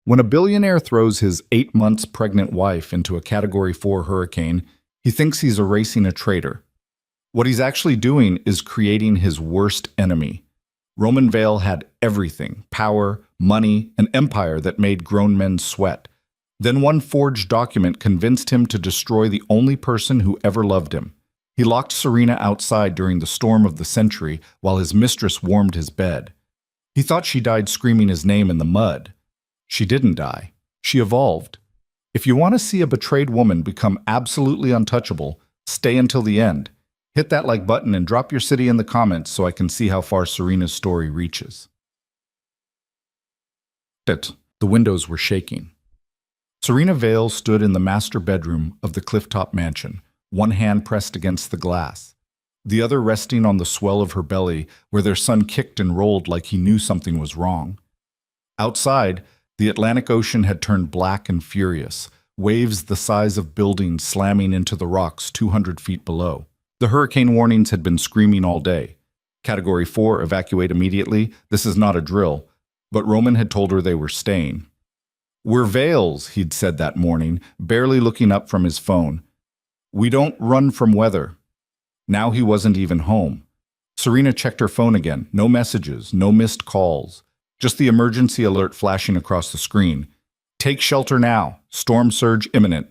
When a billionaire throws his 8 months pregnant wife into a Category 4 hurricane, he thinks he's erasing a traitor. What he's actually doing is creating his worst enemy. Roman Vale had everything: power, money, an empire that made grown men sweat. Then one forged document convinced him to destroy the only person who ever loved him. He locked Serena outside during the storm of the century while his mistress warmed his bed. He thought she died screaming his name in the mud. She didn't die. She evolved. If you want to see a betrayed woman become absolutely untouchable, stay until the end. Hit that like button and drop your city in the comments so I can see how far Serena's story reaches. The windows were shaking. Serena Vale stood in the master bedroom of the clifftop mansion, one hand pressed against the glass, the other resting on the swell of her belly where their son kicked and rolled like he knew something was wrong. Outside, the Atlantic Ocean had turned black and furious, waves the size of buildings slamming into the rocks 200 feet below. The hurricane warnings had been screaming all day. Category 4, evacuate immediately. This is not a drill. But Roman had told her they were staying. We're Vales, he'd said that morning, barely looking up from his phone. We don't run from weather. Now he wasn't even home. Serena checked her phone again. No messages, no missed calls. Just the emergency alert flashing across the screen. Take shelter now. Storm surge imminent.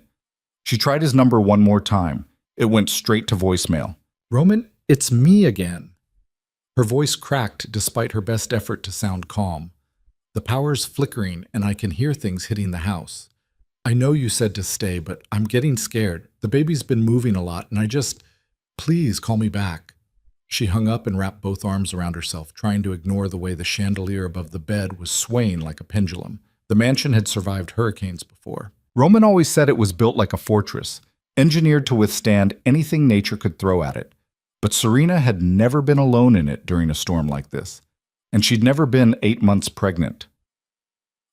She tried his number one more time. It went straight to voicemail. Roman, it's me again. Her voice cracked despite her best effort to sound calm. The power's flickering and I can hear things hitting the house. I know you said to stay, but I'm getting scared. The baby's been moving a lot and please call me back. She hung up and wrapped both arms around herself, trying to ignore the way the chandelier above the bed was swaying like a pendulum. The mansion had survived hurricanes before. Roman always said it was built like a fortress, engineered to withstand anything nature could throw at it. But Serena had never been alone in it during a storm like this, and she'd never been 8 months pregnant.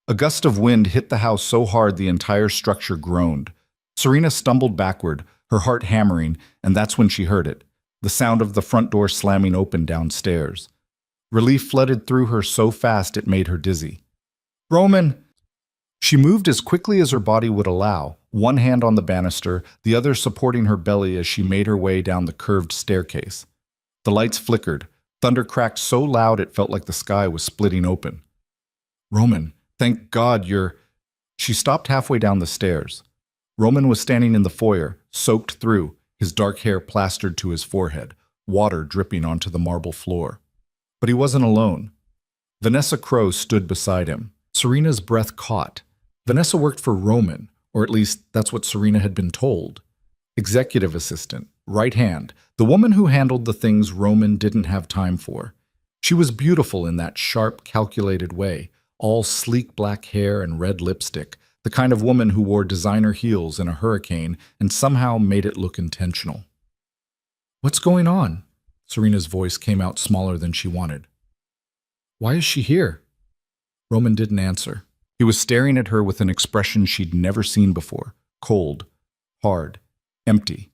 A gust of wind hit the house so hard the entire structure groaned. Serena stumbled backward, her heart hammering, and that's when she heard it. The sound of the front door slamming open downstairs. Relief flooded through her so fast it made her dizzy. Roman! She moved as quickly as her body would allow, one hand on the banister, the other supporting her belly as she made her way down the curved staircase. The lights flickered. Thunder cracked so loud it felt like the sky was splitting open. Roman, thank God you're... She stopped halfway down the stairs. Roman was standing in the foyer, soaked through, his dark hair plastered to his forehead, water dripping onto the marble floor. But he wasn't alone. Vanessa Crowe stood beside him. Serena's breath caught. Vanessa worked for Roman, or at least that's what Serena had been told. Executive assistant, right hand, the woman who handled the things Roman didn't have time for. She was beautiful in that sharp, calculated way, all sleek black hair and red lipstick, the kind of woman who wore designer heels in a hurricane and somehow made it look intentional. What's going on? Serena's voice came out smaller than she wanted. Why is she here? Roman didn't answer. He was staring at her with an expression she'd never seen before, cold, hard, empty.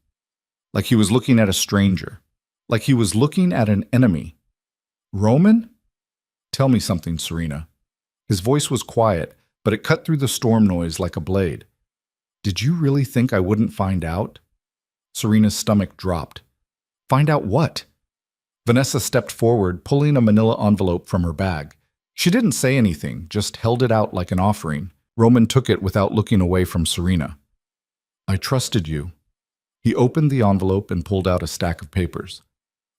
Like he was looking at a stranger. Like he was looking at an enemy. Roman? Tell me something, Serena. His voice was quiet, but it cut through the storm noise like a blade. Did you really think I wouldn't find out? Serena's stomach dropped. Find out what? Vanessa stepped forward, pulling a manila envelope from her bag. She didn't say anything, just held it out like an offering. Roman took it without looking away from Serena. I trusted you. He opened the envelope and pulled out a stack of papers.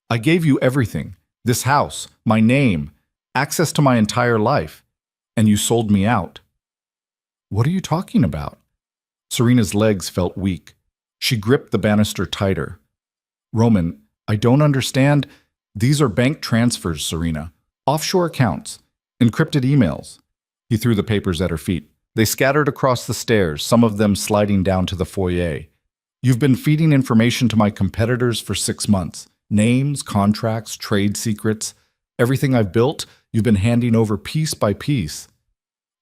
I gave you everything. This house, my name, access to my entire life. And you sold me out. What are you talking about? Serena's legs felt weak. She gripped the banister tighter. Roman, I don't understand. These are bank transfers, Serena. Offshore accounts. Encrypted emails. He threw the papers at her feet. They scattered across the stairs, some of them sliding down to the foyer. You've been feeding information to my competitors for 6 months. Names, contracts, trade secrets. Everything I've built, you've been handing over piece by piece.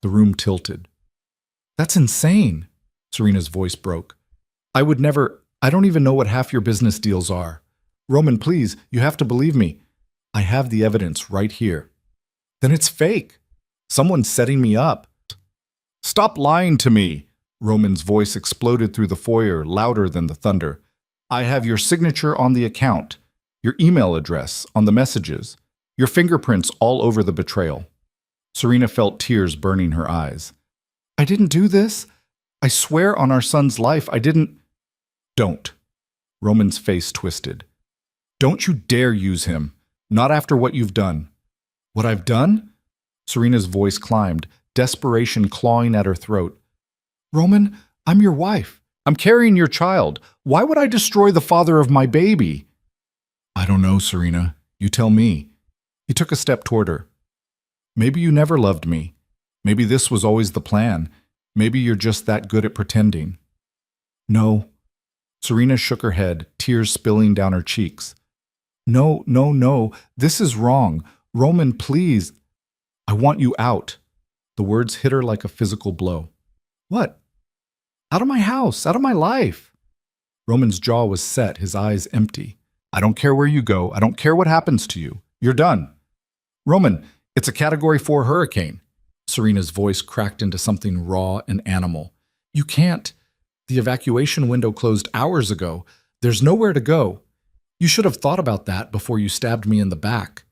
The room tilted. That's insane, Serena's voice broke. I don't even know what half your business deals are. Roman, please, you have to believe me. I have the evidence right here. Then it's fake. Someone's setting me up. Stop lying to me. Roman's voice exploded through the foyer, louder than the thunder. I have your signature on the account, your email address on the messages, your fingerprints all over the betrayal. Serena felt tears burning her eyes. I didn't do this. I swear on our son's life, I didn't. Don't. Roman's face twisted. Don't you dare use him. Not after what you've done. What I've done? Serena's voice climbed, desperation clawing at her throat. Roman, I'm your wife. I'm carrying your child. Why would I destroy the father of my baby? I don't know, Serena. You tell me. He took a step toward her. Maybe you never loved me. Maybe this was always the plan. Maybe you're just that good at pretending. No. Serena shook her head, tears spilling down her cheeks. No, no, no. This is wrong. Roman, please. I want you out. The words hit her like a physical blow. What? Out of my house, out of my life. Roman's jaw was set, his eyes empty. I don't care where you go. I don't care what happens to you. You're done. Roman, it's a Category 4 hurricane. Serena's voice cracked into something raw and animal. You can't. The evacuation window closed hours ago. There's nowhere to go. You should have thought about that before you stabbed me in the back.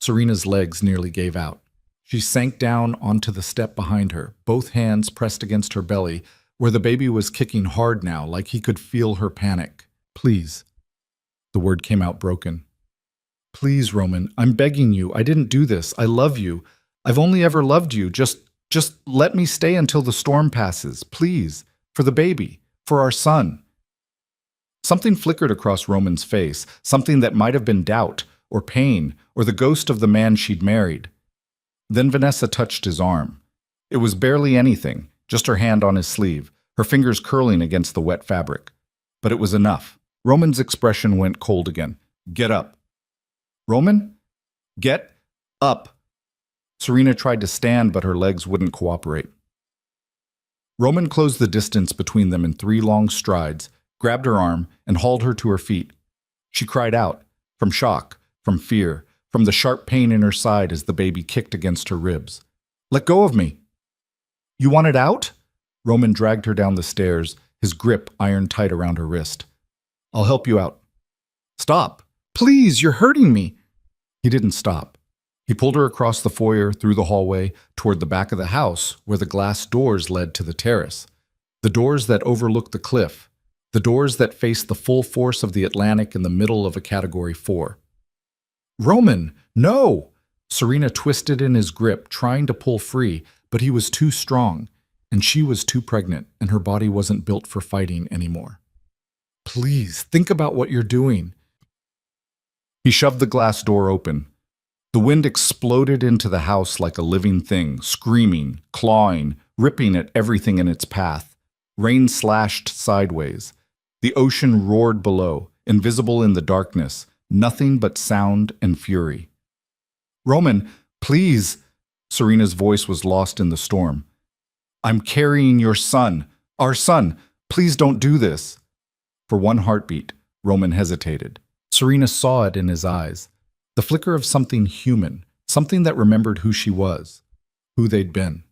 Serena's legs nearly gave out. She sank down onto the step behind her, both hands pressed against her belly, where the baby was kicking hard now, like he could feel her panic. Please. The word came out broken. Please, Roman, I'm begging you. I didn't do this. I love you. I've only ever loved you. Just let me stay until the storm passes. Please. For the baby. For our son. Something flickered across Roman's face, something that might have been doubt, or pain, or the ghost of the man she'd married. Then Vanessa touched his arm. It was barely anything, just her hand on his sleeve, her fingers curling against the wet fabric. But it was enough. Roman's expression went cold again. Get up. Roman? Get up. Serena tried to stand, but her legs wouldn't cooperate. Roman closed the distance between them in 3 long strides, grabbed her arm, and hauled her to her feet. She cried out, from shock, from fear, from the sharp pain in her side as the baby kicked against her ribs. Let go of me. You want it out? Roman dragged her down the stairs, his grip iron tight around her wrist. I'll help you out. Stop. Please, you're hurting me. He didn't stop. He pulled her across the foyer, through the hallway, toward the back of the house, where the glass doors led to the terrace. The doors that overlooked the cliff. The doors that faced the full force of the Atlantic in the middle of a Category 4. Roman, no! Serena twisted in his grip, trying to pull free, but he was too strong, and she was too pregnant, and her body wasn't built for fighting anymore. Please, think about what you're doing. He shoved the glass door open. The wind exploded into the house like a living thing, screaming, clawing, ripping at everything in its path. Rain slashed sideways. The ocean roared below, invisible in the darkness, nothing but sound and fury. Roman, please! Serena's voice was lost in the storm. I'm carrying your son, our son. Please don't do this. For one heartbeat, Roman hesitated. Serena saw it in his eyes. The flicker of something human, something that remembered who she was, who they'd been,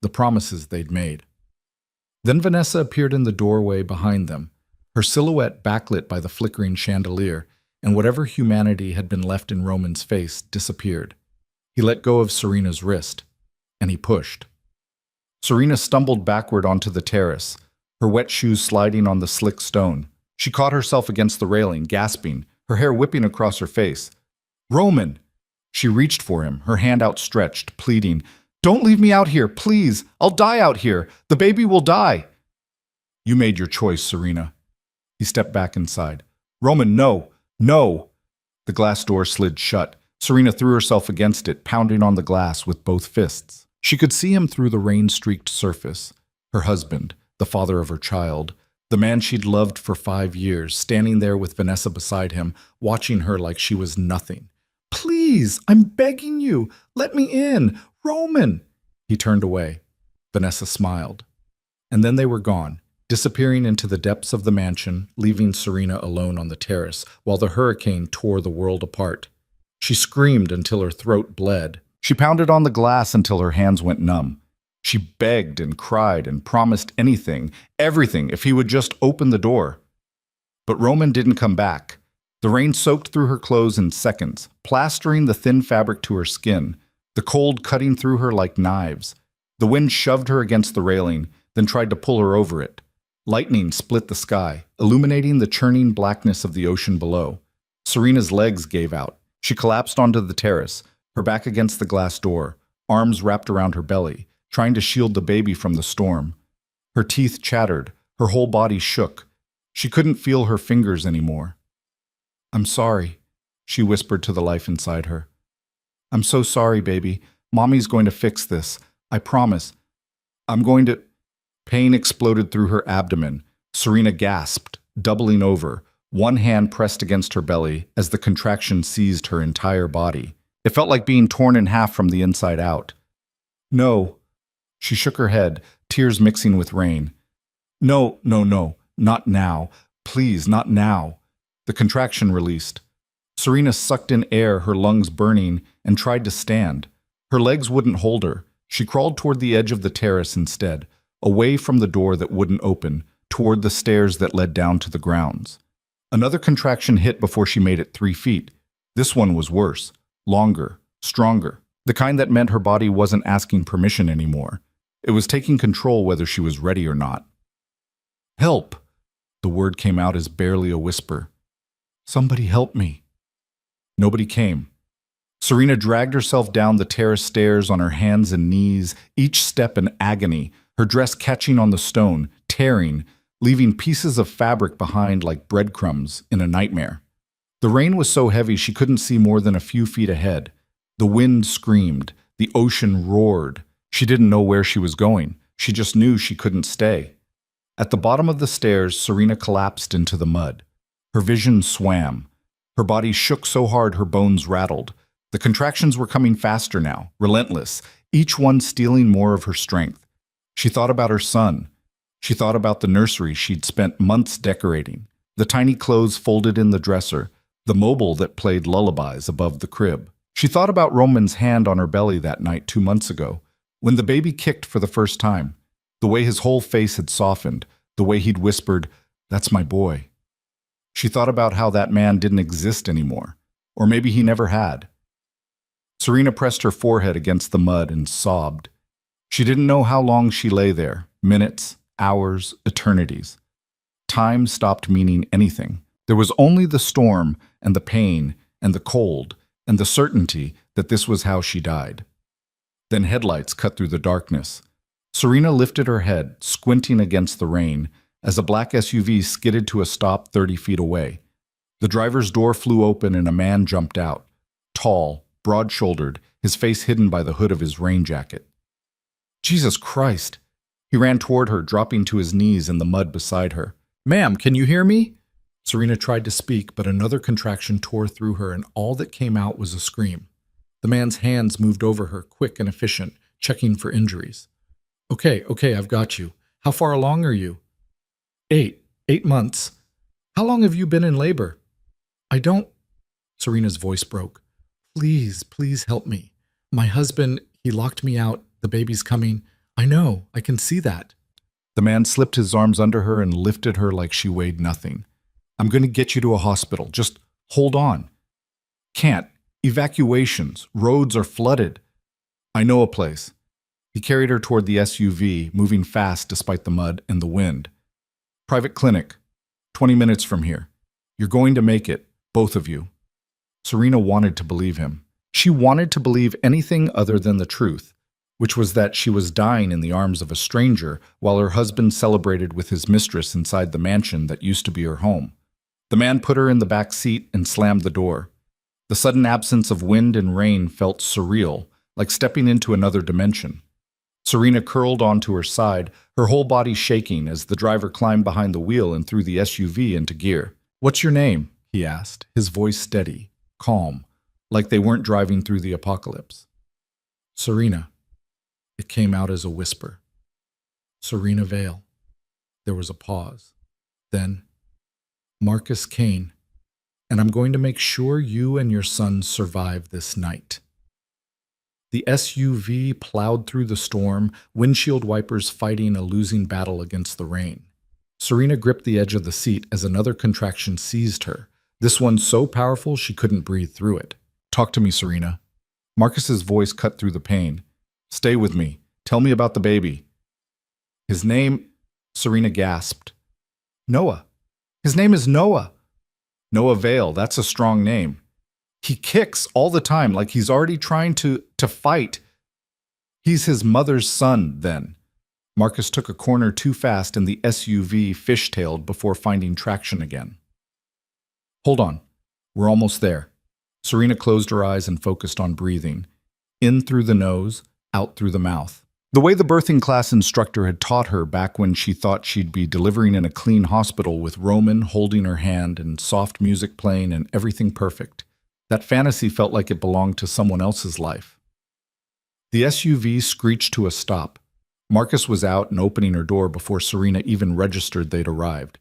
the promises they'd made. Then Vanessa appeared in the doorway behind them, her silhouette backlit by the flickering chandelier, and whatever humanity had been left in Roman's face disappeared. He let go of Serena's wrist, and he pushed. Serena stumbled backward onto the terrace, her wet shoes sliding on the slick stone. She caught herself against the railing, gasping, her hair whipping across her face. Roman! She reached for him, her hand outstretched, pleading, Don't leave me out here, please! I'll die out here! The baby will die! You made your choice, Serena. He stepped back inside. Roman, no! No! The glass door slid shut. Serena threw herself against it, pounding on the glass with both fists. She could see him through the rain-streaked surface. Her husband, the father of her child, the man she'd loved for 5 years, standing there with Vanessa beside him, watching her like she was nothing. Please, I'm begging you, let me in, Roman! He turned away. Vanessa smiled. And then they were gone, disappearing into the depths of the mansion, leaving Serena alone on the terrace, while the hurricane tore the world apart. She screamed until her throat bled. She pounded on the glass until her hands went numb. She begged and cried and promised anything, everything, if he would just open the door. But Roman didn't come back. The rain soaked through her clothes in seconds, plastering the thin fabric to her skin, the cold cutting through her like knives. The wind shoved her against the railing, then tried to pull her over it. Lightning split the sky, illuminating the churning blackness of the ocean below. Serena's legs gave out. She collapsed onto the terrace, her back against the glass door, arms wrapped around her belly, trying to shield the baby from the storm. Her teeth chattered, her whole body shook. She couldn't feel her fingers anymore. "I'm sorry," she whispered to the life inside her. "I'm so sorry, baby. Mommy's going to fix this. I promise. I'm going to—" Pain exploded through her abdomen. Serena gasped, doubling over, one hand pressed against her belly as the contraction seized her entire body. It felt like being torn in half from the inside out. "No." She shook her head, tears mixing with rain. "No, no, no. Not now. Please, not now." The contraction released. Serena sucked in air, her lungs burning, and tried to stand. Her legs wouldn't hold her. She crawled toward the edge of the terrace instead, away from the door that wouldn't open, toward the stairs that led down to the grounds. Another contraction hit before she made it 3 feet. This one was worse, longer, stronger, the kind that meant her body wasn't asking permission anymore. It was taking control whether she was ready or not. "Help!" The word came out as barely a whisper. "Somebody help me." Nobody came. Serena dragged herself down the terrace stairs on her hands and knees, each step an agony, her dress catching on the stone, tearing, leaving pieces of fabric behind like breadcrumbs in a nightmare. The rain was so heavy she couldn't see more than a few feet ahead. The wind screamed. The ocean roared. She didn't know where she was going. She just knew she couldn't stay. At the bottom of the stairs, Serena collapsed into the mud. Her vision swam. Her body shook so hard her bones rattled. The contractions were coming faster now, relentless, each one stealing more of her strength. She thought about her son. She thought about the nursery she'd spent months decorating, the tiny clothes folded in the dresser, the mobile that played lullabies above the crib. She thought about Roman's hand on her belly that night 2 months ago, when the baby kicked for the first time, the way his whole face had softened, the way he'd whispered, "That's my boy." She thought about how that man didn't exist anymore, or maybe he never had. Serena pressed her forehead against the mud and sobbed. She didn't know how long she lay there, minutes, hours, eternities. Time stopped meaning anything. There was only the storm and the pain and the cold and the certainty that this was how she died. Then headlights cut through the darkness. Serena lifted her head, squinting against the rain, as a black SUV skidded to a stop 30 feet away. The driver's door flew open and a man jumped out, tall, broad-shouldered, his face hidden by the hood of his rain jacket. "Jesus Christ!" He ran toward her, dropping to his knees in the mud beside her. "Ma'am, can you hear me?" Serena tried to speak, but another contraction tore through her, and all that came out was a scream. The man's hands moved over her, quick and efficient, checking for injuries. Okay, I've got you. How far along are you?" 8 months. How long have you been in labor?" "I don't—" Serena's voice broke. Please help me. My husband, he locked me out. The baby's coming. I know, I can see that." The man slipped his arms under her and lifted her like she weighed nothing. "I'm going to get you to a hospital. Just hold on." "Can't. Evacuations. Roads are flooded." "I know a place." He carried her toward the SUV, moving fast despite the mud and the wind. "Private clinic. 20 minutes from here. You're going to make it, both of you." Serena wanted to believe him. She wanted to believe anything other than the truth, which was that she was dying in the arms of a stranger while her husband celebrated with his mistress inside the mansion that used to be her home. The man put her in the back seat and slammed the door. The sudden absence of wind and rain felt surreal, like stepping into another dimension. Serena curled onto her side, her whole body shaking as the driver climbed behind the wheel and threw the SUV into gear. "What's your name?" he asked, his voice steady, calm, like they weren't driving through the apocalypse. "Serena." It came out as a whisper. "Serena Vale." There was a pause. Then, "Marcus Kane, and I'm going to make sure you and your son survive this night." The SUV plowed through the storm, windshield wipers fighting a losing battle against the rain. Serena gripped the edge of the seat as another contraction seized her, this one so powerful she couldn't breathe through it. "Talk to me, Serena." Marcus's voice cut through the pain. "Stay with me. Tell me about the baby." "His name," Serena gasped. "Noah. His name is Noah." "Noah Vale, that's a strong name. He kicks all the time like he's already trying to fight." "He's his mother's son, then." Marcus took a corner too fast and the SUV fishtailed before finding traction again. "Hold on. We're almost there." Serena closed her eyes and focused on breathing. In through the nose, out through the mouth. The way the birthing class instructor had taught her back when she thought she'd be delivering in a clean hospital with Roman holding her hand and soft music playing and everything perfect. That fantasy felt like it belonged to someone else's life. The SUV screeched to a stop. Marcus was out and opening her door before Serena even registered they'd arrived.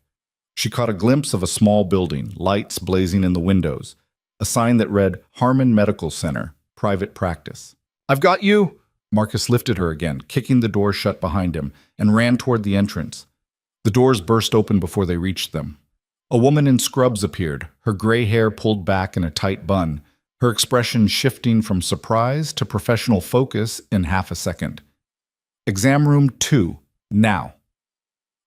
She caught a glimpse of a small building, lights blazing in the windows, a sign that read Harmon Medical Center, Private Practice. "I've got you!" Marcus lifted her again, kicking the door shut behind him, and ran toward the entrance. The doors burst open before they reached them. A woman in scrubs appeared, her gray hair pulled back in a tight bun, her expression shifting from surprise to professional focus in half a second. "Exam room 2, now."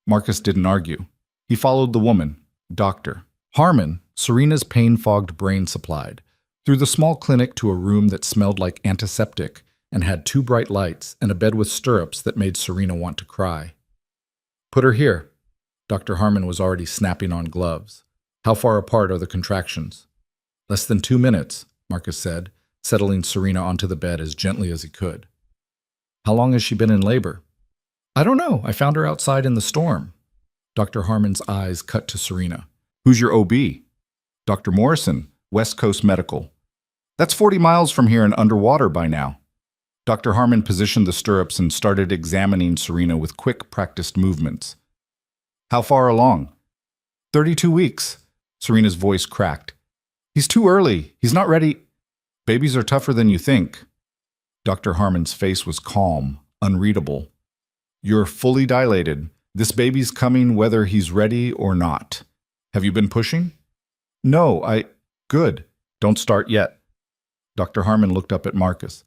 Marcus didn't argue. He followed the woman, Doctor Harmon, Serena's pain-fogged brain supplied, through the small clinic to a room that smelled like antiseptic and had 2 bright lights and a bed with stirrups that made Serena want to cry. "Put her here." Dr. Harmon was already snapping on gloves. "How far apart are the contractions?" "Less than 2 minutes," Marcus said, settling Serena onto the bed as gently as he could. "How long has she been in labor?" "I don't know. I found her outside in the storm." Dr. Harmon's eyes cut to Serena. "Who's your OB?" "Dr. Morrison, West Coast Medical." "That's 40 miles from here and underwater by now." Dr. Harmon positioned the stirrups and started examining Serena with quick, practiced movements. "How far along?" 32 weeks. Serena's voice cracked. "He's too early. He's not ready." "Babies are tougher than you think." Dr. Harmon's face was calm, unreadable. "You're fully dilated. This baby's coming whether he's ready or not. Have you been pushing?" "No, Good. Don't start yet." Dr. Harmon looked up at Marcus.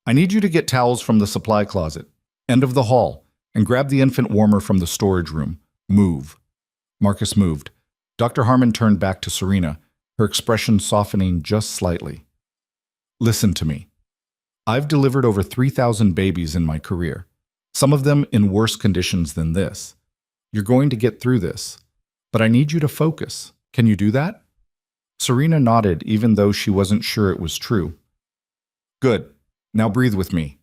"I need you to get towels from the supply closet, end of the hall, and grab the infant warmer from the storage room. Move." Marcus moved. Dr. Harmon turned back to Serena, her expression softening just slightly. "Listen to me. I've delivered over 3,000 babies in my career, some of them in worse conditions than this. You're going to get through this, but I need you to focus. Can you do that?" Serena nodded, even though she wasn't sure it was true. "Good. Now breathe with me."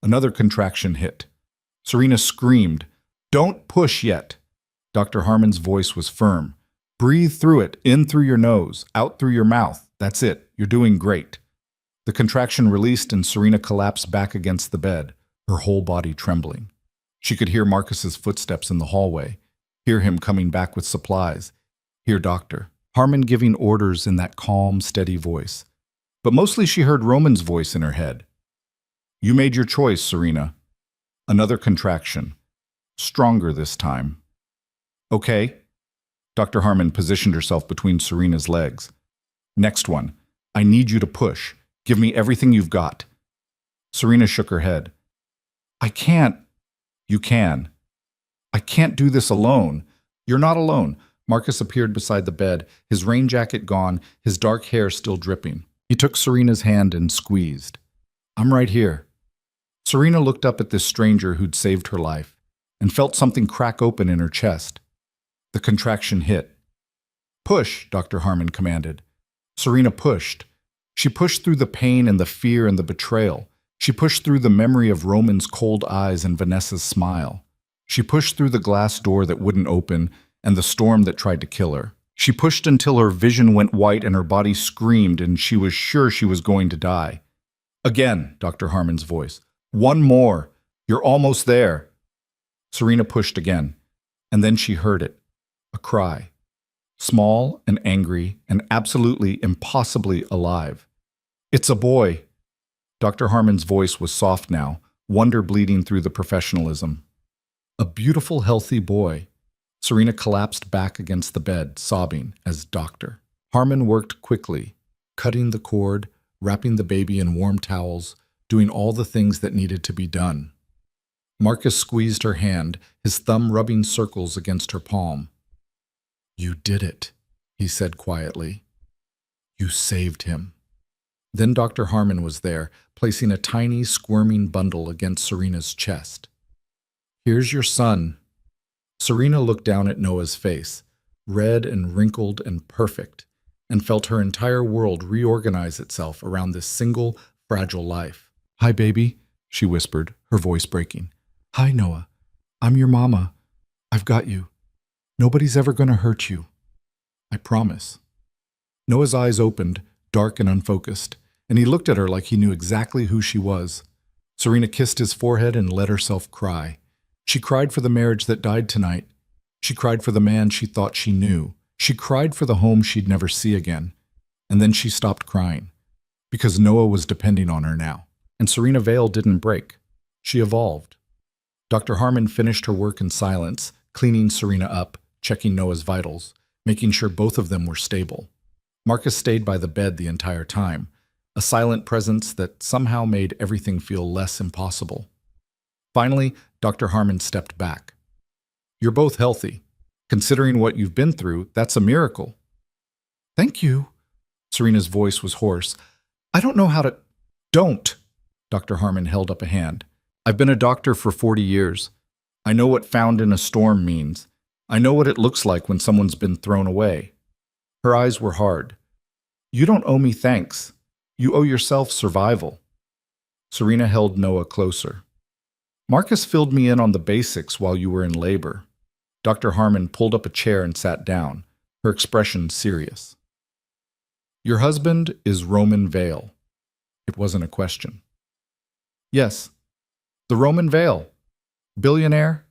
Another contraction hit. Serena screamed, "Don't push yet." Dr. Harmon's voice was firm. "Breathe through it, in through your nose, out through your mouth. That's it. You're doing great." The contraction released and Serena collapsed back against the bed, her whole body trembling. She could hear Marcus's footsteps in the hallway, hear him coming back with supplies, hear Dr. Harmon giving orders in that calm, steady voice. But mostly she heard Roman's voice in her head. "You made your choice, Serena." Another contraction. Stronger this time. "Okay." Dr. Harmon positioned herself between Serena's legs. "Next one. I need you to push. Give me everything you've got." Serena shook her head. "I can't." "You can." "I can't do this alone." "You're not alone." Marcus appeared beside the bed, his rain jacket gone, his dark hair still dripping. He took Serena's hand and squeezed. "I'm right here." Serena looked up at this stranger who'd saved her life and felt something crack open in her chest. The contraction hit. "Push," Dr. Harmon commanded. Serena pushed. She pushed through the pain and the fear and the betrayal. She pushed through the memory of Roman's cold eyes and Vanessa's smile. She pushed through the glass door that wouldn't open and the storm that tried to kill her. She pushed until her vision went white and her body screamed and she was sure she was going to die. "Again," Dr. Harmon's voice. "One more. You're almost there." Serena pushed again, and then she heard it. A cry. Small and angry and absolutely impossibly alive. "It's a boy." Dr. Harmon's voice was soft now, wonder bleeding through the professionalism. A beautiful, healthy boy. Serena collapsed back against the bed, sobbing, as Doctor Harmon worked quickly, cutting the cord, wrapping the baby in warm towels, doing all the things that needed to be done. Marcus squeezed her hand, his thumb rubbing circles against her palm. "You did it," he said quietly. "You saved him." Then Dr. Harmon was there, placing a tiny, squirming bundle against Serena's chest. "Here's your son." Serena looked down at Noah's face, red and wrinkled and perfect, and felt her entire world reorganize itself around this single, fragile life. "Hi, baby," she whispered, her voice breaking. "Hi, Noah. I'm your mama. I've got you. Nobody's ever going to hurt you. I promise." Noah's eyes opened, dark and unfocused, and he looked at her like he knew exactly who she was. Serena kissed his forehead and let herself cry. She cried for the marriage that died tonight. She cried for the man she thought she knew. She cried for the home she'd never see again. And then she stopped crying, because Noah was depending on her now. And Serena Vale didn't break. She evolved. Dr. Harmon finished her work in silence, cleaning Serena up, checking Noah's vitals, making sure both of them were stable. Marcus stayed by the bed the entire time, a silent presence that somehow made everything feel less impossible. Finally, Dr. Harmon stepped back. "You're both healthy. Considering what you've been through, that's a miracle." "Thank you." Serena's voice was hoarse. "I don't know how to—" "Don't!" Dr. Harmon held up a hand. "I've been a doctor for 40 years. I know what found in a storm means. I know what it looks like when someone's been thrown away." Her eyes were hard. "You don't owe me thanks. You owe yourself survival." Serena held Noah closer. "Marcus filled me in on the basics while you were in labor." Dr. Harmon pulled up a chair and sat down, her expression serious. "Your husband is Roman Vale." It wasn't a question. "Yes, the Roman Vale. Billionaire,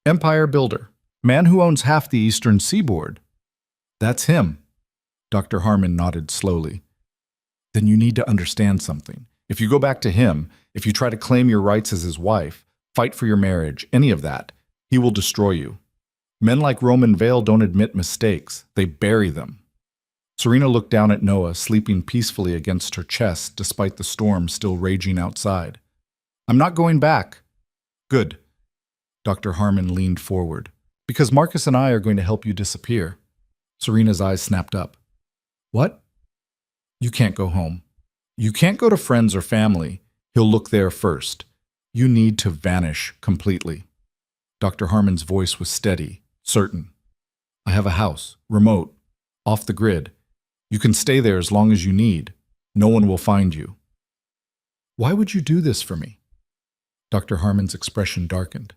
empire builder, man who owns half the eastern seaboard." "That's him." Dr. Harmon nodded slowly. "Then you need to understand something. If you go back to him, if you try to claim your rights as his wife, fight for your marriage, any of that, he will destroy you. Men like Roman Vale don't admit mistakes. They bury them." Serena looked down at Noah, sleeping peacefully against her chest despite the storm still raging outside. "I'm not going back." "Good." Dr. Harmon leaned forward. "Because Marcus and I are going to help you disappear." Serena's eyes snapped up. "What?" "You can't go home. You can't go to friends or family. He'll look there first. You need to vanish completely." Dr. Harmon's voice was steady, certain. "I have a house, remote, off the grid. You can stay there as long as you need. No one will find you." "Why would you do this for me?" Dr. Harmon's expression darkened.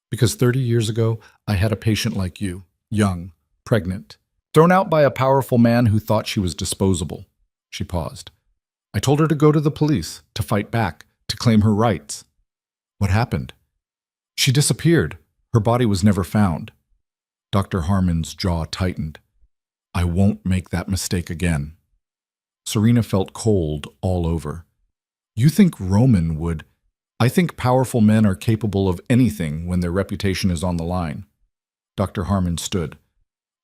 "Because 30 years ago, I had a patient like you, young, pregnant, thrown out by a powerful man who thought she was disposable." She paused. "I told her to go to the police, to fight back, to claim her rights." "What happened?" "She disappeared. Her body was never found." Dr. Harmon's jaw tightened. "I won't make that mistake again." Serena felt cold all over. "You think Roman would—" "I think powerful men are capable of anything when their reputation is on the line." Dr. Harmon stood.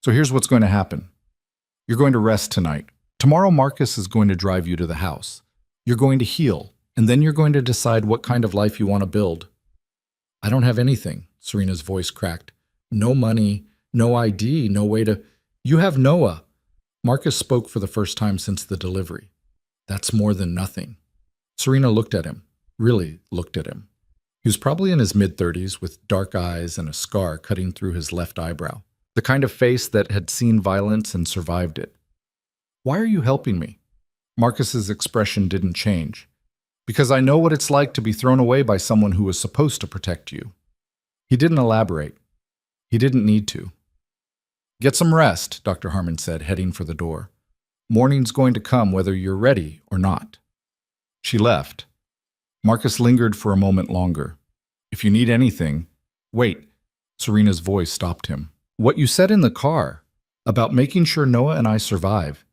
"So here's what's going to happen. You're going to rest tonight. Tomorrow Marcus is going to drive you to the house. You're going to heal, and then you're going to decide what kind of life you want to build." "I don't have anything," Serena's voice cracked. "No money, no ID, no way to—" "You have Noah." Marcus spoke for the first time since the delivery. "That's more than nothing." Serena looked at him, really looked at him. He was probably in his mid-30s with dark eyes and a scar cutting through his left eyebrow, the kind of face that had seen violence and survived it. "Why are you helping me?" Marcus's expression didn't change. "Because I know what it's like to be thrown away by someone who was supposed to protect you." He didn't elaborate. He didn't need to. "Get some rest," Dr. Harmon said, heading for the door. "Morning's going to come whether you're ready or not." She left. Marcus lingered for a moment longer. "If you need anything—" "Wait." Serena's voice stopped him. "What you said in the car, about making sure Noah and I survive,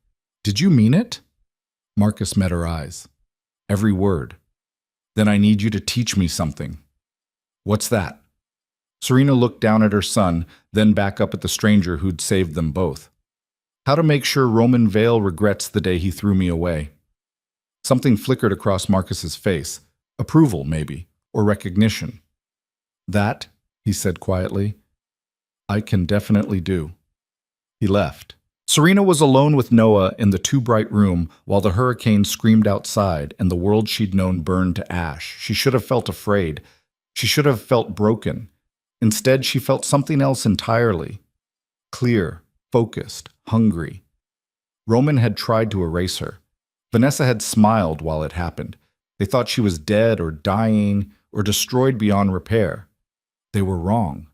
did you mean it?" Marcus met her eyes. "Every word." Then I need you to teach me something. What's that? Serena looked down at her son, then back up at the stranger who'd saved them both. How to make sure Roman Vale regrets the day he threw me away. Something flickered across Marcus's face. Approval, maybe, or recognition. That, he said quietly, I can definitely do. He left. Serena was alone with Noah in the too-bright room while the hurricane screamed outside and the world she'd known burned to ash. She should have felt afraid. She should have felt broken. Instead, she felt something else entirely. Clear, focused, hungry. Roman had tried to erase her. Vanessa had smiled while it happened. They thought she was dead or dying or destroyed beyond repair. They were wrong.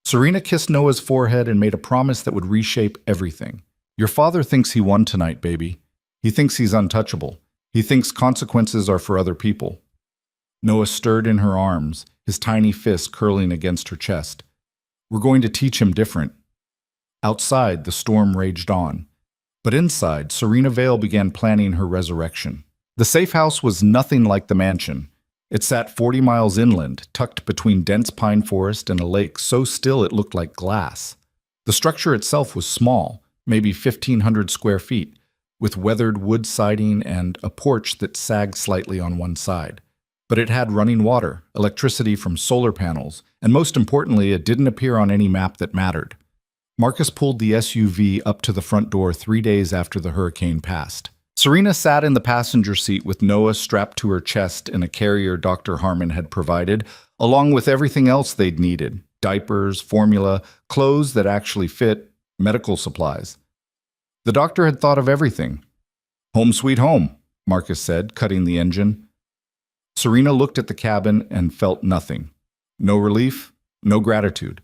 Serena kissed Noah's forehead and made a promise that would reshape everything. Your father thinks he won tonight, baby. He thinks he's untouchable. He thinks consequences are for other people. Noah stirred in her arms, his tiny fist curling against her chest. We're going to teach him different. Outside, the storm raged on. But inside, Serena Vale began planning her resurrection. The safe house was nothing like the mansion. It sat 40 miles inland, tucked between dense pine forest and a lake so still it looked like glass. The structure itself was small, maybe 1,500 square feet, with weathered wood siding and a porch that sagged slightly on one side. But it had running water, electricity from solar panels, and most importantly, it didn't appear on any map that mattered. Marcus pulled the SUV up to the front door 3 days after the hurricane passed. Serena sat in the passenger seat with Noah strapped to her chest in a carrier Dr. Harmon had provided, along with everything else they'd needed: diapers, formula, clothes that actually fit, medical supplies. The doctor had thought of everything. Home sweet home, Marcus said, cutting the engine. Serena looked at the cabin and felt nothing. No relief, no gratitude.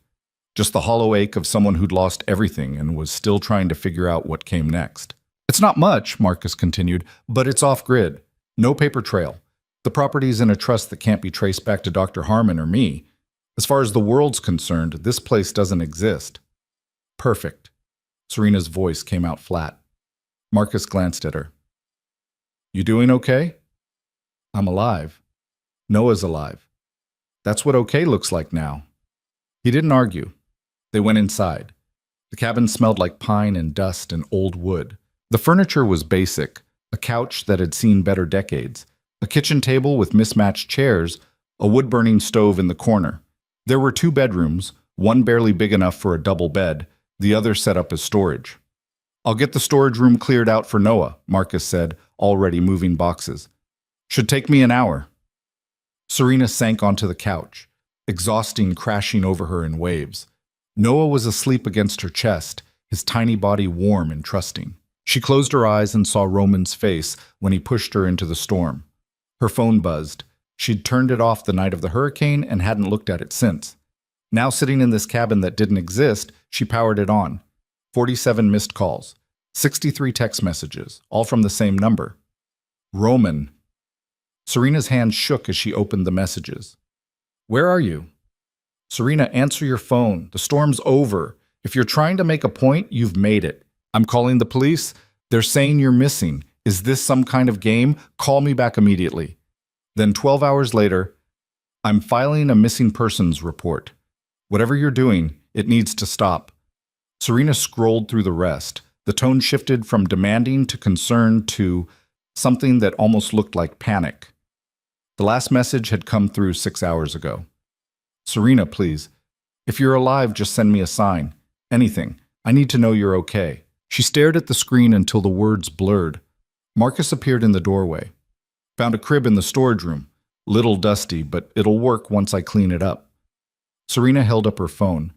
Just the hollow ache of someone who'd lost everything and was still trying to figure out what came next. It's not much, Marcus continued, but it's off-grid. No paper trail. The property's in a trust that can't be traced back to Dr. Harmon or me. As far as the world's concerned, this place doesn't exist. Perfect. Serena's voice came out flat. Marcus glanced at her. You doing okay? I'm alive. Noah's alive. That's what okay looks like now. He didn't argue. They went inside. The cabin smelled like pine and dust and old wood. The furniture was basic, a couch that had seen better decades, a kitchen table with mismatched chairs, a wood-burning stove in the corner. There were 2 bedrooms, one barely big enough for a double bed, the other set up as storage. I'll get the storage room cleared out for Noah, Marcus said, already moving boxes. Should take me an hour. Serena sank onto the couch, exhausting crashing over her in waves. Noah was asleep against her chest, his tiny body warm and trusting. She closed her eyes and saw Roman's face when he pushed her into the storm. Her phone buzzed. She'd turned it off the night of the hurricane and hadn't looked at it since. Now sitting in this cabin that didn't exist, she powered it on. 47 missed calls, 63 text messages, all from the same number. Roman. Serena's hand shook as she opened the messages. Where are you? Serena, answer your phone. The storm's over. If you're trying to make a point, you've made it. I'm calling the police. They're saying you're missing. Is this some kind of game? Call me back immediately. Then 12 hours later, I'm filing a missing persons report. Whatever you're doing, it needs to stop. Serena scrolled through the rest. The tone shifted from demanding to concern to something that almost looked like panic. The last message had come through 6 hours ago. Serena, please. If you're alive, just send me a sign. Anything. I need to know you're okay. She stared at the screen until the words blurred. Marcus appeared in the doorway. Found a crib in the storage room. Little dusty, but it'll work once I clean it up. Serena held up her phone.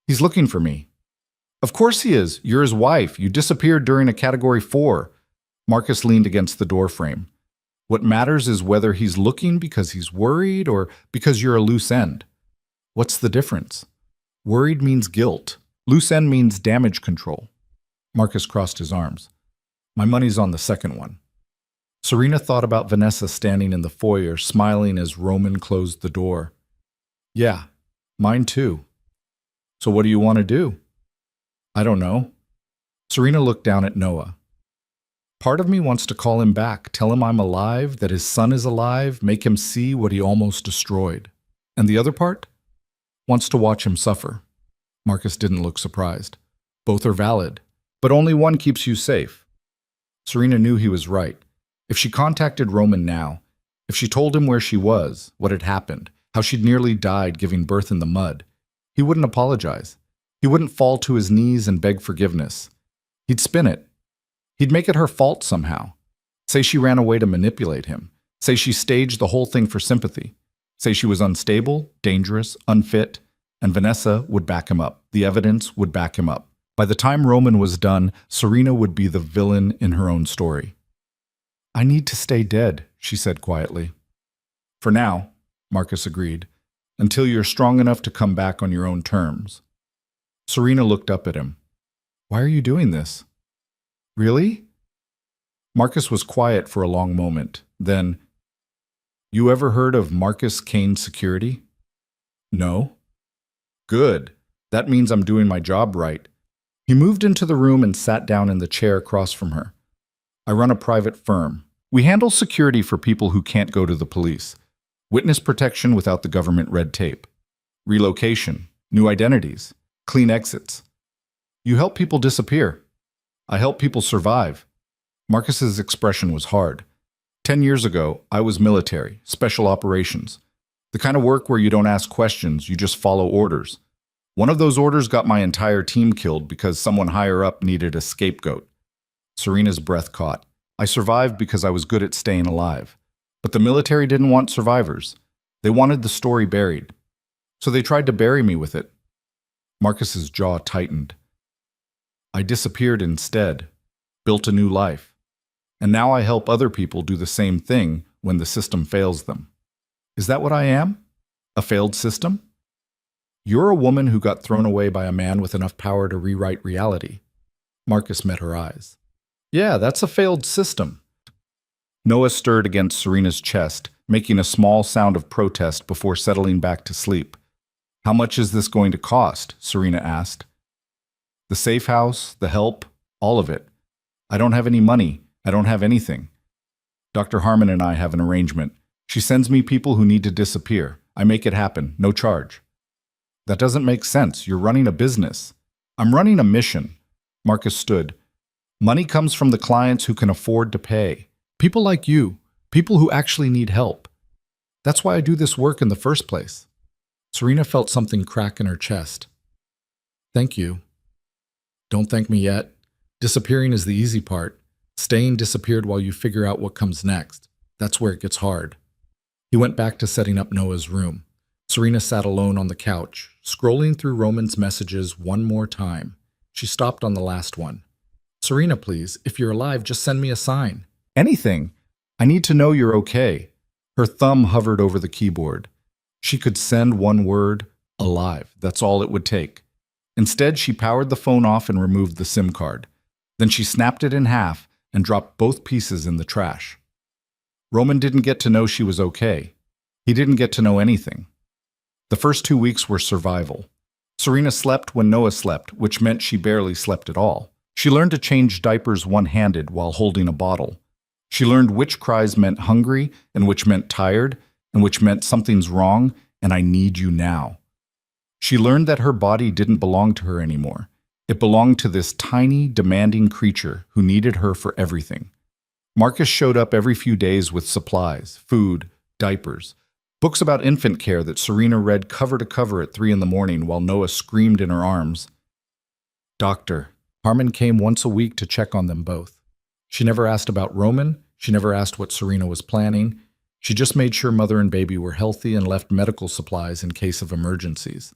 He's looking for me. Of course he is. You're his wife. You disappeared during a Category 4. Marcus leaned against the doorframe. What matters is whether he's looking because he's worried or because you're a loose end. What's the difference? Worried means guilt. Loose end means damage control. Marcus crossed his arms. My money's on the second one. Serena thought about Vanessa standing in the foyer, smiling as Roman closed the door. Yeah, mine too. So what do you want to do? I don't know. Serena looked down at Noah. Part of me wants to call him back, tell him I'm alive, that his son is alive, make him see what he almost destroyed. And the other part wants to watch him suffer. Marcus didn't look surprised. Both are valid, but only one keeps you safe. Serena knew he was right. If she contacted Roman now, if she told him where she was, what had happened, how she'd nearly died giving birth in the mud, he wouldn't apologize. He wouldn't fall to his knees and beg forgiveness. He'd spin it. He'd make it her fault somehow. Say she ran away to manipulate him. Say she staged the whole thing for sympathy. Say she was unstable, dangerous, unfit, and Vanessa would back him up. The evidence would back him up. By the time Roman was done, Serena would be the villain in her own story. I need to stay dead, she said quietly. For now, Marcus agreed, until you're strong enough to come back on your own terms. Serena looked up at him. Why are you doing this? Really? Marcus was quiet for a long moment. Then, you ever heard of Marcus Kane Security? No. Good. That means I'm doing my job right. He moved into the room and sat down in the chair across from her. I run a private firm. We handle security for people who can't go to the police. Witness protection without the government red tape. Relocation. New identities. Clean exits. You help people disappear. I help people survive. Marcus's expression was hard. 10 years ago, I was military, special operations. The kind of work where you don't ask questions, you just follow orders. One of those orders got my entire team killed because someone higher up needed a scapegoat. Serena's breath caught. I survived because I was good at staying alive. But the military didn't want survivors. They wanted the story buried. So they tried to bury me with it. Marcus's jaw tightened. I disappeared instead, built a new life. And now I help other people do the same thing when the system fails them. Is that what I am? A failed system? You're a woman who got thrown away by a man with enough power to rewrite reality. Marcus met her eyes. Yeah, that's a failed system. Noah stirred against Serena's chest, making a small sound of protest before settling back to sleep. How much is this going to cost? Serena asked. The safe house, the help, all of it. I don't have any money. I don't have anything. Dr. Harmon and I have an arrangement. She sends me people who need to disappear. I make it happen, no charge. That doesn't make sense. You're running a business. I'm running a mission. Marcus stood. Money comes from the clients who can afford to pay. People like you, people who actually need help. That's why I do this work in the first place. Serena felt something crack in her chest. Thank you. Don't thank me yet. Disappearing is the easy part. Staying disappeared while you figure out what comes next. That's where it gets hard. He went back to setting up Noah's room. Serena sat alone on the couch, scrolling through Roman's messages one more time. She stopped on the last one. Serena, please, if you're alive, just send me a sign. Anything. I need to know you're okay. Her thumb hovered over the keyboard. She could send one word, alive. That's all it would take. Instead, she powered the phone off and removed the SIM card. Then she snapped it in half and dropped both pieces in the trash. Roman didn't get to know she was okay. He didn't get to know anything. The first 2 weeks were survival. Serena slept when Noah slept, which meant she barely slept at all. She learned to change diapers one-handed while holding a bottle. She learned which cries meant hungry and which meant tired and which meant something's wrong and I need you now. She learned that her body didn't belong to her anymore. It belonged to this tiny, demanding creature who needed her for everything. Marcus showed up every few days with supplies, food, diapers, books about infant care that Serena read cover to cover at 3 a.m. while Noah screamed in her arms. Doctor. Harmon came once a week to check on them both. She never asked about Roman. She never asked what Serena was planning. She just made sure mother and baby were healthy and left medical supplies in case of emergencies.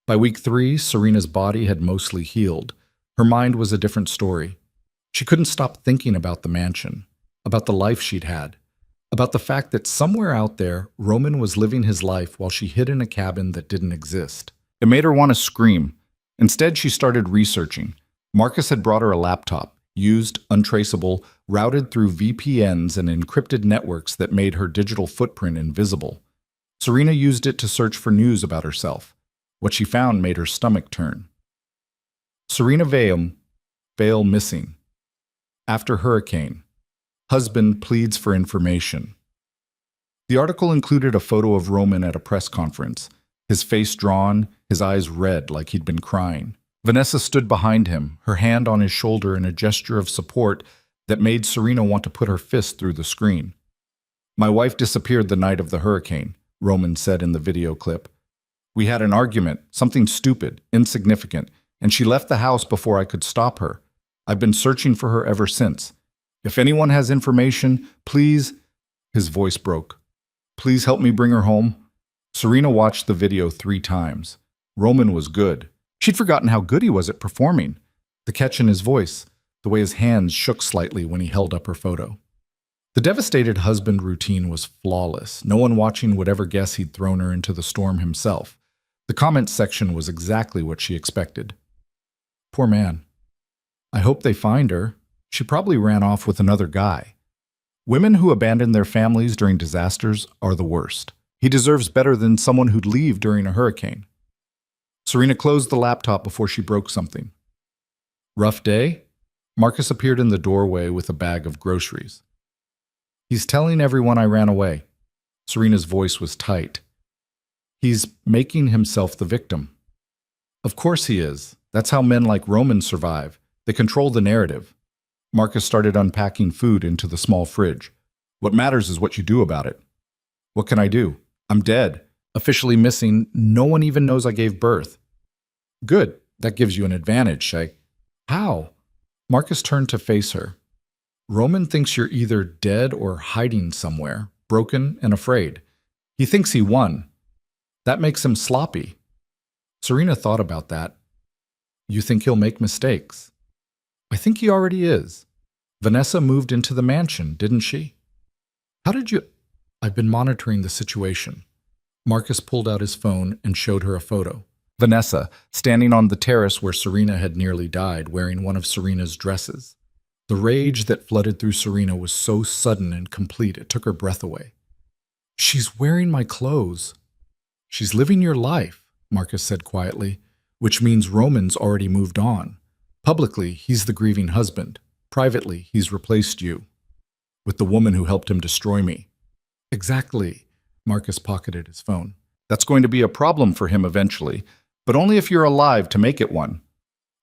By week 3, Serena's body had mostly healed. Her mind was a different story. She couldn't stop thinking about the mansion, about the life she'd had, about the fact that somewhere out there, Roman was living his life while she hid in a cabin that didn't exist. It made her want to scream. Instead, she started researching. Marcus had brought her a laptop, used, untraceable, routed through VPNs and encrypted networks that made her digital footprint invisible. Serena used it to search for news about herself. What she found made her stomach turn. Serena Vale missing. After hurricane. Husband pleads for information. The article included a photo of Roman at a press conference, his face drawn, his eyes red like he'd been crying. Vanessa stood behind him, her hand on his shoulder in a gesture of support that made Serena want to put her fist through the screen. "My wife disappeared the night of the hurricane," Roman said in the video clip. "We had an argument, something stupid, insignificant, and she left the house before I could stop her. I've been searching for her ever since. If anyone has information, please—" His voice broke. "Please help me bring her home." Serena watched the video 3 times. Roman was good. She'd forgotten how good he was at performing. The catch in his voice, the way his hands shook slightly when he held up her photo. The devastated husband routine was flawless. No one watching would ever guess he'd thrown her into the storm himself. The comments section was exactly what she expected. "Poor man. I hope they find her. She probably ran off with another guy." Women who abandon their families during disasters are the worst. He deserves better than someone who'd leave during a hurricane. Serena closed the laptop before she broke something. "Rough day?" Marcus appeared in the doorway with a bag of groceries. "He's telling everyone I ran away." Serena's voice was tight. "He's making himself the victim." "Of course he is. That's how men like Roman survive. They control the narrative." Marcus started unpacking food into the small fridge. "What matters is what you do about it." "What can I do? I'm dead. Officially missing. No one even knows I gave birth." "Good. That gives you an advantage, Shay." "How?" Marcus turned to face her. "Roman thinks you're either dead or hiding somewhere, broken and afraid. He thinks he won. That makes him sloppy." Serena thought about that. "You think he'll make mistakes?" "I think he already is. Vanessa moved into the mansion, didn't she?" "How did you—" "I've been monitoring the situation." Marcus pulled out his phone and showed her a photo. Vanessa, standing on the terrace where Serena had nearly died, wearing one of Serena's dresses. The rage that flooded through Serena was so sudden and complete it took her breath away. "She's wearing my clothes." "She's living your life," Marcus said quietly, "which means Roman's already moved on. Publicly, he's the grieving husband. Privately, he's replaced you. With the woman who helped him destroy me." "Exactly." Marcus pocketed his phone. "That's going to be a problem for him eventually, but only if you're alive to make it one."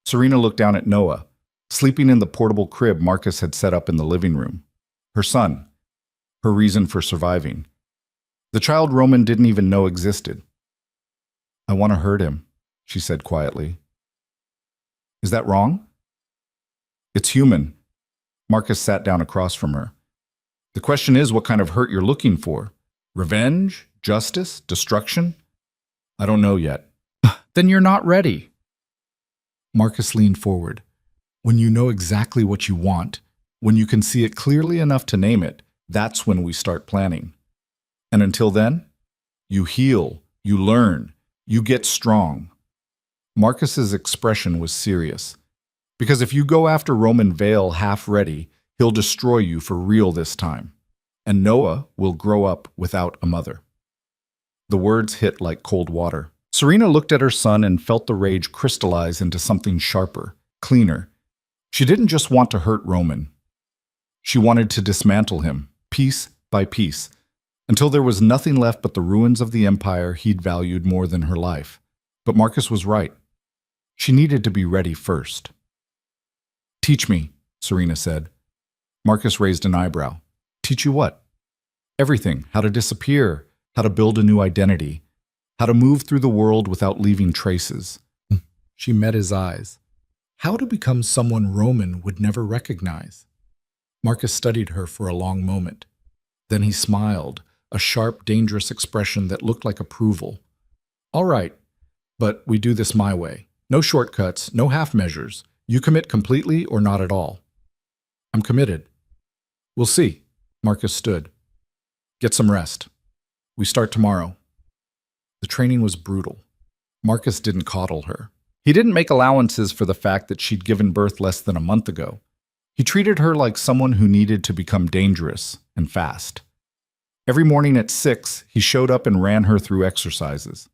Serena looked down at Noah, sleeping in the portable crib Marcus had set up in the living room. Her son. Her reason for surviving. The child Roman didn't even know existed. "I want to hurt him," she said quietly. "Is that wrong?" "It's human." Marcus sat down across from her. "The question is what kind of hurt you're looking for. Revenge? Justice? Destruction? I don't know yet." "Then you're not ready." Marcus leaned forward. "When you know exactly what you want, when you can see it clearly enough to name it, that's when we start planning. And until then, you heal, you learn, you get strong." Marcus's expression was serious. "Because if you go after Roman Vale half ready, he'll destroy you for real this time. And Noah will grow up without a mother." The words hit like cold water. Serena looked at her son and felt the rage crystallize into something sharper, cleaner. She didn't just want to hurt Roman. She wanted to dismantle him, piece by piece, until there was nothing left but the ruins of the empire he'd valued more than her life. But Marcus was right. She needed to be ready first. "Teach me," Serena said. Marcus raised an eyebrow. "Teach you what?" "Everything. How to disappear, how to build a new identity, how to move through the world without leaving traces." She met his eyes. How to become someone Roman would never recognize. Marcus studied her for a long moment. Then he smiled, a sharp, dangerous expression that looked like approval. "All right, but we do this my way. No shortcuts, no half measures. You commit completely or not at all." "I'm committed." "We'll see." Marcus stood. "Get some rest. We start tomorrow." The training was brutal. Marcus didn't coddle her. He didn't make allowances for the fact that she'd given birth less than a month ago. He treated her like someone who needed to become dangerous and fast. Every morning at 6, he showed up and ran her through exercises.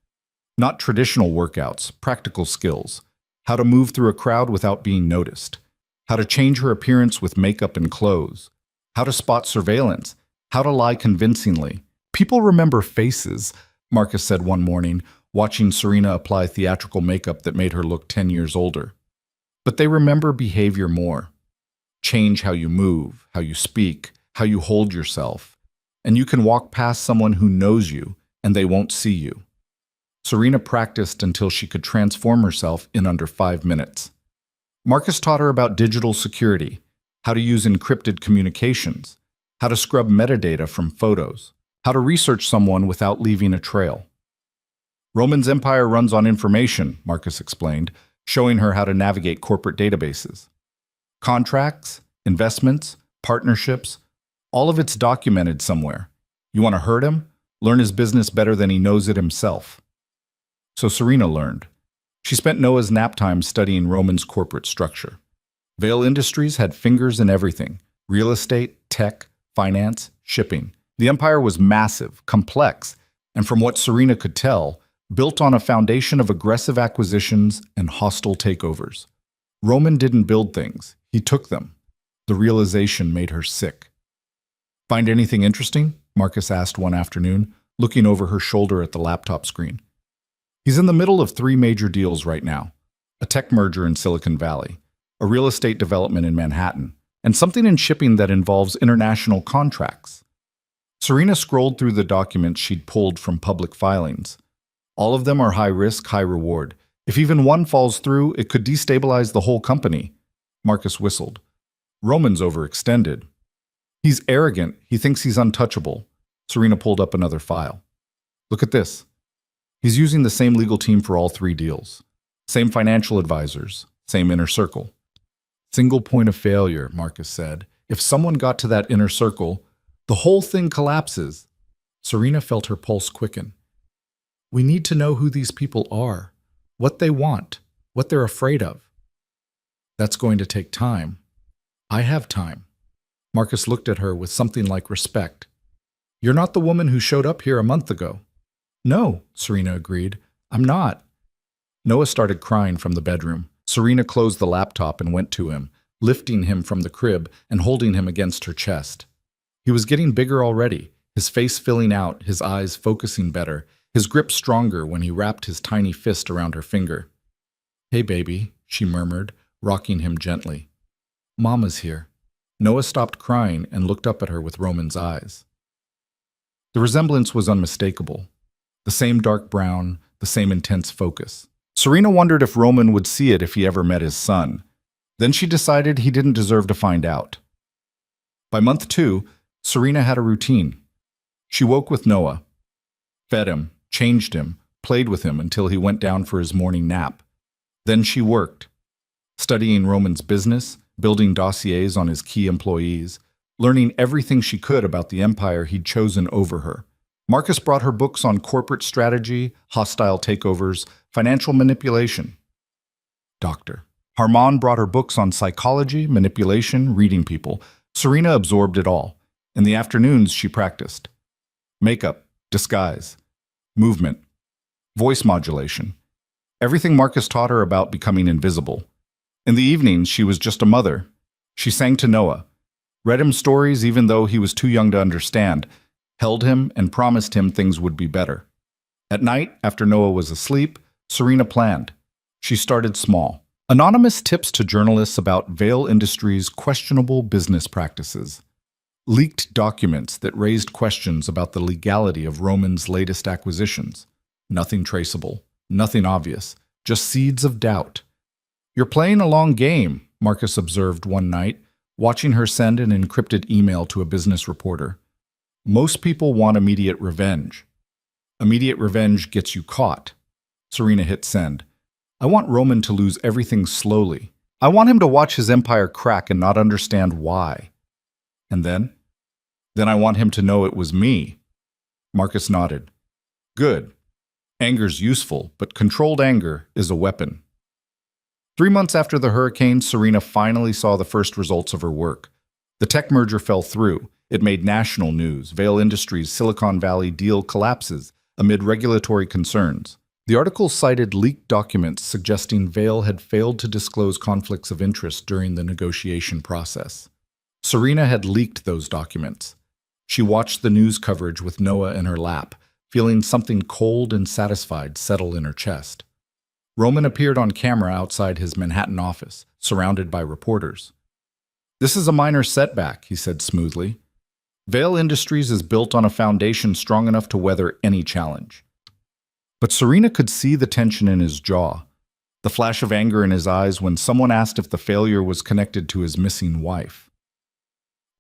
Not traditional workouts, practical skills. How to move through a crowd without being noticed. How to change her appearance with makeup and clothes. how to spot surveillance, how to lie convincingly. People remember faces, Marcus said one morning, watching Serena apply theatrical makeup that made her look 10 years older. But they remember behavior more. Change how you move, how you speak, how you hold yourself. And you can walk past someone who knows you, and they won't see you. Serena practiced until she could transform herself in under 5 minutes. Marcus taught her about digital security, how to use encrypted communications, how to scrub metadata from photos, how to research someone without leaving a trail. Roman's empire runs on information, Marcus explained, showing her how to navigate corporate databases. Contracts, investments, partnerships, all of it's documented somewhere. You want to hurt him? Learn his business better than he knows it himself. So Serena learned. She spent Noah's nap time studying Roman's corporate structure. Vale Industries had fingers in everything: real estate, tech, finance, shipping. The empire was massive, complex, and from what Serena could tell, built on a foundation of aggressive acquisitions and hostile takeovers. Roman didn't build things, he took them. The realization made her sick. "Find anything interesting?" Marcus asked one afternoon, looking over her shoulder at the laptop screen. He's in the middle of 3 major deals right now: a tech merger in Silicon Valley, a real estate development in Manhattan, and something in shipping that involves international contracts. Serena scrolled through the documents she'd pulled from public filings. All of them are high risk, high reward. If even one falls through, it could destabilize the whole company. Marcus whistled. Roman's overextended. He's arrogant. He thinks he's untouchable. Serena pulled up another file. Look at this. He's using the same legal team for all 3 deals. Same financial advisors. Same inner circle. Single point of failure, Marcus said. If someone got to that inner circle, the whole thing collapses. Serena felt her pulse quicken. We need to know who these people are, what they want, what they're afraid of. That's going to take time. I have time. Marcus looked at her with something like respect. You're not the woman who showed up here a month ago. No, Serena agreed. I'm not. Noah started crying from the bedroom. Serena closed the laptop and went to him, lifting him from the crib and holding him against her chest. He was getting bigger already, his face filling out, his eyes focusing better, his grip stronger when he wrapped his tiny fist around her finger. Hey, baby, she murmured, rocking him gently. Mama's here. Noah stopped crying and looked up at her with Roman's eyes. The resemblance was unmistakable. The same dark brown, the same intense focus. Serena wondered if Roman would see it if he ever met his son. Then she decided he didn't deserve to find out. By month 2, Serena had a routine. She woke with Noah, fed him, changed him, played with him until he went down for his morning nap. Then she worked, studying Roman's business, building dossiers on his key employees, learning everything she could about the empire he'd chosen over her. Marcus brought her books on corporate strategy, hostile takeovers, financial manipulation. Doctor. Harman brought her books on psychology, manipulation, reading people. Serena absorbed it all. In the afternoons, she practiced. Makeup, disguise, movement, voice modulation. Everything Marcus taught her about becoming invisible. In the evenings, she was just a mother. She sang to Noah, read him stories even though he was too young to understand, held him and promised him things would be better. At night, after Noah was asleep, Serena planned. She started small. Anonymous tips to journalists about Vale Industries' questionable business practices. Leaked documents that raised questions about the legality of Roman's latest acquisitions. Nothing traceable, nothing obvious, just seeds of doubt. You're playing a long game, Marcus observed one night, watching her send an encrypted email to a business reporter. Most people want immediate revenge. Immediate revenge gets you caught. Serena hit send. I want Roman to lose everything slowly. I want him to watch his empire crack and not understand why. And then? Then I want him to know it was me. Marcus nodded. Good. Anger's useful, but controlled anger is a weapon. 3 months after the hurricane, Serena finally saw the first results of her work. The tech merger fell through. It made national news. Vale Industries' Silicon Valley deal collapses amid regulatory concerns. The article cited leaked documents suggesting Vale had failed to disclose conflicts of interest during the negotiation process. Serena had leaked those documents. She watched the news coverage with Noah in her lap, feeling something cold and satisfied settle in her chest. Roman appeared on camera outside his Manhattan office, surrounded by reporters. "This is a minor setback," he said smoothly. "Vale Industries is built on a foundation strong enough to weather any challenge." But Serena could see the tension in his jaw, the flash of anger in his eyes when someone asked if the failure was connected to his missing wife.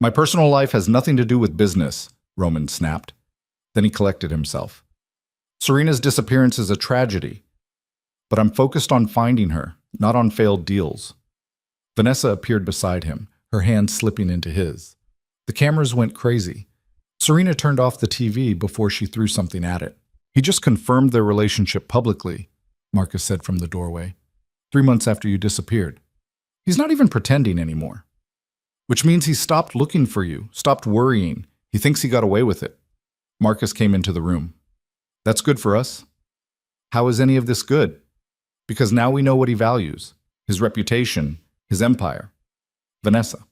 "My personal life has nothing to do with business," Roman snapped. Then he collected himself. "Serena's disappearance is a tragedy, but I'm focused on finding her, not on failed deals." Vanessa appeared beside him, her hand slipping into his. The cameras went crazy. Serena turned off the TV before she threw something at it. "He just confirmed their relationship publicly," Marcus said from the doorway. 3 months after you disappeared. He's not even pretending anymore. Which means he stopped looking for you, stopped worrying. He thinks he got away with it." Marcus came into the room. "That's good for us." "How is any of this good?" "Because now we know what he values. His reputation, his empire." "Vanessa."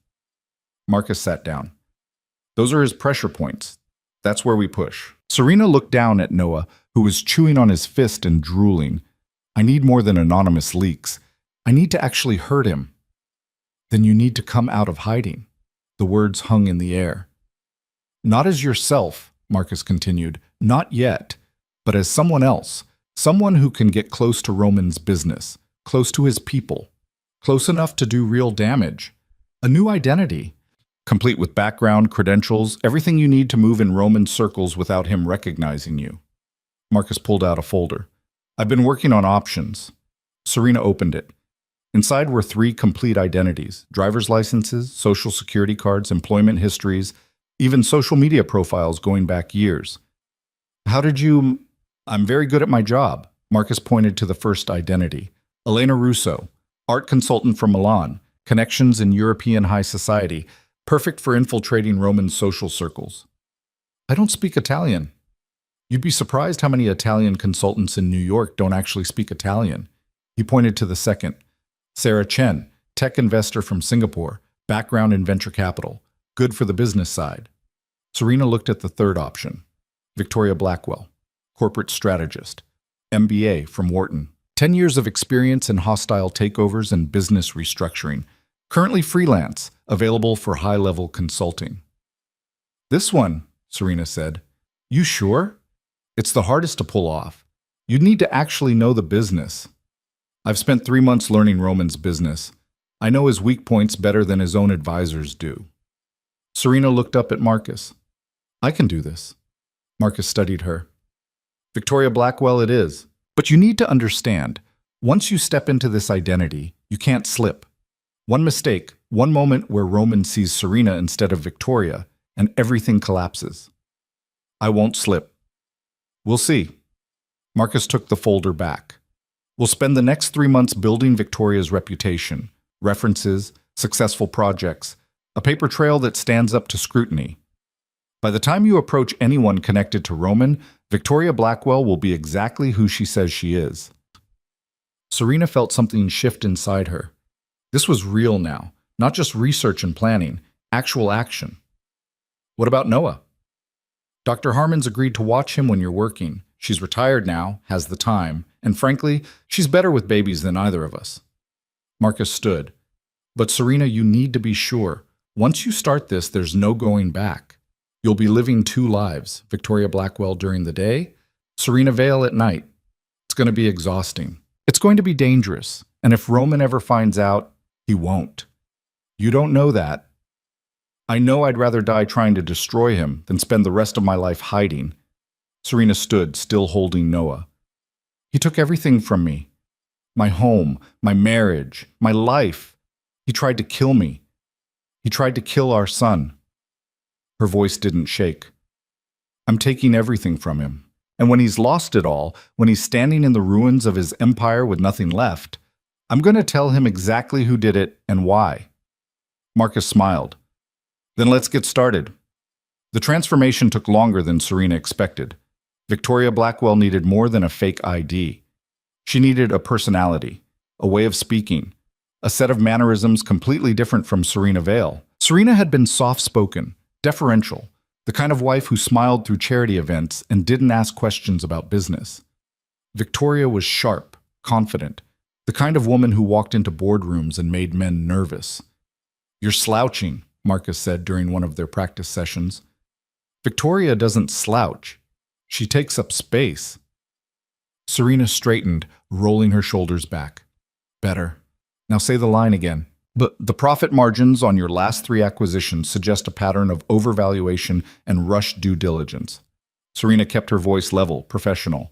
Marcus sat down. "Those are his pressure points. That's where we push." Serena looked down at Noah, who was chewing on his fist and drooling. "I need more than anonymous leaks. I need to actually hurt him." "Then you need to come out of hiding." The words hung in the air. "Not as yourself," Marcus continued, "not yet, but as someone else, someone who can get close to Roman's business, close to his people, close enough to do real damage. A new identity, complete with background, credentials, everything you need to move in Roman circles without him recognizing you." Marcus pulled out a folder. "I've been working on options." Serena opened it. Inside were 3 complete identities: driver's licenses, social security cards, employment histories, even social media profiles going back years. "How did you—" "I'm very good at my job." Marcus pointed to the first identity. Elena Russo, art consultant from Milan, connections in European high society, perfect for infiltrating Roman social circles. "I don't speak Italian." "You'd be surprised how many Italian consultants in New York don't actually speak Italian." He pointed to the second. Sarah Chen, tech investor from Singapore, background in venture capital, good for the business side. Serena looked at the third option. Victoria Blackwell, corporate strategist, MBA from Wharton, 10 years of experience in hostile takeovers and business restructuring, currently freelance, available for high-level consulting. "This one," Serena said. "You sure? It's the hardest to pull off. You'd need to actually know the business." "I've spent 3 months learning Roman's business. I know his weak points better than his own advisors do." Serena looked up at Marcus. "I can do this." Marcus studied her. "Victoria Blackwell it is. But you need to understand, once you step into this identity, you can't slip. One mistake, one moment where Roman sees Serena instead of Victoria, and everything collapses." "I won't slip." "We'll see." Marcus took the folder back. "We'll spend the next 3 months building Victoria's reputation, references, successful projects, a paper trail that stands up to scrutiny. By the time you approach anyone connected to Roman, Victoria Blackwell will be exactly who she says she is." Serena felt something shift inside her. This was real now, not just research and planning, actual action. "What about Noah?" "Dr. Harmon's agreed to watch him when you're working. She's retired now, has the time, and frankly, she's better with babies than either of us." Marcus stood. "But Serena, you need to be sure. Once you start this, there's no going back. You'll be living 2 lives, Victoria Blackwell during the day, Serena Vale at night. It's going to be exhausting. It's going to be dangerous, and if Roman ever finds out, he won't. You don't know that. I know I'd rather die trying to destroy him than spend the rest of my life hiding." Serena stood, still holding Noah. "He took everything from me. My home, my marriage, my life. He tried to kill me. He tried to kill our son." Her voice didn't shake. "I'm taking everything from him. And when he's lost it all, when he's standing in the ruins of his empire with nothing left, I'm going to tell him exactly who did it and why." Marcus smiled. "Then let's get started." The transformation took longer than Serena expected. Victoria Blackwell needed more than a fake ID. She needed a personality, a way of speaking, a set of mannerisms completely different from Serena Vale. Serena had been soft-spoken, deferential, the kind of wife who smiled through charity events and didn't ask questions about business. Victoria was sharp, confident, the kind of woman who walked into boardrooms and made men nervous. "You're slouching," Marcus said during one of their practice sessions. "Victoria doesn't slouch. She takes up space." Serena straightened, rolling her shoulders back. "Better. Now say the line again." "But the profit margins on your last 3 acquisitions suggest a pattern of overvaluation and rushed due diligence." Serena kept her voice level, professional.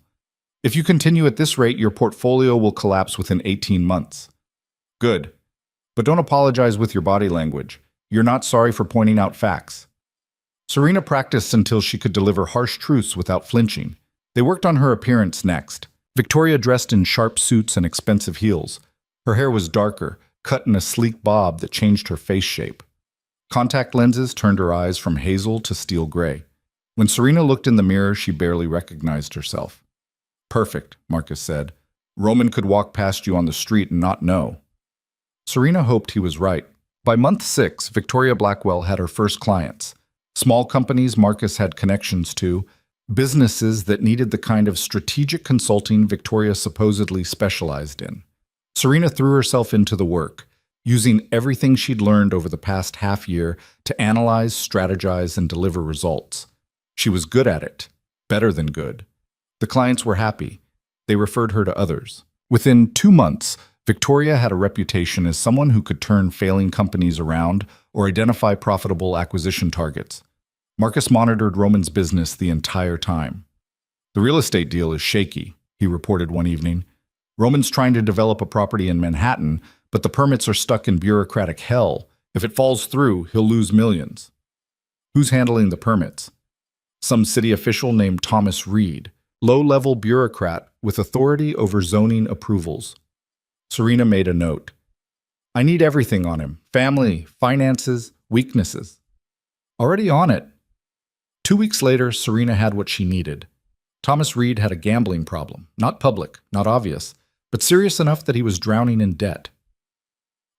"If you continue at this rate, your portfolio will collapse within 18 months. "Good. But don't apologize with your body language. You're not sorry for pointing out facts." Serena practiced until she could deliver harsh truths without flinching. They worked on her appearance next. Victoria dressed in sharp suits and expensive heels. Her hair was darker, cut in a sleek bob that changed her face shape. Contact lenses turned her eyes from hazel to steel gray. When Serena looked in the mirror, she barely recognized herself. "Perfect," Marcus said. "Roman could walk past you on the street and not know." Serena hoped he was right. By month 6, Victoria Blackwell had her first clients. Small companies Marcus had connections to, businesses that needed the kind of strategic consulting Victoria supposedly specialized in. Serena threw herself into the work, using everything she'd learned over the past half year to analyze, strategize, and deliver results. She was good at it, better than good. The clients were happy. They referred her to others. Within 2 months, Victoria had a reputation as someone who could turn failing companies around or identify profitable acquisition targets. Marcus monitored Roman's business the entire time. "The real estate deal is shaky," he reported one evening. "Roman's trying to develop a property in Manhattan, but the permits are stuck in bureaucratic hell. If it falls through, he'll lose millions." "Who's handling the permits?" "Some city official named Thomas Reed, low-level bureaucrat with authority over zoning approvals." Serena made a note. "I need everything on him: family, finances, weaknesses." "Already on it." 2 weeks later, Serena had what she needed. Thomas Reed had a gambling problem, not public, not obvious, but serious enough that he was drowning in debt.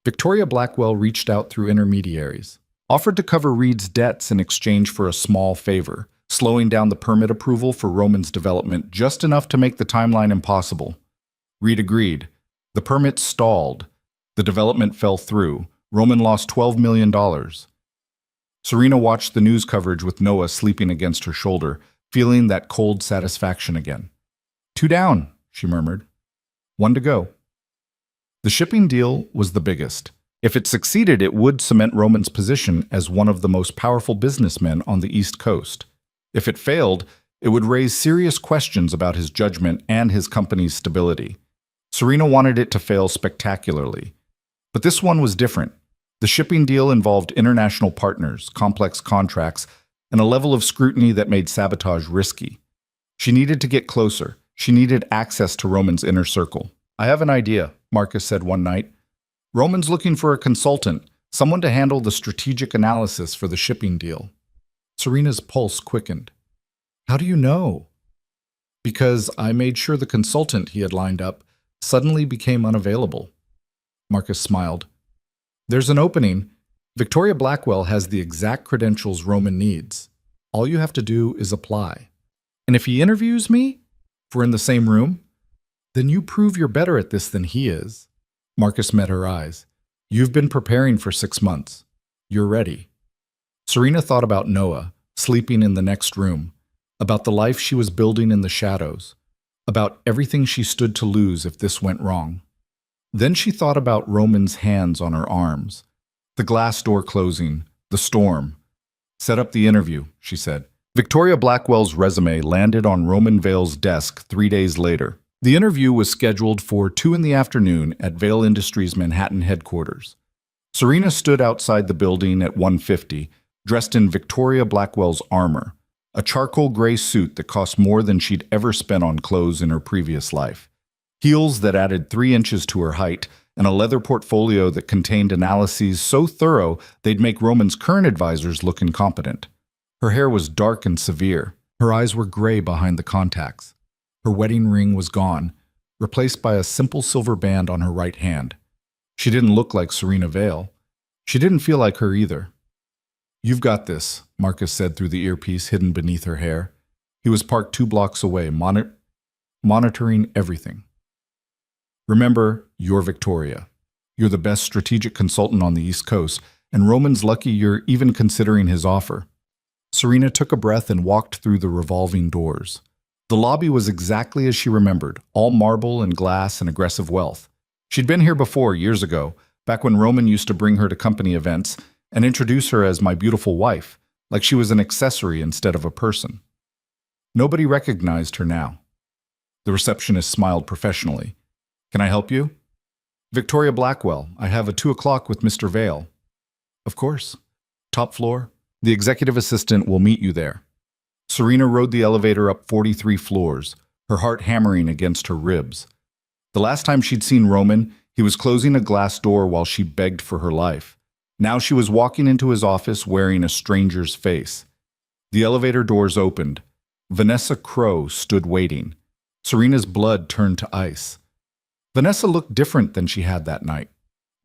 Victoria Blackwell reached out through intermediaries, offered to cover Reed's debts in exchange for a small favor, slowing down the permit approval for Roman's development just enough to make the timeline impossible. Reed agreed. The permit stalled. The development fell through. Roman lost $12 million. Serena watched the news coverage with Noah sleeping against her shoulder, feeling that cold satisfaction again. "2 down," she murmured. 1 to go. The shipping deal was the biggest. If it succeeded, it would cement Roman's position as one of the most powerful businessmen on the East Coast. If it failed, it would raise serious questions about his judgment and his company's stability. Serena wanted it to fail spectacularly. But this one was different. The shipping deal involved international partners, complex contracts, and a level of scrutiny that made sabotage risky. She needed to get closer. She needed access to Roman's inner circle. "I have an idea," Marcus said one night. "Roman's looking for a consultant, someone to handle the strategic analysis for the shipping deal." Serena's pulse quickened. "How do you know?" "Because I made sure the consultant he had lined up suddenly became unavailable." Marcus smiled. "There's an opening. Victoria Blackwell has the exact credentials Roman needs. All you have to do is apply. And if he interviews me, if we're in the same room, then you prove you're better at this than he is." Marcus met her eyes. "You've been preparing for 6 months. You're ready." Serena thought about Noah, sleeping in the next room, about the life she was building in the shadows, about everything she stood to lose if this went wrong. Then she thought about Roman's hands on her arms, the glass door closing, the storm. "Set up the interview," she said. Victoria Blackwell's resume landed on Roman Vale's desk 3 days later. The interview was scheduled for 2 in the afternoon at Vale Industries' Manhattan headquarters. Serena stood outside the building at 1:50, dressed in Victoria Blackwell's armor, a charcoal gray suit that cost more than she'd ever spent on clothes in her previous life. Heels that added 3 inches to her height, and a leather portfolio that contained analyses so thorough they'd make Roman's current advisors look incompetent. Her hair was dark and severe. Her eyes were gray behind the contacts. Her wedding ring was gone, replaced by a simple silver band on her right hand. She didn't look like Serena Vale. She didn't feel like her either. You've got this, Marcus said through the earpiece hidden beneath her hair. He was parked 2 blocks away, monitoring everything. Remember, you're Victoria. You're the best strategic consultant on the East Coast, and Roman's lucky you're even considering his offer. Serena took a breath and walked through the revolving doors. The lobby was exactly as she remembered, all marble and glass and aggressive wealth. She'd been here before, years ago, back when Roman used to bring her to company events and introduce her as my beautiful wife, like she was an accessory instead of a person. Nobody recognized her now. The receptionist smiled professionally. Can I help you? Victoria Blackwell. I have a 2 o'clock with Mr. Vale. Of course. Top floor. The executive assistant will meet you there. Serena rode the elevator up 43 floors, her heart hammering against her ribs. The last time she'd seen Roman, he was closing a glass door while she begged for her life. Now she was walking into his office wearing a stranger's face. The elevator doors opened. Vanessa Crowe stood waiting. Serena's blood turned to ice. Vanessa looked different than she had that night.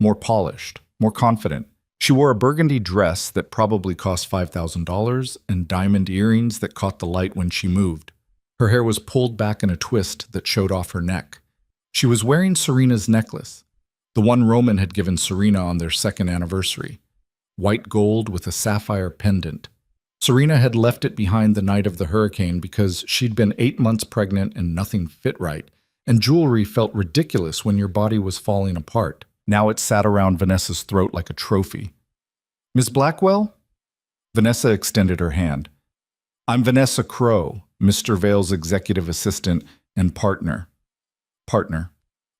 More polished, more confident. She wore a burgundy dress that probably cost $5,000 and diamond earrings that caught the light when she moved. Her hair was pulled back in a twist that showed off her neck. She was wearing Serena's necklace, the one Roman had given Serena on their 2nd anniversary. White gold with a sapphire pendant. Serena had left it behind the night of the hurricane because she'd been 8 months pregnant and nothing fit right, and jewelry felt ridiculous when your body was falling apart. Now it sat around Vanessa's throat like a trophy. Miss Blackwell? Vanessa extended her hand. I'm Vanessa Crowe, Mr. Vale's executive assistant and partner. Partner.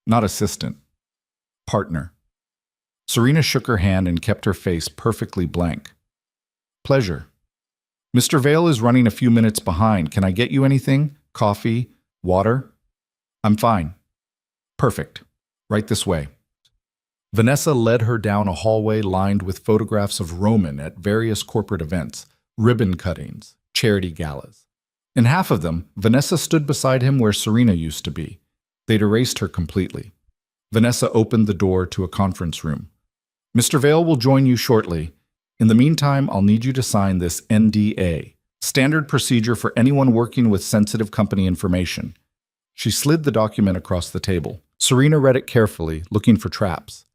Not assistant. Partner. Serena shook her hand and kept her face perfectly blank. Pleasure. Mr. Vale is running a few minutes behind. Can I get you anything? Coffee? Water? I'm fine. Perfect. Right this way. Vanessa led her down a hallway lined with photographs of Roman at various corporate events, ribbon cuttings, charity galas. In half of them, Vanessa stood beside him where Serena used to be. They'd erased her completely. Vanessa opened the door to a conference room. Mr. Vale will join you shortly. In the meantime, I'll need you to sign this NDA, standard procedure for anyone working with sensitive company information. She slid the document across the table. Serena read it carefully, looking for traps.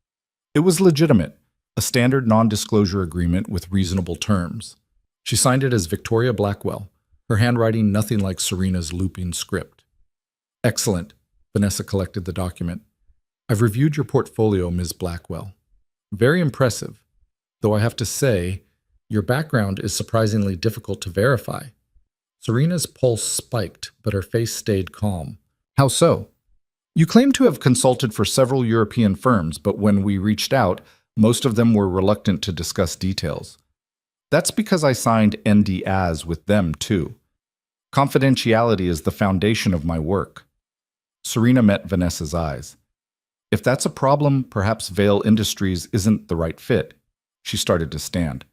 It was legitimate, a standard non-disclosure agreement with reasonable terms. She signed it as Victoria Blackwell, her handwriting nothing like Serena's looping script. Excellent. Vanessa collected the document. I've reviewed your portfolio, Ms. Blackwell. Very impressive, though I have to say, your background is surprisingly difficult to verify. Serena's pulse spiked, but her face stayed calm. How so? You claim to have consulted for several European firms, but when we reached out, most of them were reluctant to discuss details. That's because I signed NDAs with them, too. Confidentiality is the foundation of my work. Serena met Vanessa's eyes. If that's a problem, perhaps Vale Industries isn't the right fit. She started to stand.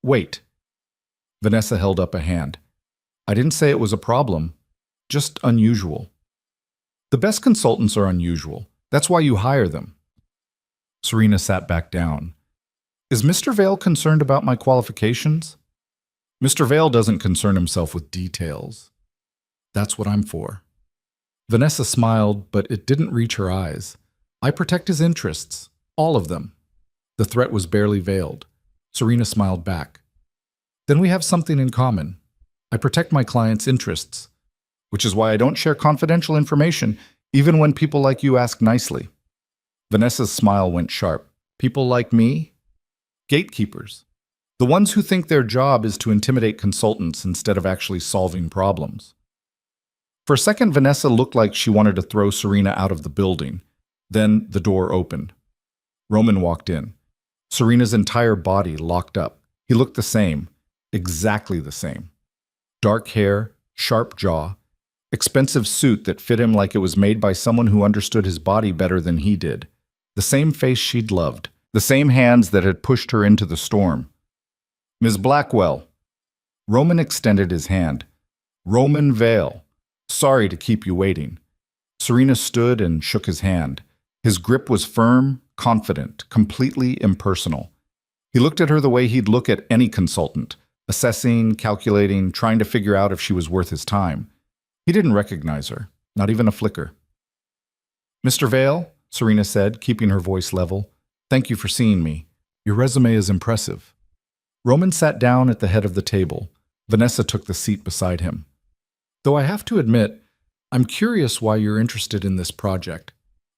Wait. Vanessa held up a hand. I didn't say it was a problem, just unusual. The best consultants are unusual. That's why you hire them. Serena sat back down. Is Mr. Vale concerned about my qualifications? Mr. Vale doesn't concern himself with details. That's what I'm for. Vanessa smiled, but it didn't reach her eyes. I protect his interests, all of them. The threat was barely veiled. Serena smiled back. Then we have something in common. I protect my clients' interests, which is why I don't share confidential information, even when people like you ask nicely. Vanessa's smile went sharp. People like me? Gatekeepers. The ones who think their job is to intimidate consultants instead of actually solving problems. For a second, Vanessa looked like she wanted to throw Serena out of the building. Then the door opened. Roman walked in. Serena's entire body locked up. He looked the same, exactly the same. Dark hair, sharp jaw, expensive suit that fit him like it was made by someone who understood his body better than he did. The same face she'd loved, the same hands that had pushed her into the storm. Ms. Blackwell. Roman extended his hand. Roman Vale. Sorry to keep you waiting. Serena stood and shook his hand. His grip was firm, confident, completely impersonal. He looked at her the way he'd look at any consultant, assessing, calculating, trying to figure out if she was worth his time. He didn't recognize her, not even a flicker. "Mr. Vale," Serena said, keeping her voice level, "thank you for seeing me. Your resume is impressive." Roman sat down at the head of the table. Vanessa took the seat beside him. "Though I have to admit, I'm curious why you're interested in this project.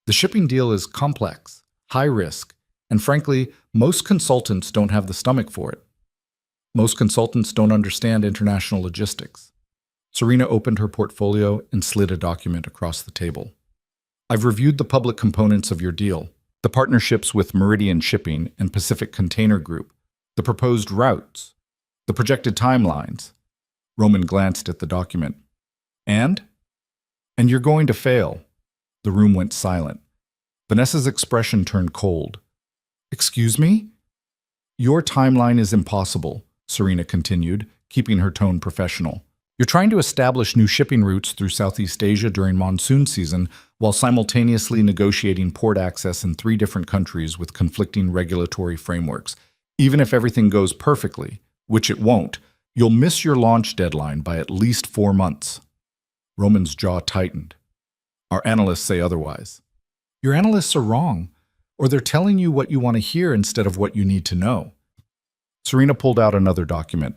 The shipping deal is complex, high risk, and frankly, most consultants don't have the stomach for it. Most consultants don't understand international logistics." Serena opened her portfolio and slid a document across the table. "I've reviewed the public components of your deal, the partnerships with Meridian Shipping and Pacific Container Group, the proposed routes, the projected timelines." Roman glanced at the document. And you're going to fail." The room went silent. Vanessa's expression turned cold. "Excuse me?" "Your timeline is impossible," Serena continued, keeping her tone professional. "You're trying to establish new shipping routes through Southeast Asia during monsoon season while simultaneously negotiating port access in 3 different countries with conflicting regulatory frameworks. Even if everything goes perfectly, which it won't, you'll miss your launch deadline by at least 4 months. Roman's jaw tightened. "Our analysts say otherwise." "Your analysts are wrong, or they're telling you what you want to hear instead of what you need to know." Serena pulled out another document.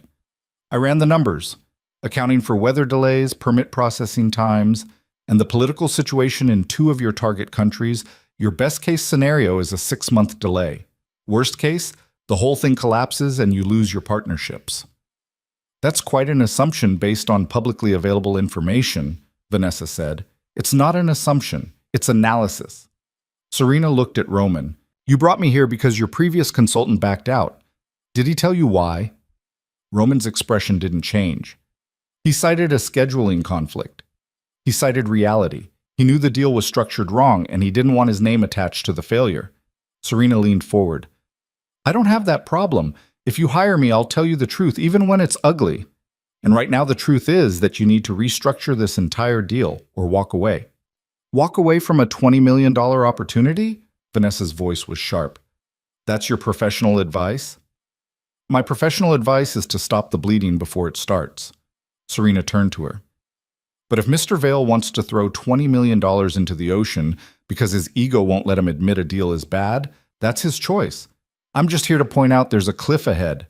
"I ran the numbers, accounting for weather delays, permit processing times, and the political situation in 2 of your target countries. Your best-case scenario is a 6-month delay. Worst case, the whole thing collapses and you lose your partnerships." "That's quite an assumption based on publicly available information," Vanessa said. "It's not an assumption, it's analysis." Serena looked at Roman. "You brought me here because your previous consultant backed out. Did he tell you why?" Roman's expression didn't change. "He cited a scheduling conflict. He cited reality. He knew the deal was structured wrong and he didn't want his name attached to the failure." Serena leaned forward. "I don't have that problem. If you hire me, I'll tell you the truth, even when it's ugly. And right now the truth is that you need to restructure this entire deal or walk away." "Walk away from a $20 million opportunity?" Vanessa's voice was sharp. "That's your professional advice?" "My professional advice is to stop the bleeding before it starts." Serena turned to her. "But if Mr. Vale wants to throw $20 million into the ocean because his ego won't let him admit a deal is bad, that's his choice. I'm just here to point out there's a cliff ahead."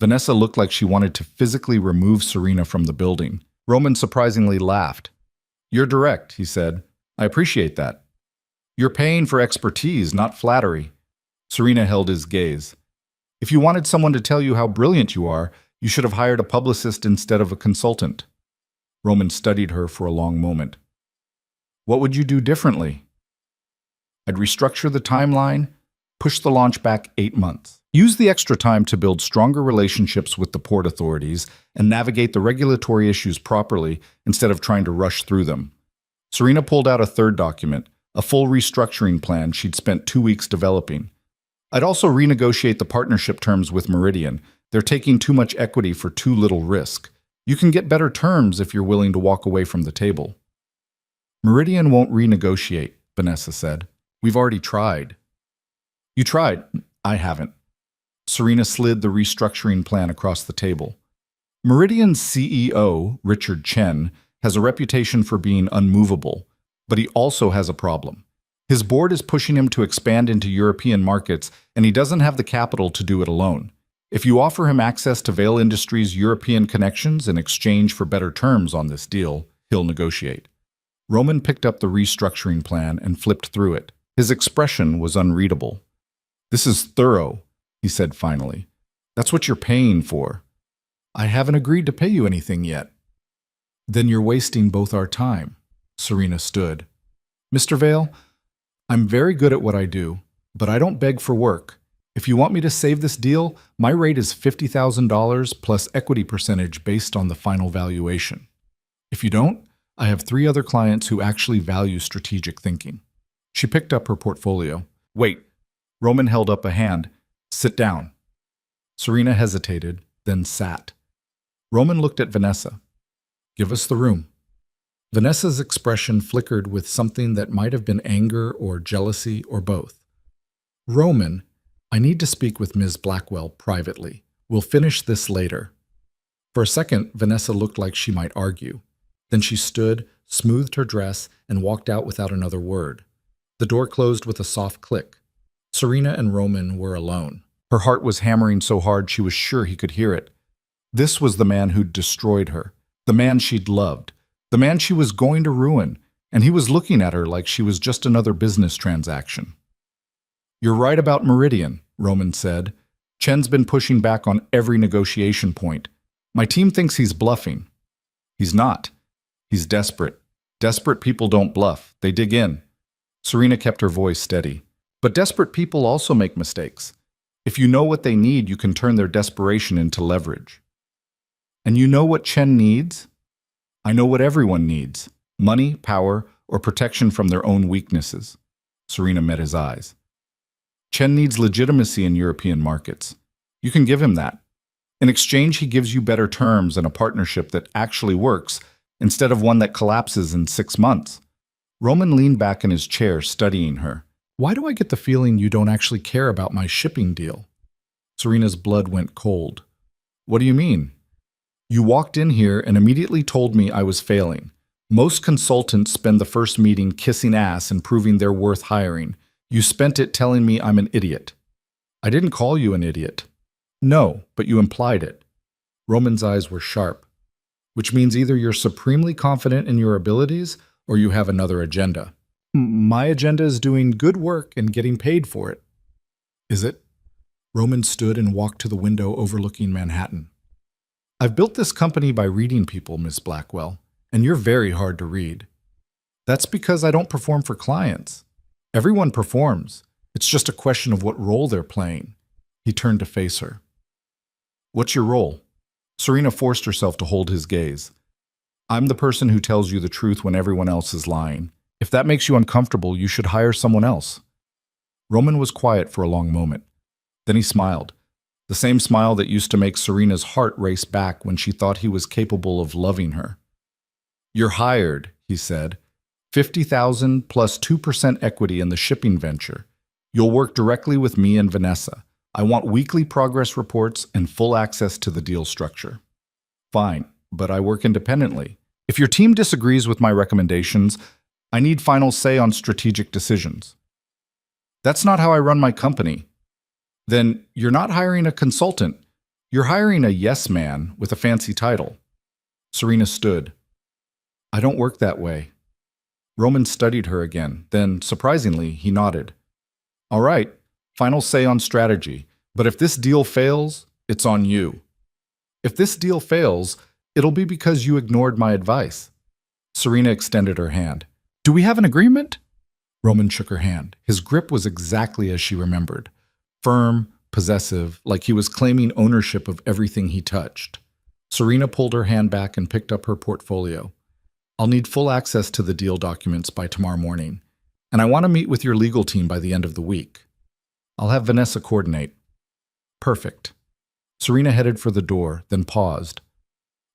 Vanessa looked like she wanted to physically remove Serena from the building. Roman surprisingly laughed. "You're direct," he said. "I appreciate that. You're paying for expertise, not flattery." Serena held his gaze. "If you wanted someone to tell you how brilliant you are, you should have hired a publicist instead of a consultant." Roman studied her for a long moment. "What would you do differently?" "I'd restructure the timeline, push the launch back 8 months. Use the extra time to build stronger relationships with the port authorities and navigate the regulatory issues properly instead of trying to rush through them." Serena pulled out a third document, a full restructuring plan she'd spent 2 weeks developing. "I'd also renegotiate the partnership terms with Meridian. They're taking too much equity for too little risk. You can get better terms if you're willing to walk away from the table." "Meridian won't renegotiate," Vanessa said. "We've already tried." "You tried. I haven't." Serena slid the restructuring plan across the table. "Meridian's CEO, Richard Chen, has a reputation for being unmovable, but he also has a problem. His board is pushing him to expand into European markets, and he doesn't have the capital to do it alone. If you offer him access to Vale Industries' European connections in exchange for better terms on this deal, he'll negotiate." Roman picked up the restructuring plan and flipped through it. His expression was unreadable. "This is thorough," he said finally. "That's what you're paying for." "I haven't agreed to pay you anything yet." "Then you're wasting both our time." Serena stood. "Mr. Vale, I'm very good at what I do, but I don't beg for work. If you want me to save this deal, my rate is $50,000 plus equity percentage based on the final valuation. If you don't, I have 3 other clients who actually value strategic thinking." She picked up her portfolio. "Wait." Roman held up a hand. "Sit down." Serena hesitated, then sat. Roman looked at Vanessa. "Give us the room." Vanessa's expression flickered with something that might have been anger or jealousy or both. "Roman, I need to speak with Ms. Blackwell privately. We'll finish this later. For a second, Vanessa looked like she might argue. Then she stood, smoothed her dress, and walked out without another word. The door closed with a soft click. Serena and Roman were alone. Her heart was hammering so hard she was sure he could hear it. This was the man who'd destroyed her, the man she'd loved, the man she was going to ruin, and he was looking at her like she was just another business transaction. "You're right about Meridian," Roman said. "Chen's been pushing back on every negotiation point. My team thinks he's bluffing. He's not. He's desperate. Desperate people don't bluff. They dig in." Serena kept her voice steady. "But desperate people also make mistakes. If you know what they need, you can turn their desperation into leverage." "And you know what Chen needs?" "I know what everyone needs. Money, power, or protection from their own weaknesses." Serena met his eyes. "Chen needs legitimacy in European markets. You can give him that. In exchange, he gives you better terms and a partnership that actually works, instead of one that collapses in 6 months." Roman leaned back in his chair, studying her. "Why do I get the feeling you don't actually care about my shipping deal?" Serena's blood went cold. "What do you mean?" "You walked in here and immediately told me I was failing. Most consultants spend the first meeting kissing ass and proving they're worth hiring. You spent it telling me I'm an idiot." "I didn't call you an idiot." "No, but you implied it." Roman's eyes were sharp. "Which means either you're supremely confident in your abilities or you have another agenda." "My agenda is doing good work and getting paid for it." "Is it?" Roman stood and walked to the window overlooking Manhattan. "I've built this company by reading people, Miss Blackwell, and you're very hard to read." "That's because I don't perform for clients. Everyone performs. It's just a question of what role they're playing." He turned to face her. "What's your role?" Serena forced herself to hold his gaze. "I'm the person who tells you the truth when everyone else is lying. If that makes you uncomfortable, you should hire someone else." Roman was quiet for a long moment. Then he smiled. The same smile that used to make Serena's heart race back when she thought he was capable of loving her. "You're hired," he said. "50,000 plus 2% equity in the shipping venture. You'll work directly with me and Vanessa. I want weekly progress reports and full access to the deal structure." "Fine, but I work independently. If your team disagrees with my recommendations, I need final say on strategic decisions." "That's not how I run my company." "Then you're not hiring a consultant. You're hiring a yes man with a fancy title." Serena stood. "I don't work that way." Roman studied her again. Then, surprisingly, he nodded. "All right, final say on strategy. But if this deal fails, it's on you." "If this deal fails, it'll be because you ignored my advice." Serena extended her hand. "Do we have an agreement?" Roman shook her hand. His grip was exactly as she remembered. Firm, possessive, like he was claiming ownership of everything he touched. Serena pulled her hand back and picked up her portfolio. "I'll need full access to the deal documents by tomorrow morning, and I want to meet with your legal team by the end of the week. I'll have Vanessa coordinate." "Perfect." Serena headed for the door, then paused.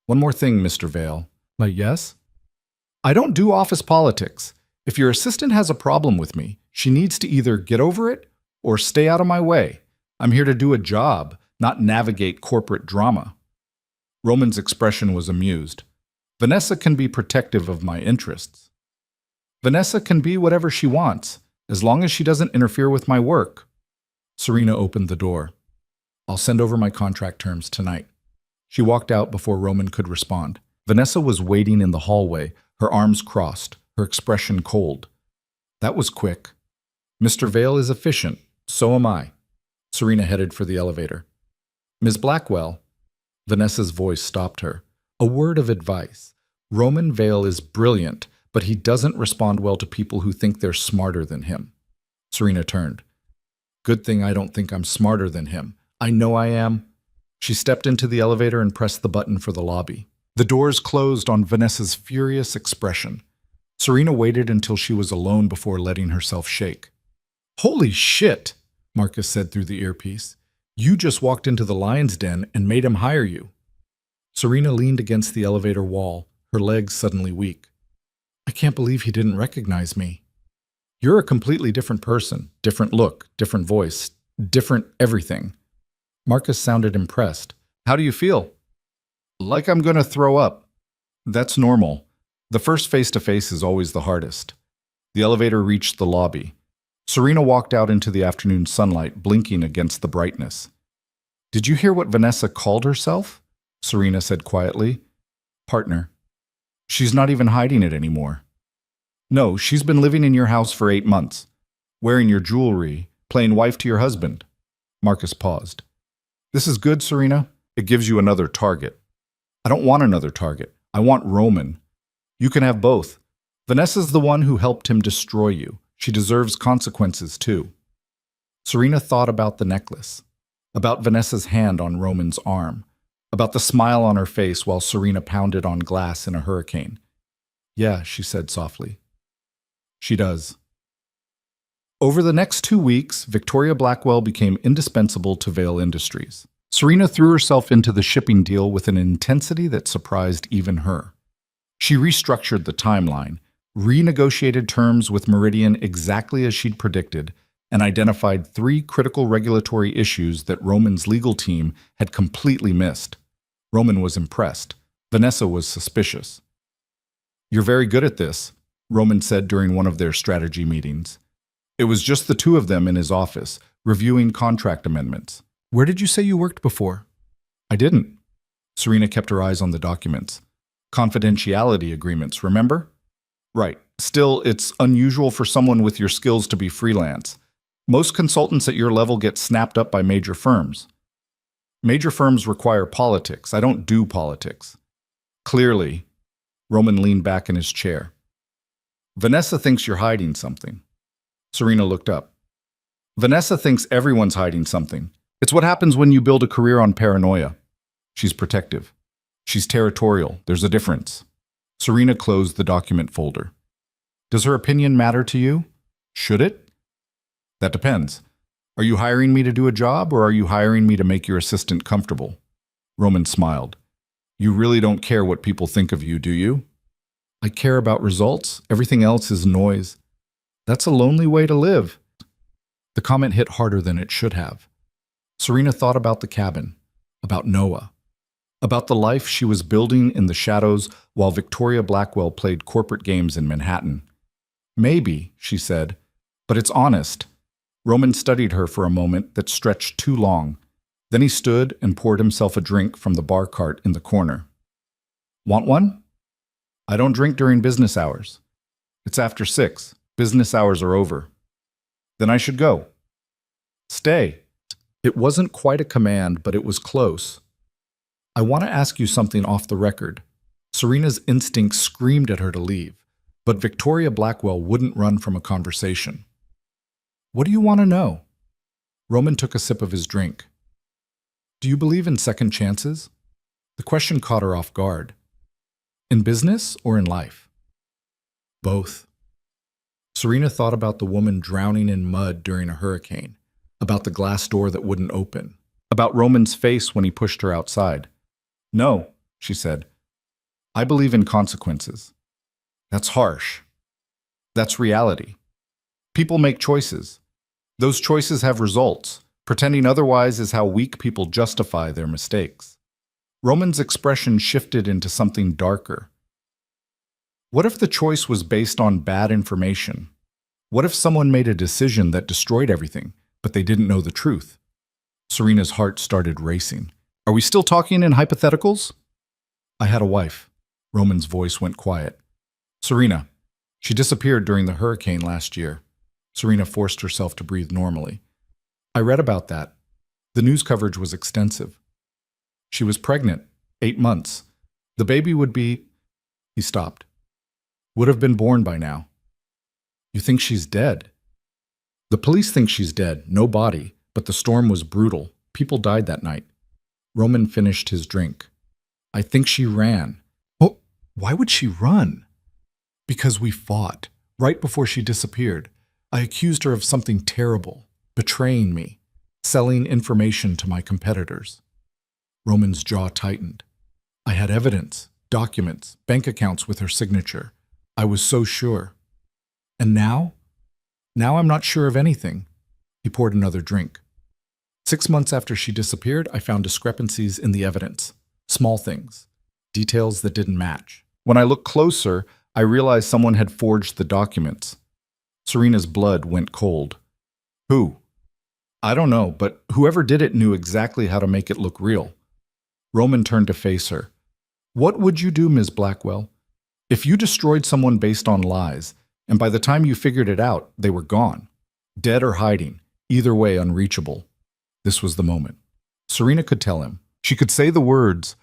"One more thing, Mr. Vale." "Yes?" "I don't do office politics. If your assistant has a problem with me, she needs to either get over it or stay out of my way. I'm here to do a job, not navigate corporate drama." Roman's expression was amused. "Vanessa can be protective of my interests." "Vanessa can be whatever she wants, as long as she doesn't interfere with my work." Serena opened the door. "I'll send over my contract terms tonight." She walked out before Roman could respond. Vanessa was waiting in the hallway, her arms crossed, her expression cold. That was quick. "Mr. Vale is efficient. So am I." Serena headed for the elevator. "Ms. Blackwell." Vanessa's voice stopped her. "A word of advice. Roman Vale is brilliant, but he doesn't respond well to people who think they're smarter than him." Serena turned. "Good thing I don't think I'm smarter than him. I know I am." She stepped into the elevator and pressed the button for the lobby. The doors closed on Vanessa's furious expression. Serena waited until she was alone before letting herself shake. "Holy shit," Marcus said through the earpiece. "You just walked into the lion's den and made him hire you." Serena leaned against the elevator wall, her legs suddenly weak. "I can't believe he didn't recognize me." "You're a completely different person, different look, different voice, Different everything. Marcus sounded impressed. How do you feel? Like I'm going to throw up. That's normal. The first face-to-face is always the hardest. The elevator reached the lobby. Serena walked out into the afternoon sunlight, blinking against the brightness. Did you hear what Vanessa called herself? Serena said quietly. Partner. She's not even hiding it anymore. No, she's been living in your house for 8 months, wearing your jewelry, playing wife to your husband. Marcus paused. This is good, Serena. It gives you another target. I don't want another target. I want Roman. You can have both. Vanessa's the one who helped him destroy you. She deserves consequences, too. Serena thought about the necklace, about Vanessa's hand on Roman's arm, about the smile on her face while Serena pounded on glass in a hurricane. Yeah, she said softly. She does. Over the next 2 weeks, Victoria Blackwell became indispensable to Vale Industries. Serena threw herself into the shipping deal with an intensity that surprised even her. She restructured the timeline, renegotiated terms with Meridian exactly as she'd predicted, and identified 3 critical regulatory issues that Roman's legal team had completely missed. Roman was impressed. Vanessa was suspicious. You're very good at this, Roman said during one of their strategy meetings. It was just the 2 of them in his office, reviewing contract amendments. Where did you say you worked before? I didn't. Serena kept her eyes on the documents. Confidentiality agreements, remember? Right. Still, it's unusual for someone with your skills to be freelance. Most consultants at your level get snapped up by major firms. Major firms require politics. I don't do politics. Clearly, Roman leaned back in his chair. Vanessa thinks you're hiding something. Serena looked up. Vanessa thinks everyone's hiding something. It's what happens when you build a career on paranoia. She's protective. She's territorial. There's a difference. Serena closed the document folder. Does her opinion matter to you? Should it? That depends. Are you hiring me to do a job, or are you hiring me to make your assistant comfortable? Roman smiled. You really don't care what people think of you, do you? I care about results. Everything else is noise. That's a lonely way to live. The comment hit harder than it should have. Serena thought about the cabin, about Noah, about the life she was building in the shadows while Victoria Blackwell played corporate games in Manhattan. Maybe, she said, but it's honest. Roman studied her for a moment that stretched too long. Then he stood and poured himself a drink from the bar cart in the corner. Want one? I don't drink during business hours. It's after 6. Business hours are over. Then I should go. Stay. It wasn't quite a command, but it was close. I want to ask you something off the record. Serena's instinct screamed at her to leave, but Victoria Blackwell wouldn't run from a conversation. What do you want to know? Roman took a sip of his drink. Do you believe in second chances? The question caught her off guard. In business or in life? Both. Serena thought about the woman drowning in mud during a hurricane, about the glass door that wouldn't open, about Roman's face when he pushed her outside. No, she said. I believe in consequences. That's harsh. That's reality. People make choices. Those choices have results. Pretending otherwise is how weak people justify their mistakes. Roman's expression shifted into something darker. What if the choice was based on bad information? What if someone made a decision that destroyed everything, but they didn't know the truth? Serena's heart started racing. Are we still talking in hypotheticals? I had a wife. Roman's voice went quiet. Serena. She disappeared during the hurricane last year. Serena forced herself to breathe normally. I read about that. The news coverage was extensive. She was pregnant, 8 months. The baby would be... He stopped. Would have been born by now. You think she's dead? The police think she's dead, no body, but the storm was brutal. People died that night. Roman finished his drink. I think she ran. Oh, why would she run? Because we fought, right before she disappeared. I accused her of something terrible, betraying me, selling information to my competitors. Roman's jaw tightened. I had evidence, documents, bank accounts with her signature. I was so sure. And now? Now I'm not sure of anything. He poured another drink. 6 months after she disappeared, I found discrepancies in the evidence. Small things. Details that didn't match. When I looked closer, I realized someone had forged the documents. Serena's blood went cold. Who? I don't know, but whoever did it knew exactly how to make it look real. Roman turned to face her. What would you do, Ms. Blackwell? If you destroyed someone based on lies, and by the time you figured it out, they were gone, dead or hiding, either way unreachable. This was the moment. Serena could tell him. She could say the words,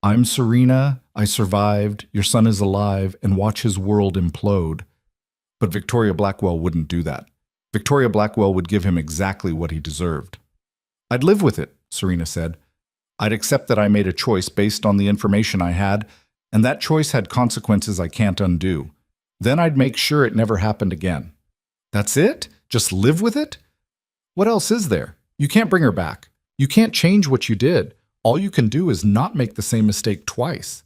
I'm Serena, I survived, your son is alive, and watch his world implode. But Victoria Blackwell wouldn't do that. Victoria Blackwell would give him exactly what he deserved. I'd live with it, Serena said. I'd accept that I made a choice based on the information I had, and that choice had consequences I can't undo. Then I'd make sure it never happened again. That's it? Just live with it? What else is there? You can't bring her back. You can't change what you did. All you can do is not make the same mistake twice.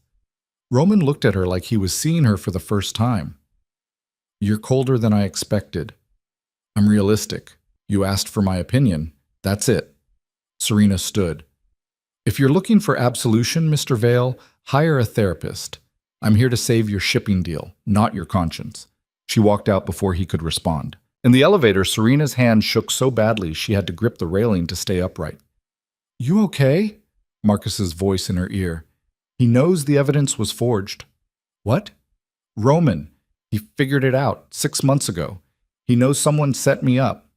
Roman looked at her like he was seeing her for the first time. You're colder than I expected. I'm realistic. You asked for my opinion. That's it. Serena stood. If you're looking for absolution, Mr. Vale, hire a therapist. I'm here to save your shipping deal, not your conscience. She walked out before he could respond. In the elevator, Serena's hand shook so badly she had to grip the railing to stay upright. You okay? Marcus's voice in her ear. He knows the evidence was forged. What? Roman. He figured it out 6 months ago. He knows someone set me up.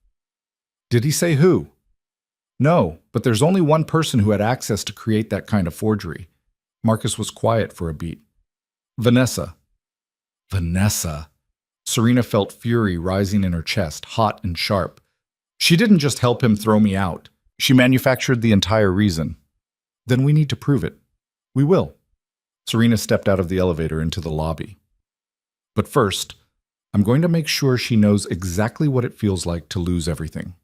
Did he say who? No, but there's only one person who had access to create that kind of forgery. Marcus was quiet for a beat. Vanessa. Vanessa. Serena felt fury rising in her chest, hot and sharp. She didn't just help him throw me out. She manufactured the entire reason. Then we need to prove it. We will. Serena stepped out of the elevator into the lobby. But first, I'm going to make sure she knows exactly what it feels like to lose everything.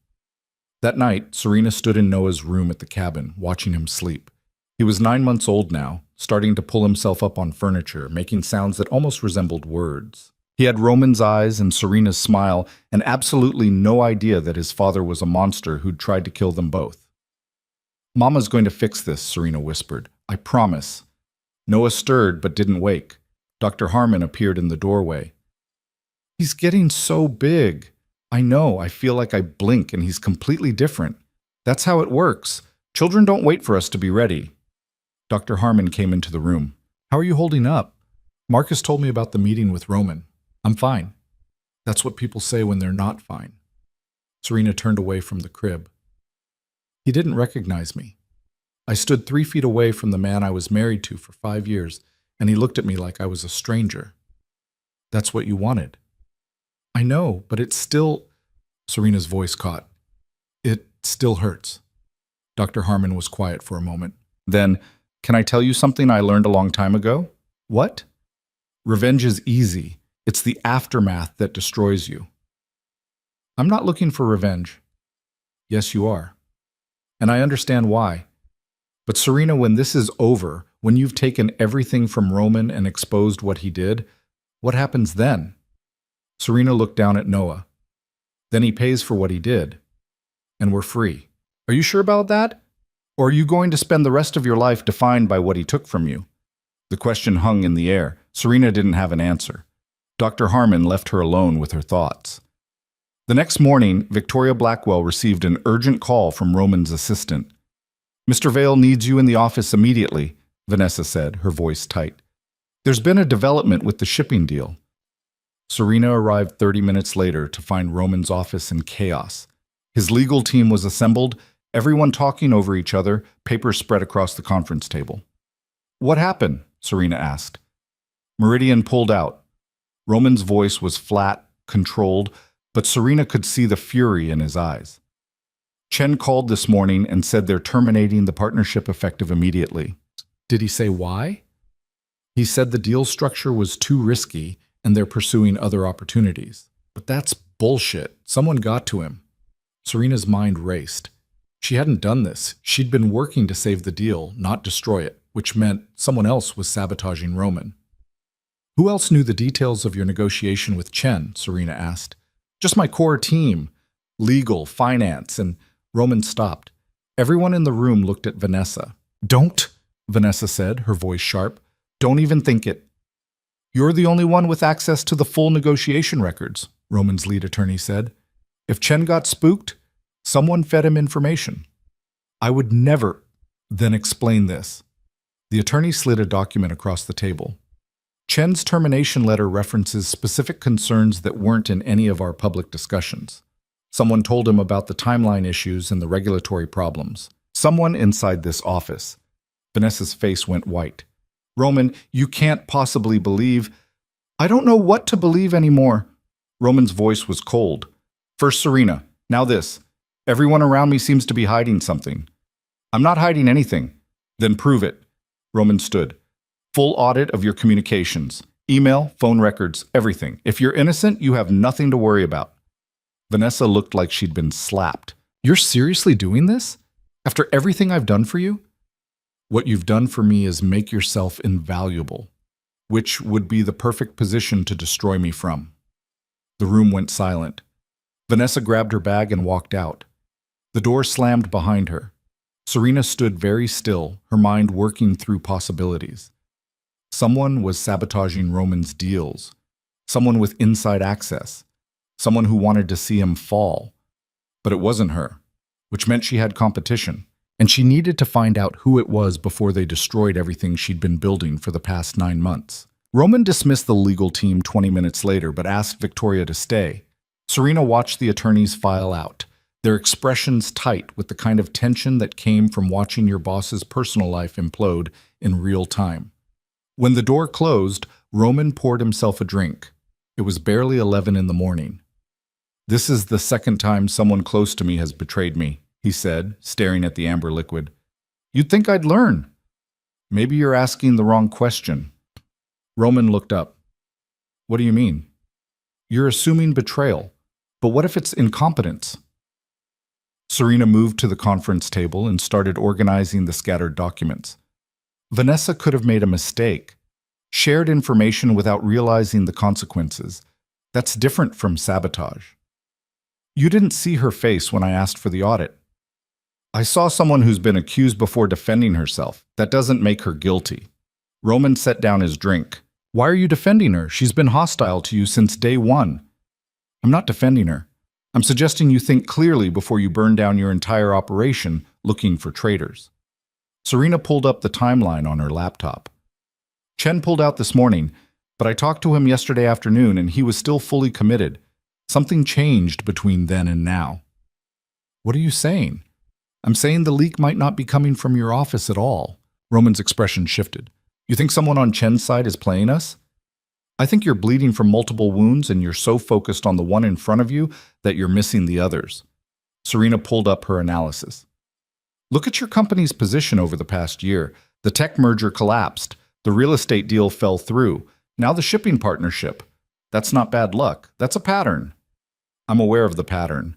That night, Serena stood in Noah's room at the cabin, watching him sleep. He was 9 months old now, starting to pull himself up on furniture, making sounds that almost resembled words. He had Roman's eyes and Serena's smile, and absolutely no idea that his father was a monster who'd tried to kill them both. Mama's going to fix this, Serena whispered. I promise. Noah stirred but didn't wake. Dr. Harmon appeared in the doorway. He's getting so big. I know, I feel like I blink and he's completely different. That's how it works. Children don't wait for us to be ready. Dr. Harmon came into the room. How are you holding up? Marcus told me about the meeting with Roman. I'm fine. That's what people say when they're not fine. Serena turned away from the crib. He didn't recognize me. I stood 3 feet away from the man I was married to for 5 years, and he looked at me like I was a stranger. That's what you wanted. I know, but it still... Serena's voice caught. It still hurts. Dr. Harmon was quiet for a moment. Then, can I tell you something I learned a long time ago? What? Revenge is easy. It's the aftermath that destroys you. I'm not looking for revenge. Yes, you are. And I understand why. But Serena, when this is over, when you've taken everything from Roman and exposed what he did, what happens then? Serena looked down at Noah. Then he pays for what he did. And we're free. Are you sure about that? Or are you going to spend the rest of your life defined by what he took from you? The question hung in the air. Serena didn't have an answer. Dr. Harmon left her alone with her thoughts. The next morning, Victoria Blackwell received an urgent call from Roman's assistant. Mr. Vale needs you in the office immediately, Vanessa said, her voice tight. There's been a development with the shipping deal. Serena arrived 30 minutes later to find Roman's office in chaos. His legal team was assembled, everyone talking over each other, papers spread across the conference table. What happened? Serena asked. Meridian pulled out. Roman's voice was flat, controlled, but Serena could see the fury in his eyes. Chen called this morning and said they're terminating the partnership effective immediately. Did he say why? He said the deal structure was too risky and they're pursuing other opportunities. But that's bullshit. Someone got to him. Serena's mind raced. She hadn't done this. She'd been working to save the deal, not destroy it, which meant someone else was sabotaging Roman. Who else knew the details of your negotiation with Chen? Serena asked. Just my core team. Legal, finance, and Roman stopped. Everyone in the room looked at Vanessa. "Don't," Vanessa said, her voice sharp. "Don't even think it." "You're the only one with access to the full negotiation records," Roman's lead attorney said. "If Chen got spooked, someone fed him information." "I would never." "Then explain this." The attorney slid a document across the table. "Chen's termination letter references specific concerns that weren't in any of our public discussions. Someone told him about the timeline issues and the regulatory problems. Someone inside this office." Vanessa's face went white. "Roman, you can't possibly believe—" "I don't know what to believe anymore." Roman's voice was cold. "First Serena, now this. Everyone around me seems to be hiding something." "I'm not hiding anything." "Then prove it." Roman stood. "Full audit of your communications. Email, phone records, everything. If you're innocent, you have nothing to worry about." Vanessa looked like she'd been slapped. "You're seriously doing this? After everything I've done for you?" "What you've done for me is make yourself invaluable, which would be the perfect position to destroy me from." The room went silent. Vanessa grabbed her bag and walked out. The door slammed behind her. Serena stood very still, her mind working through possibilities. Someone was sabotaging Roman's deals. Someone with inside access. Someone who wanted to see him fall. But it wasn't her, which meant she had competition, and she needed to find out who it was before they destroyed everything she'd been building for the past 9 months. Roman dismissed the legal team 20 minutes later, but asked Victoria to stay. Serena watched the attorneys file out, their expressions tight with the kind of tension that came from watching your boss's personal life implode in real time. When the door closed, Roman poured himself a drink. It was barely 11 in the morning. "This is the second time someone close to me has betrayed me," he said, staring at the amber liquid. "You'd think I'd learn." "Maybe you're asking the wrong question." Roman looked up. "What do you mean?" "You're assuming betrayal. But what if it's incompetence?" Serena moved to the conference table and started organizing the scattered documents. Vanessa could have made a mistake, shared information without realizing the consequences. That's different from sabotage. "You didn't see her face when I asked for the audit." "I saw someone who's been accused before defending herself. That doesn't make her guilty." Roman set down his drink. "Why are you defending her? She's been hostile to you since day one." "I'm not defending her. I'm suggesting you think clearly before you burn down your entire operation looking for traitors." Serena pulled up the timeline on her laptop. "Chen pulled out this morning, but I talked to him yesterday afternoon and he was still fully committed. Something changed between then and now." "What are you saying?" "I'm saying the leak might not be coming from your office at all." Roman's expression shifted. "You think someone on Chen's side is playing us?" "I think you're bleeding from multiple wounds and you're so focused on the one in front of you that you're missing the others." Serena pulled up her analysis. "Look at your company's position over the past year. The tech merger collapsed. The real estate deal fell through. Now the shipping partnership. That's not bad luck. That's a pattern." "I'm aware of the pattern."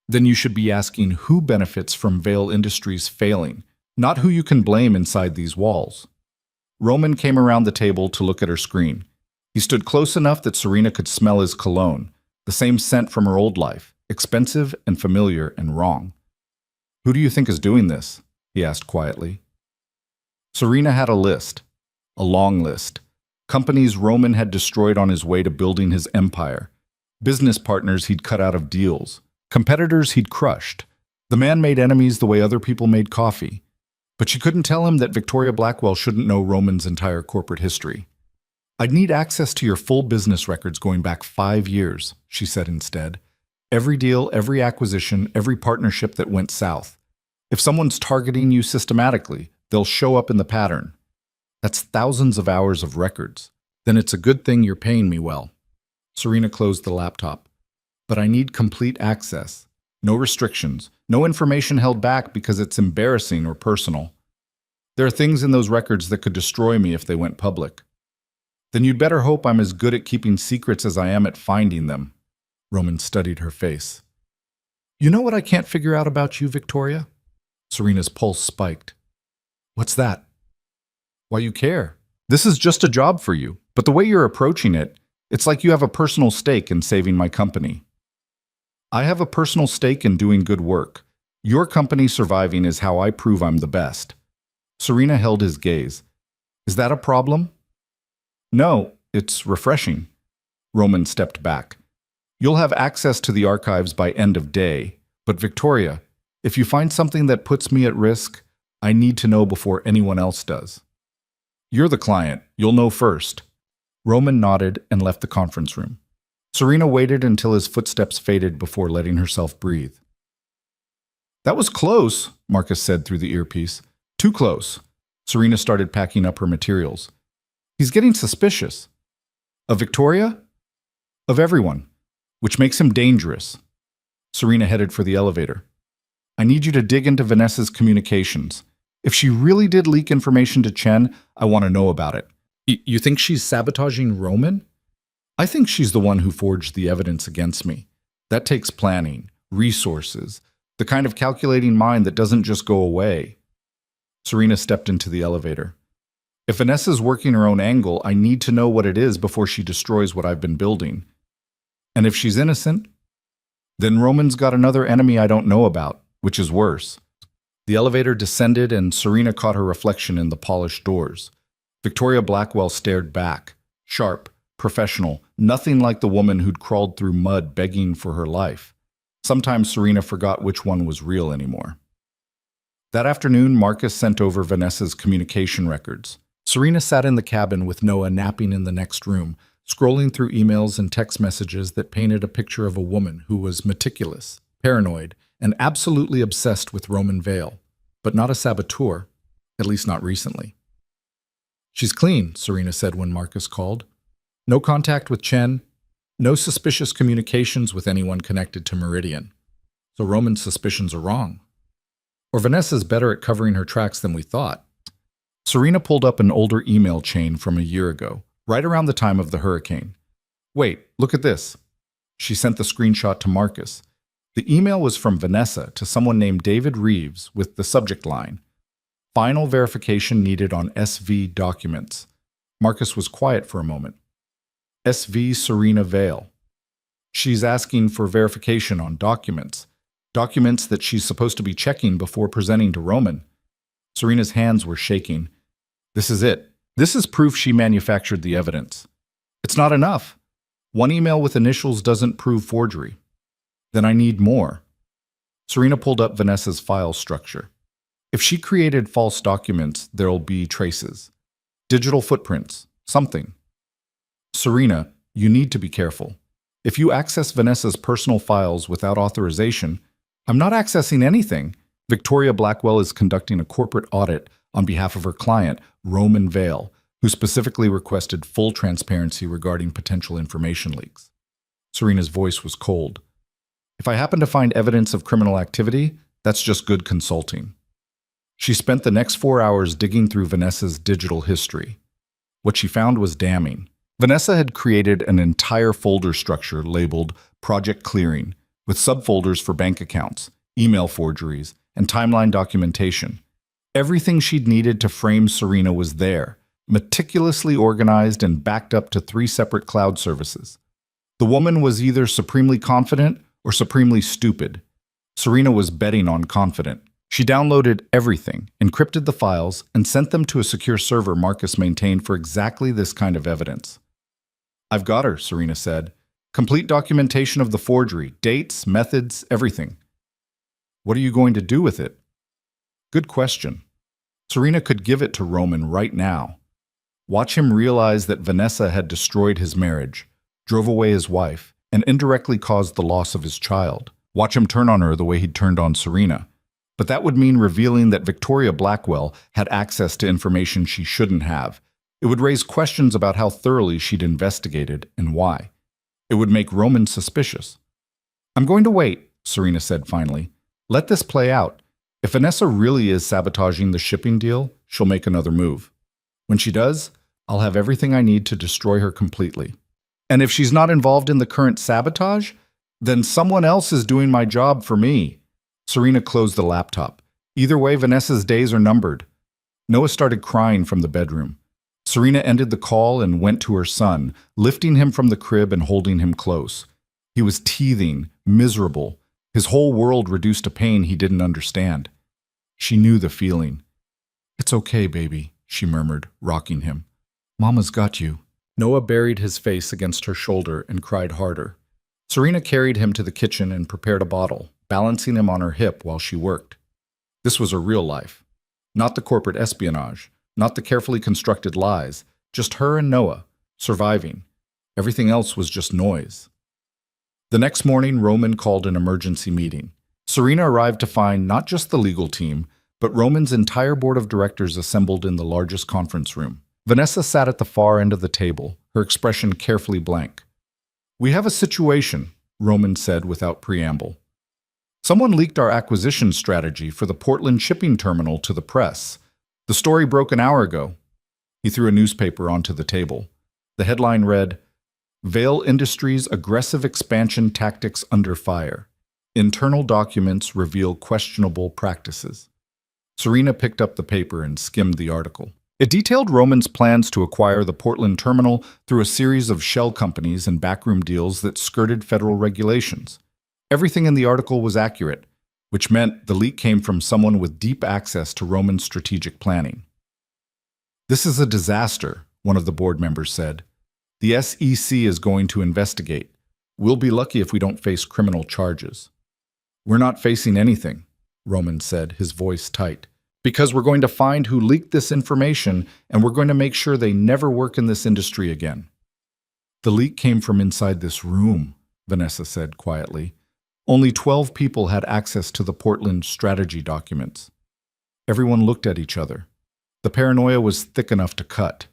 "Then you should be asking who benefits from Vale Industries failing, not who you can blame inside these walls." Roman came around the table to look at her screen. He stood close enough that Serena could smell his cologne, the same scent from her old life, expensive and familiar and wrong. "Who do you think is doing this?" he asked quietly. Serena had a list, a long list. Companies Roman had destroyed on his way to building his empire. Business partners he'd cut out of deals. Competitors he'd crushed. The man made enemies the way other people made coffee. But she couldn't tell him that Victoria Blackwell shouldn't know Roman's entire corporate history. "I'd need access to your full business records going back 5 years, she said instead. "Every deal, every acquisition, every partnership that went south. If someone's targeting you systematically, they'll show up in the pattern. That's thousands of hours of records. Then it's a good thing you're paying me well." Serena closed the laptop. "But I need complete access. No restrictions. No information held back because it's embarrassing or personal. There are things in those records that could destroy me if they went public." "Then you'd better hope I'm as good at keeping secrets as I am at finding them." Roman studied her face. "You know what I can't figure out about you, Victoria?" Serena's pulse spiked. "What's that?" "Why you care. This is just a job for you, but the way you're approaching it, it's like you have a personal stake in saving my company." "I have a personal stake in doing good work. Your company surviving is how I prove I'm the best. Serena held his gaze. Is that a problem? No, it's refreshing. Roman stepped back. You'll have access to the archives by end of day. But Victoria, if you find something that puts me at risk, I need to know before anyone else does. You're the client. You'll know first. Roman nodded and left the conference room. Serena waited until his footsteps faded before letting herself breathe. That was close, Marcus said through the earpiece. Too close. Serena started packing up her materials. He's getting suspicious. Of Victoria? Of everyone, which makes him dangerous. Serena headed for the elevator. I need you to dig into Vanessa's communications. If she really did leak information to Chen, I want to know about it. You think she's sabotaging Roman? I think she's the one who forged the evidence against me. That takes planning, resources, the kind of calculating mind that doesn't just go away. Serena stepped into the elevator. If Vanessa's working her own angle, I need to know what it is before she destroys what I've been building. And if she's innocent, then Roman's got another enemy I don't know about, which is worse. The elevator descended and Serena caught her reflection in the polished doors. Victoria Blackwell stared back, sharp, professional, nothing like the woman who'd crawled through mud begging for her life. Sometimes Serena forgot which one was real anymore. That afternoon, Marcus sent over Vanessa's communication records. Serena sat in the cabin with Noah napping in the next room, scrolling through emails and text messages that painted a picture of a woman who was meticulous, paranoid, and absolutely obsessed with Roman Vale, but not a saboteur, at least not recently. She's clean, Serena said when Marcus called. No contact with Chen, no suspicious communications with anyone connected to Meridian. So Roman's suspicions are wrong. Or Vanessa's better at covering her tracks than we thought. Serena pulled up an older email chain from a year ago, right around the time of the hurricane. Wait, look at this. She sent the screenshot to Marcus. The email was from Vanessa to someone named David Reeves with the subject line, "Final verification needed on SV documents." Marcus was quiet for a moment. SV Serena Vale. She's asking for verification on documents that she's supposed to be checking before presenting to Roman. Serena's hands were shaking. This is it. This is proof she manufactured the evidence. It's not enough. One email with initials doesn't prove forgery. Then I need more. Serena pulled up Vanessa's file structure. If she created false documents, there'll be traces. Digital footprints. Something. Serena, you need to be careful. If you access Vanessa's personal files without authorization, I'm not accessing anything. Victoria Blackwell is conducting a corporate audit on behalf of her client, Roman Vale, who specifically requested full transparency regarding potential information leaks. Serena's voice was cold. If I happen to find evidence of criminal activity, that's just good consulting. She spent the next 4 hours digging through Vanessa's digital history. What she found was damning. Vanessa had created an entire folder structure labeled Project Clearing, with subfolders for bank accounts, email forgeries, and timeline documentation. Everything she'd needed to frame Serena was there, meticulously organized and backed up to 3 separate cloud services. The woman was either supremely confident or supremely stupid. Serena was betting on confident. She downloaded everything, encrypted the files, and sent them to a secure server Marcus maintained for exactly this kind of evidence. I've got her, Serena said. Complete documentation of the forgery, dates, methods, everything. What are you going to do with it? Good question. Serena could give it to Roman right now. Watch him realize that Vanessa had destroyed his marriage, drove away his wife, and indirectly caused the loss of his child. Watch him turn on her the way he'd turned on Serena. But that would mean revealing that Victoria Blackwell had access to information she shouldn't have. It would raise questions about how thoroughly she'd investigated and why. It would make Roman suspicious. I'm going to wait, Serena said finally. Let this play out. If Vanessa really is sabotaging the shipping deal, she'll make another move. When she does, I'll have everything I need to destroy her completely. And if she's not involved in the current sabotage, then someone else is doing my job for me. Serena closed the laptop. Either way, Vanessa's days are numbered. Noah started crying from the bedroom. Serena ended the call and went to her son, lifting him from the crib and holding him close. He was teething, miserable, His whole world reduced to pain he didn't understand. She knew the feeling. "It's okay, baby," she murmured, rocking him. "Mama's got you." Noah buried his face against her shoulder and cried harder. Serena carried him to the kitchen and prepared a bottle, balancing him on her hip while she worked. This was her real life. Not the corporate espionage, not the carefully constructed lies, just her and Noah, surviving. Everything else was just noise. The next morning, Roman called an emergency meeting. Serena arrived to find not just the legal team, but Roman's entire board of directors assembled in the largest conference room. Vanessa sat at the far end of the table, her expression carefully blank. "We have a situation," Roman said without preamble. "Someone leaked our acquisition strategy for the Portland shipping terminal to the press. The story broke an hour ago." He threw a newspaper onto the table. The headline read, "Vale Industries' Aggressive Expansion Tactics Under Fire. Internal documents reveal questionable practices." Serena picked up the paper and skimmed the article. It detailed Roman's plans to acquire the Portland terminal through a series of shell companies and backroom deals that skirted federal regulations. Everything in the article was accurate, which meant the leak came from someone with deep access to Roman's strategic planning. "This is a disaster," one of the board members said. "The SEC is going to investigate. We'll be lucky if we don't face criminal charges." "We're not facing anything," Roman said, his voice tight. "Because we're going to find who leaked this information, and we're going to make sure they never work in this industry again." "The leak came from inside this room," Vanessa said quietly. "Only 12 people had access to the Portland strategy documents." Everyone looked at each other. The paranoia was thick enough to cut.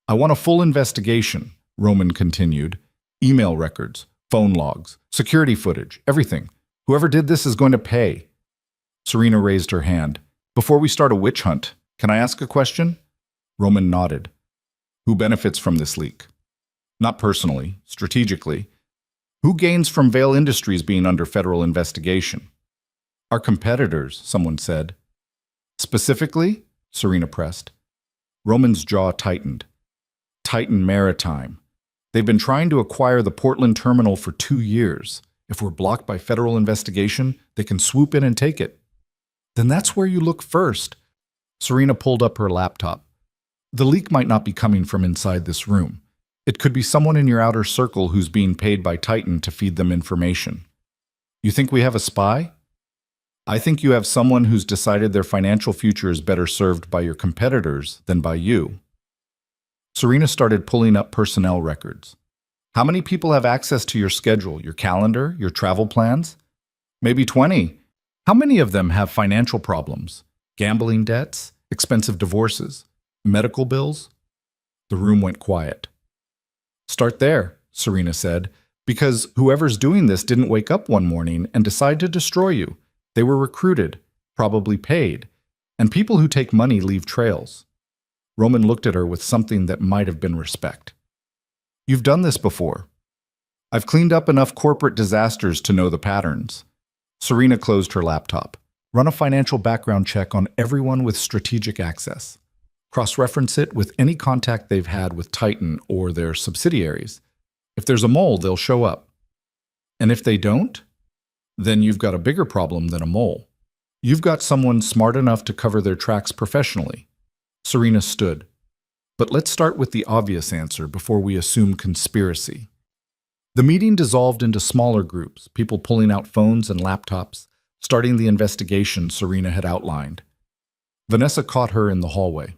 "I want a full investigation," Roman continued. "Email records, phone logs, security footage, everything. Whoever did this is going to pay." Serena raised her hand. "Before we start a witch hunt, can I ask a question?" Roman nodded. "Who benefits from this leak?" "Not personally, strategically. Who gains from Vale Industries being under federal investigation?" "Our competitors," someone said. "Specifically?" Serena pressed. Roman's jaw tightened. Titan Maritime. They've been trying to acquire the Portland terminal for 2 years. If we're blocked by federal investigation, they can swoop in and take it. "Then that's where you look first." Serena pulled up her laptop. "The leak might not be coming from inside this room. It could be someone in your outer circle who's being paid by Titan to feed them information. You think we have a spy? I think you have someone who's decided their financial future is better served by your competitors than by you." Serena started pulling up personnel records. "How many people have access to your schedule, your calendar, your travel plans?" "Maybe 20. How many of them have financial problems? Gambling debts, expensive divorces, medical bills?" The room went quiet. "Start there," Serena said, "because whoever's doing this didn't wake up one morning and decide to destroy you. They were recruited, probably paid, and people who take money leave trails." Roman looked at her with something that might have been respect. "You've done this before. I've cleaned up enough corporate disasters to know the patterns." Serena closed her laptop. "Run a financial background check on everyone with strategic access. Cross-reference it with any contact they've had with Titan or their subsidiaries. If there's a mole, they'll show up. And if they don't, then you've got a bigger problem than a mole. You've got someone smart enough to cover their tracks professionally." Serena stood. "But let's start with the obvious answer before we assume conspiracy." The meeting dissolved into smaller groups, people pulling out phones and laptops, starting the investigation Serena had outlined. Vanessa caught her in the hallway.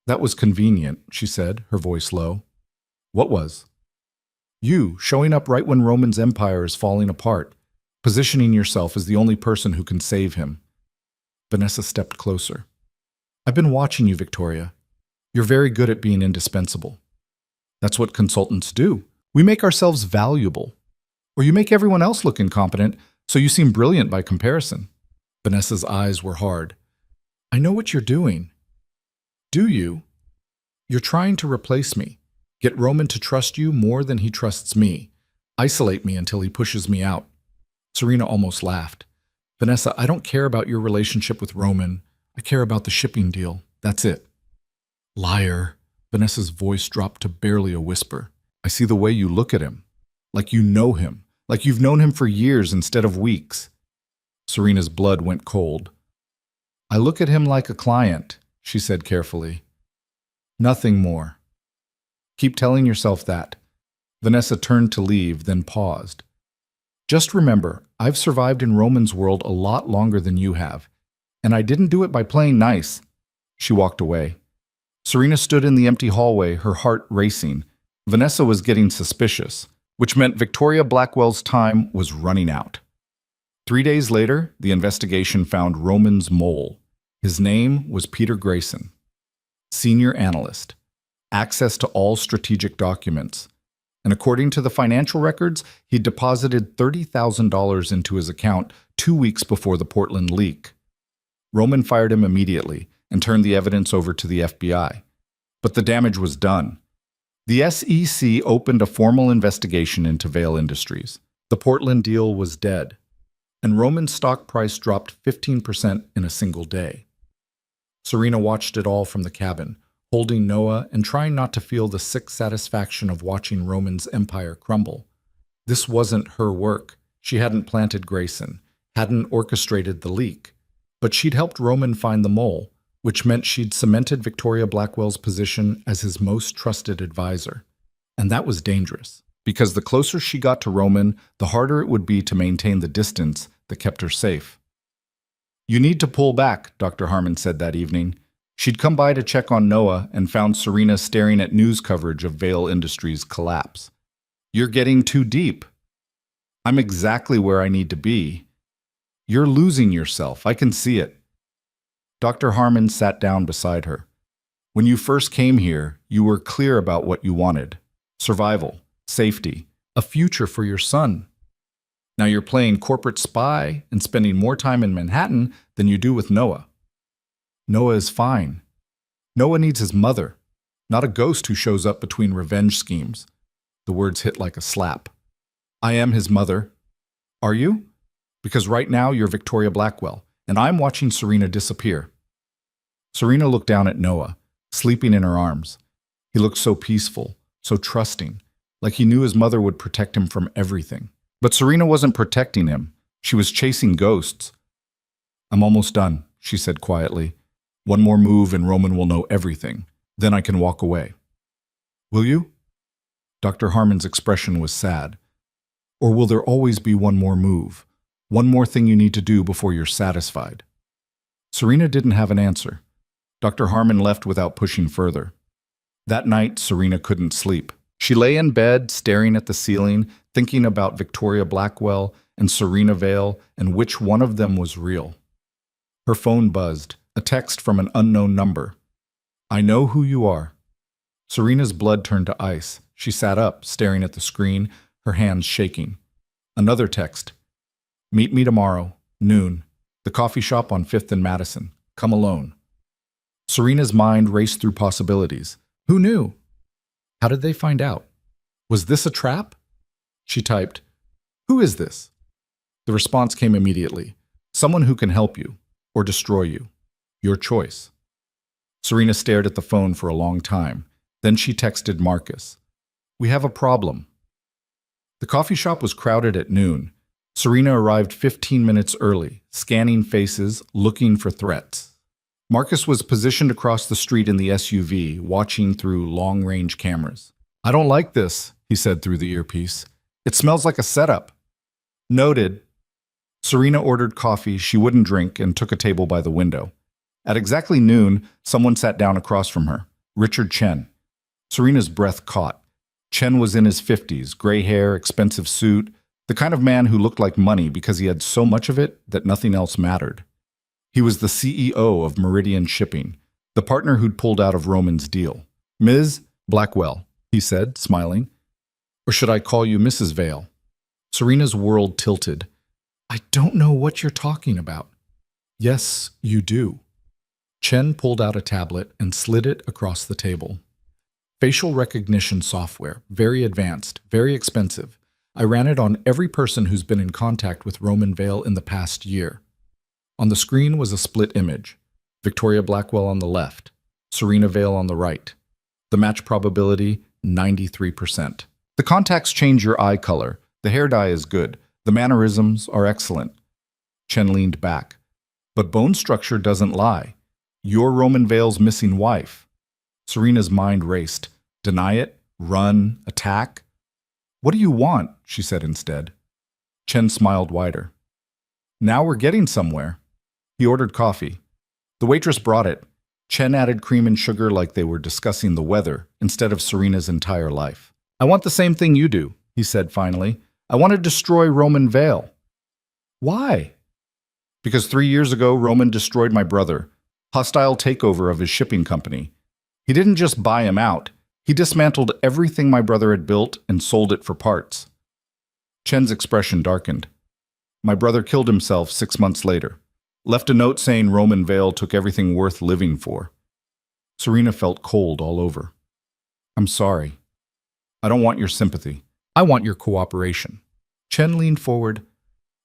"That was convenient," she said, her voice low. "What was?" "You, showing up right when Roman's empire is falling apart, positioning yourself as the only person who can save him." Vanessa stepped closer. "I've been watching you, Victoria. You're very good at being indispensable. That's what consultants do. We make ourselves valuable. Or you make everyone else look incompetent, so you seem brilliant by comparison." Vanessa's eyes were hard. "I know what you're doing." "Do you? You're trying to replace me. Get Roman to trust you more than he trusts me. Isolate me until he pushes me out." Serena almost laughed. "Vanessa, I don't care about your relationship with Roman. I care about the shipping deal. That's it." "Liar." Vanessa's voice dropped to barely a whisper. "I see the way you look at him. Like you know him. like you've known him for years instead of weeks. Serena's blood went cold. I look at him like a client, she said carefully. Nothing more. Keep telling yourself that. Vanessa turned to leave, then paused. Just remember, I've survived in Roman's world a lot longer than you have, and I didn't do it by playing nice. She walked away. Serena stood in the empty hallway, her heart racing. Vanessa was getting suspicious, which meant Victoria Blackwell's time was running out. 3 days later, the investigation found Roman's mole. His name was Peter Grayson. Senior analyst. Access to all strategic documents. And according to the financial records, he deposited $30,000 into his account 2 weeks before the Portland leak. Roman fired him immediately and turned the evidence over to the FBI. But the damage was done. The SEC opened a formal investigation into Vail Industries. The Portland deal was dead, and Roman's stock price dropped 15% in a single day. Serena watched it all from the cabin, holding Noah and trying not to feel the sick satisfaction of watching Roman's empire crumble. This wasn't her work. She hadn't planted Grayson, hadn't orchestrated the leak, but she'd helped Roman find the mole, which meant she'd cemented Victoria Blackwell's position as his most trusted advisor. And that was dangerous, because the closer she got to Roman, the harder it would be to maintain the distance that kept her safe. You need to pull back, Dr. Harmon said that evening. She'd come by to check on Noah and found Serena staring at news coverage of Vail Industries' collapse. You're getting too deep. I'm exactly where I need to be. You're losing yourself. I can see it. Dr. Harmon sat down beside her. When you first came here, you were clear about what you wanted. Survival, safety, a future for your son. Now you're playing corporate spy and spending more time in Manhattan than you do with Noah. Noah is fine. Noah needs his mother, not a ghost who shows up between revenge schemes. The words hit like a slap. I am his mother. Are you? Because right now you're Victoria Blackwell, and I'm watching Serena disappear. Serena looked down at Noah, sleeping in her arms. He looked so peaceful, so trusting, like he knew his mother would protect him from everything. But Serena wasn't protecting him. She was chasing ghosts. I'm almost done, she said quietly. One more move and Roman will know everything. Then I can walk away. Will you? Dr. Harmon's expression was sad. Or will there always be one more move? One more thing you need to do before you're satisfied? Serena didn't have an answer. Dr. Harmon left without pushing further. That night, Serena couldn't sleep. She lay in bed, staring at the ceiling, thinking about Victoria Blackwell and Serena Vail and which one of them was real. Her phone buzzed, a text from an unknown number. I know who you are. Serena's blood turned to ice. She sat up, staring at the screen, her hands shaking. Another text. Meet me tomorrow, noon. The coffee shop on 5th and Madison. Come alone. Serena's mind raced through possibilities. Who knew? How did they find out? Was this a trap? She typed, Who is this? The response came immediately. Someone who can help you, or destroy you. Your choice. Serena stared at the phone for a long time. Then she texted Marcus. We have a problem. The coffee shop was crowded at noon. Serena arrived 15 minutes early, scanning faces, looking for threats. Marcus was positioned across the street in the SUV, watching through long-range cameras. I don't like this, he said through the earpiece. It smells like a setup. Noted. Serena ordered coffee she wouldn't drink and took a table by the window. At exactly noon, someone sat down across from her, Richard Chen. Serena's breath caught. Chen was in his 50s, gray hair, expensive suit, the kind of man who looked like money because he had so much of it that nothing else mattered. He was the CEO of Meridian Shipping, the partner who'd pulled out of Roman's deal. Ms. Blackwell, he said, smiling. Or should I call you Mrs. Vail? Serena's world tilted. I don't know what you're talking about. Yes, you do. Chen pulled out a tablet and slid it across the table. Facial recognition software, very advanced, very expensive. I ran it on every person who's been in contact with Roman Vail in the past year. On the screen was a split image. Victoria Blackwell on the left, Serena Vail on the right. The match probability, 93%. The contacts change your eye color. The hair dye is good. The mannerisms are excellent. Chen leaned back. But bone structure doesn't lie. You're Roman Vale's missing wife. Serena's mind raced. Deny it? Run? Attack? What do you want? She said instead. Chen smiled wider. Now we're getting somewhere. He ordered coffee. The waitress brought it. Chen added cream and sugar like they were discussing the weather instead of Serena's entire life. I want the same thing you do, he said finally. I want to destroy Roman Vale. Why? Because 3 years ago, Roman destroyed my brother. Hostile takeover of his shipping company. He didn't just buy him out. He dismantled everything my brother had built and sold it for parts. Chen's expression darkened. My brother killed himself 6 months later. Left a note saying Roman Vale took everything worth living for. Serena felt cold all over. I'm sorry. I don't want your sympathy. I want your cooperation. Chen leaned forward.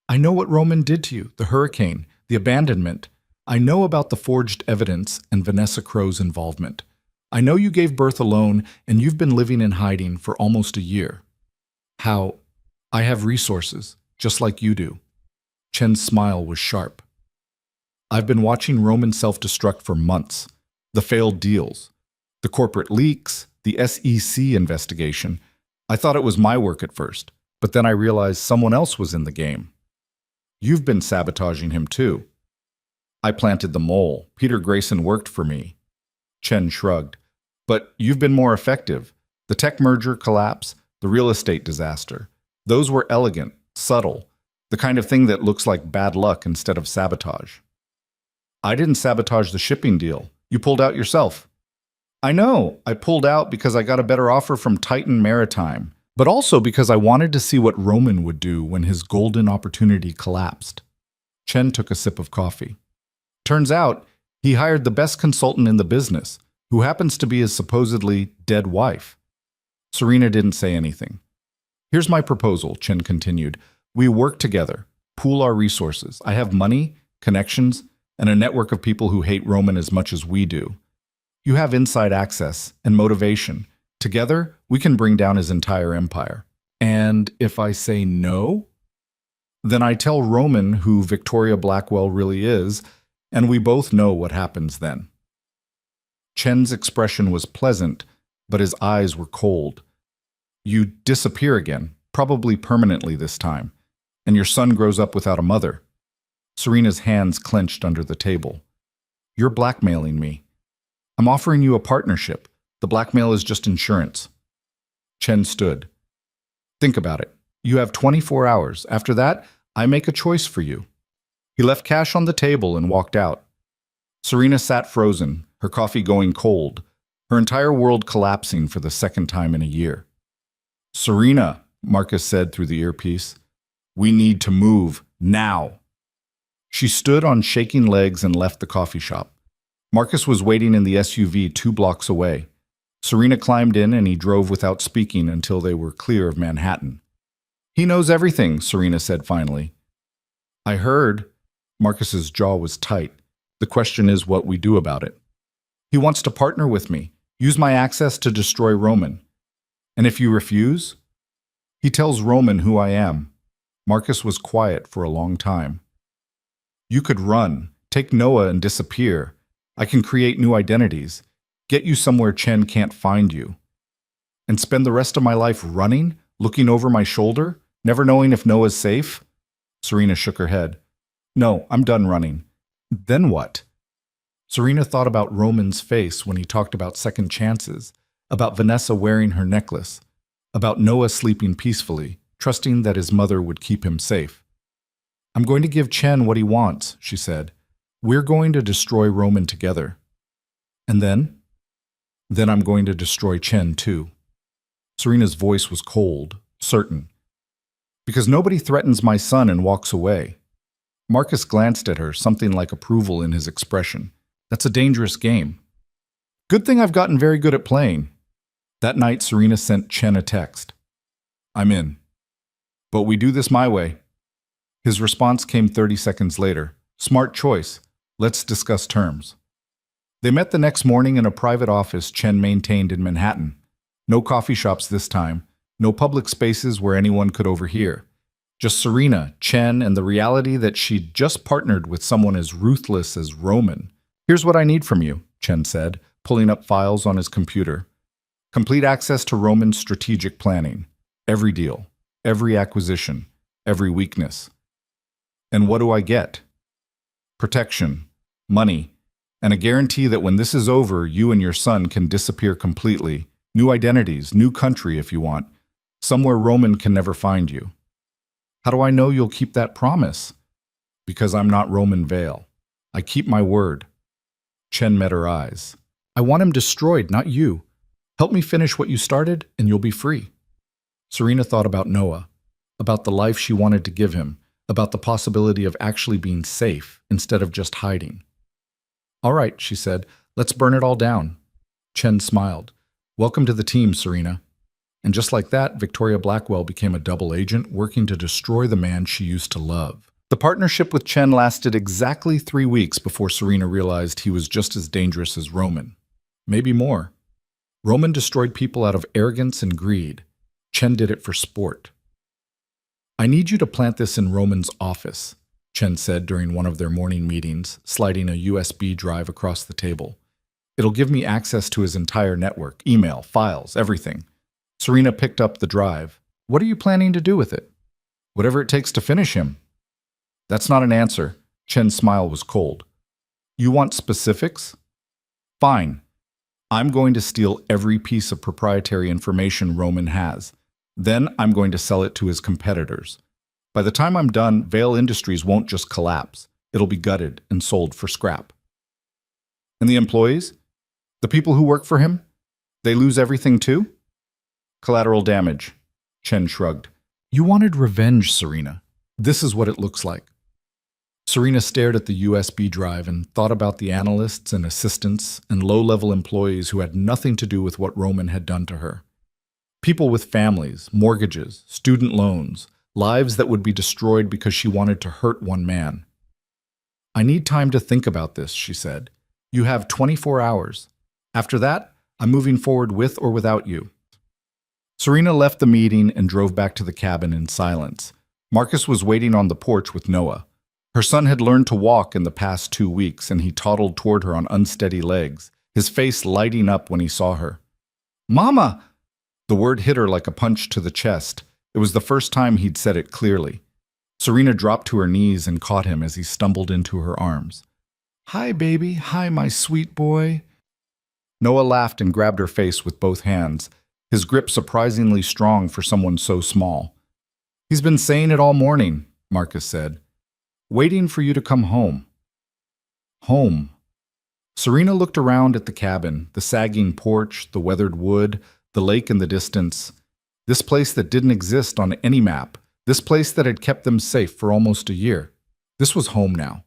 I know what Roman did to you, the hurricane, the abandonment. I know about the forged evidence and Vanessa Crow's involvement. I know you gave birth alone and you've been living in hiding for almost a year. How? I have resources, just like you do. Chen's smile was sharp. I've been watching Roman self-destruct for months. The failed deals, the corporate leaks, the SEC investigation. I thought it was my work at first, but then I realized someone else was in the game. You've been sabotaging him too. I planted the mole. Peter Grayson worked for me. Chen shrugged. But you've been more effective. The tech merger collapse, the real estate disaster. Those were elegant, subtle, the kind of thing that looks like bad luck instead of sabotage. I didn't sabotage the shipping deal. You pulled out yourself. I know. I pulled out because I got a better offer from Titan Maritime, but also because I wanted to see what Roman would do when his golden opportunity collapsed. Chen took a sip of coffee. Turns out, he hired the best consultant in the business, who happens to be his supposedly dead wife. Serena didn't say anything. Here's my proposal, Chen continued. We work together, pool our resources. I have money, connections, and a network of people who hate Roman as much as we do. You have inside access and motivation. Together, we can bring down his entire empire. And if I say no, then I tell Roman who Victoria Blackwell really is, and we both know what happens then. Chen's expression was pleasant, but his eyes were cold. You disappear again, probably permanently this time, and your son grows up without a mother. Serena's hands clenched under the table. You're blackmailing me. I'm offering you a partnership. The blackmail is just insurance. Chen stood. Think about it. You have 24 hours. After that, I make a choice for you. He left cash on the table and walked out. Serena sat frozen, her coffee going cold, her entire world collapsing for the second time in a year. Serena, Marcus said through the earpiece, we need to move now. She stood on shaking legs and left the coffee shop. Marcus was waiting in the SUV 2 blocks away. Serena climbed in and he drove without speaking until they were clear of Manhattan. He knows everything, Serena said finally. I heard. Marcus's jaw was tight. The question is what we do about it. He wants to partner with me, use my access to destroy Roman. And if you refuse? He tells Roman who I am. Marcus was quiet for a long time. You could run, take Noah and disappear. I can create new identities, get you somewhere Chen can't find you. And spend the rest of my life running, looking over my shoulder, never knowing if Noah's safe? Serena shook her head. No, I'm done running. Then what? Serena thought about Roman's face when he talked about second chances, about Vanessa wearing her necklace, about Noah sleeping peacefully, trusting that his mother would keep him safe. I'm going to give Chen what he wants, she said. We're going to destroy Roman together. And then? Then I'm going to destroy Chen too. Serena's voice was cold, certain. Because nobody threatens my son and walks away. Marcus glanced at her, something like approval in his expression. That's a dangerous game. Good thing I've gotten very good at playing. That night, Serena sent Chen a text. I'm in. But we do this my way. His response came 30 seconds later. Smart choice. Let's discuss terms. They met the next morning in a private office Chen maintained in Manhattan. No coffee shops this time, No public spaces where anyone could overhear. Just Serena, Chen, and the reality that she'd just partnered with someone as ruthless as Roman. Here's what I need from you, Chen said, pulling up files on his computer. Complete access to Roman's strategic planning. Every deal, every acquisition, every weakness. And what do I get? Protection, money, and a guarantee that when this is over, you and your son can disappear completely. New identities, new country if you want. Somewhere Roman can never find you. How do I know you'll keep that promise? Because I'm not Roman Vale. I keep my word. Chen met her eyes. I want him destroyed, not you. Help me finish what you started, and you'll be free. Serena thought about Noah, about the life she wanted to give him, about the possibility of actually being safe instead of just hiding. All right, she said, let's burn it all down. Chen smiled. Welcome to the team, Serena. And just like that, Victoria Blackwell became a double agent working to destroy the man she used to love. The partnership with Chen lasted exactly 3 weeks before Serena realized he was just as dangerous as Roman. Maybe more. Roman destroyed people out of arrogance and greed. Chen did it for sport. I need you to plant this in Roman's office, Chen said during one of their morning meetings, sliding a USB drive across the table. It'll give me access to his entire network, email, files, everything. Serena picked up the drive. What are you planning to do with it? Whatever it takes to finish him. That's not an answer. Chen's smile was cold. You want specifics? Fine. I'm going to steal every piece of proprietary information Roman has. Then I'm going to sell it to his competitors. By the time I'm done, Vale Industries won't just collapse. It'll be gutted and sold for scrap. And the employees? The people who work for him? They lose everything too? Collateral damage. Chen shrugged. You wanted revenge, Serena. This is what it looks like. Serena stared at the USB drive and thought about the analysts and assistants and low-level employees who had nothing to do with what Roman had done to her. People with families, mortgages, student loans, lives that would be destroyed because she wanted to hurt one man. I need time to think about this, she said. You have 24 hours. After that, I'm moving forward with or without you. Serena left the meeting and drove back to the cabin in silence. Marcus was waiting on the porch with Noah. Her son had learned to walk in the past 2 weeks, and he toddled toward her on unsteady legs, his face lighting up when he saw her. Mama! The word hit her like a punch to the chest. It was the first time he'd said it clearly. Serena dropped to her knees and caught him as he stumbled into her arms. Hi, baby. Hi, my sweet boy. Noah laughed and grabbed her face with both hands, his grip surprisingly strong for someone so small. He's been saying it all morning, Marcus said. Waiting for you to come home. Home. Serena looked around at the cabin, the sagging porch, the weathered wood, the lake in the distance. This place that didn't exist on any map. This place that had kept them safe for almost a year. This was home now.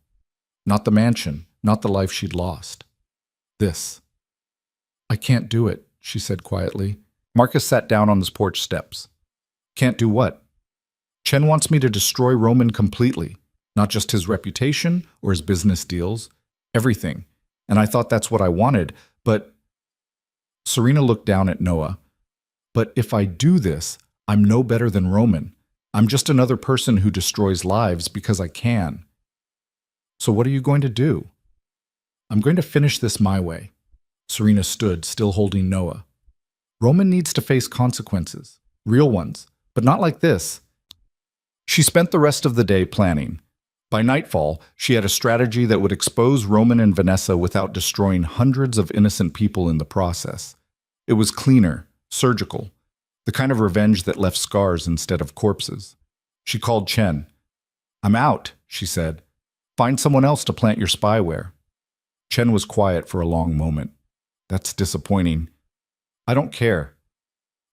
Not the mansion, not the life she'd lost. This. I can't do it, she said quietly. Marcus sat down on the porch steps. Can't do what? Chen wants me to destroy Roman completely. Not just his reputation or his business deals. Everything. And I thought that's what I wanted, but... Serena looked down at Noah. But if I do this, I'm no better than Roman. I'm just another person who destroys lives because I can. So what are you going to do? I'm going to finish this my way. Serena stood, still holding Noah. Roman needs to face consequences. Real ones. But not like this. She spent the rest of the day planning. By nightfall, she had a strategy that would expose Roman and Vanessa without destroying hundreds of innocent people in the process. It was cleaner, surgical, the kind of revenge that left scars instead of corpses. She called Chen. I'm out, she said. Find someone else to plant your spyware. Chen was quiet for a long moment. That's disappointing. I don't care.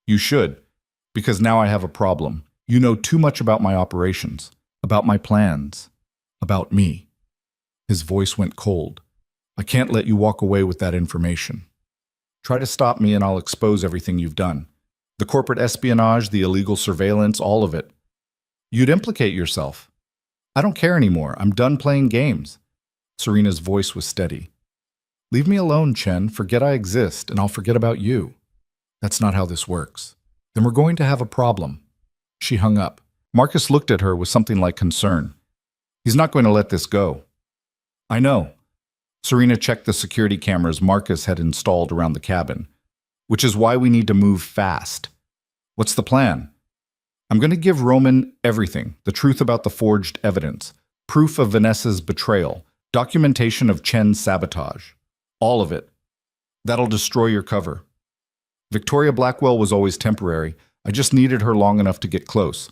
You should, because now I have a problem. You know too much about my operations, about my plans. About me. His voice went cold. I can't let you walk away with that information. Try to stop me and I'll expose everything you've done. The corporate espionage, the illegal surveillance, all of it. You'd implicate yourself. I don't care anymore. I'm done playing games. Serena's voice was steady. Leave me alone, Chen. Forget I exist and I'll forget about you. That's not how this works. Then we're going to have a problem. She hung up. Marcus looked at her with something like concern. He's not going to let this go. I know. Serena checked the security cameras Marcus had installed around the cabin, which is why we need to move fast. What's the plan? I'm going to give Roman everything, the truth about the forged evidence, proof of Vanessa's betrayal, documentation of Chen's sabotage. All of it. That'll destroy your cover. Victoria Blackwell was always temporary. I just needed her long enough to get close.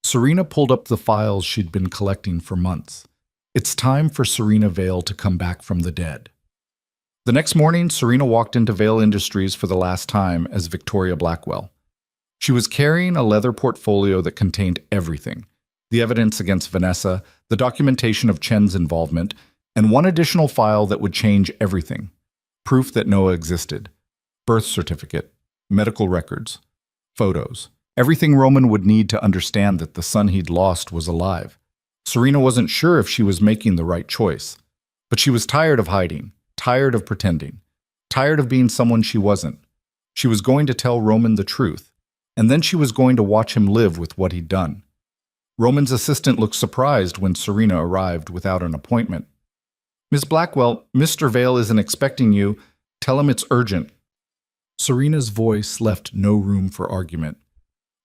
Serena pulled up the files she'd been collecting for months. It's time for Serena Vale to come back from the dead. The next morning, Serena walked into Vale Industries for the last time as Victoria Blackwell. She was carrying a leather portfolio that contained everything: the evidence against Vanessa, the documentation of Chen's involvement, and one additional file that would change everything: proof that Noah existed, birth certificate, medical records, photos, everything Roman would need to understand that the son he'd lost was alive. Serena wasn't sure if she was making the right choice, but she was tired of hiding, tired of pretending, tired of being someone she wasn't. She was going to tell Roman the truth, and then she was going to watch him live with what he'd done. Roman's assistant looked surprised when Serena arrived without an appointment. Miss Blackwell, Mr. Vale isn't expecting you. Tell him it's urgent. Serena's voice left no room for argument.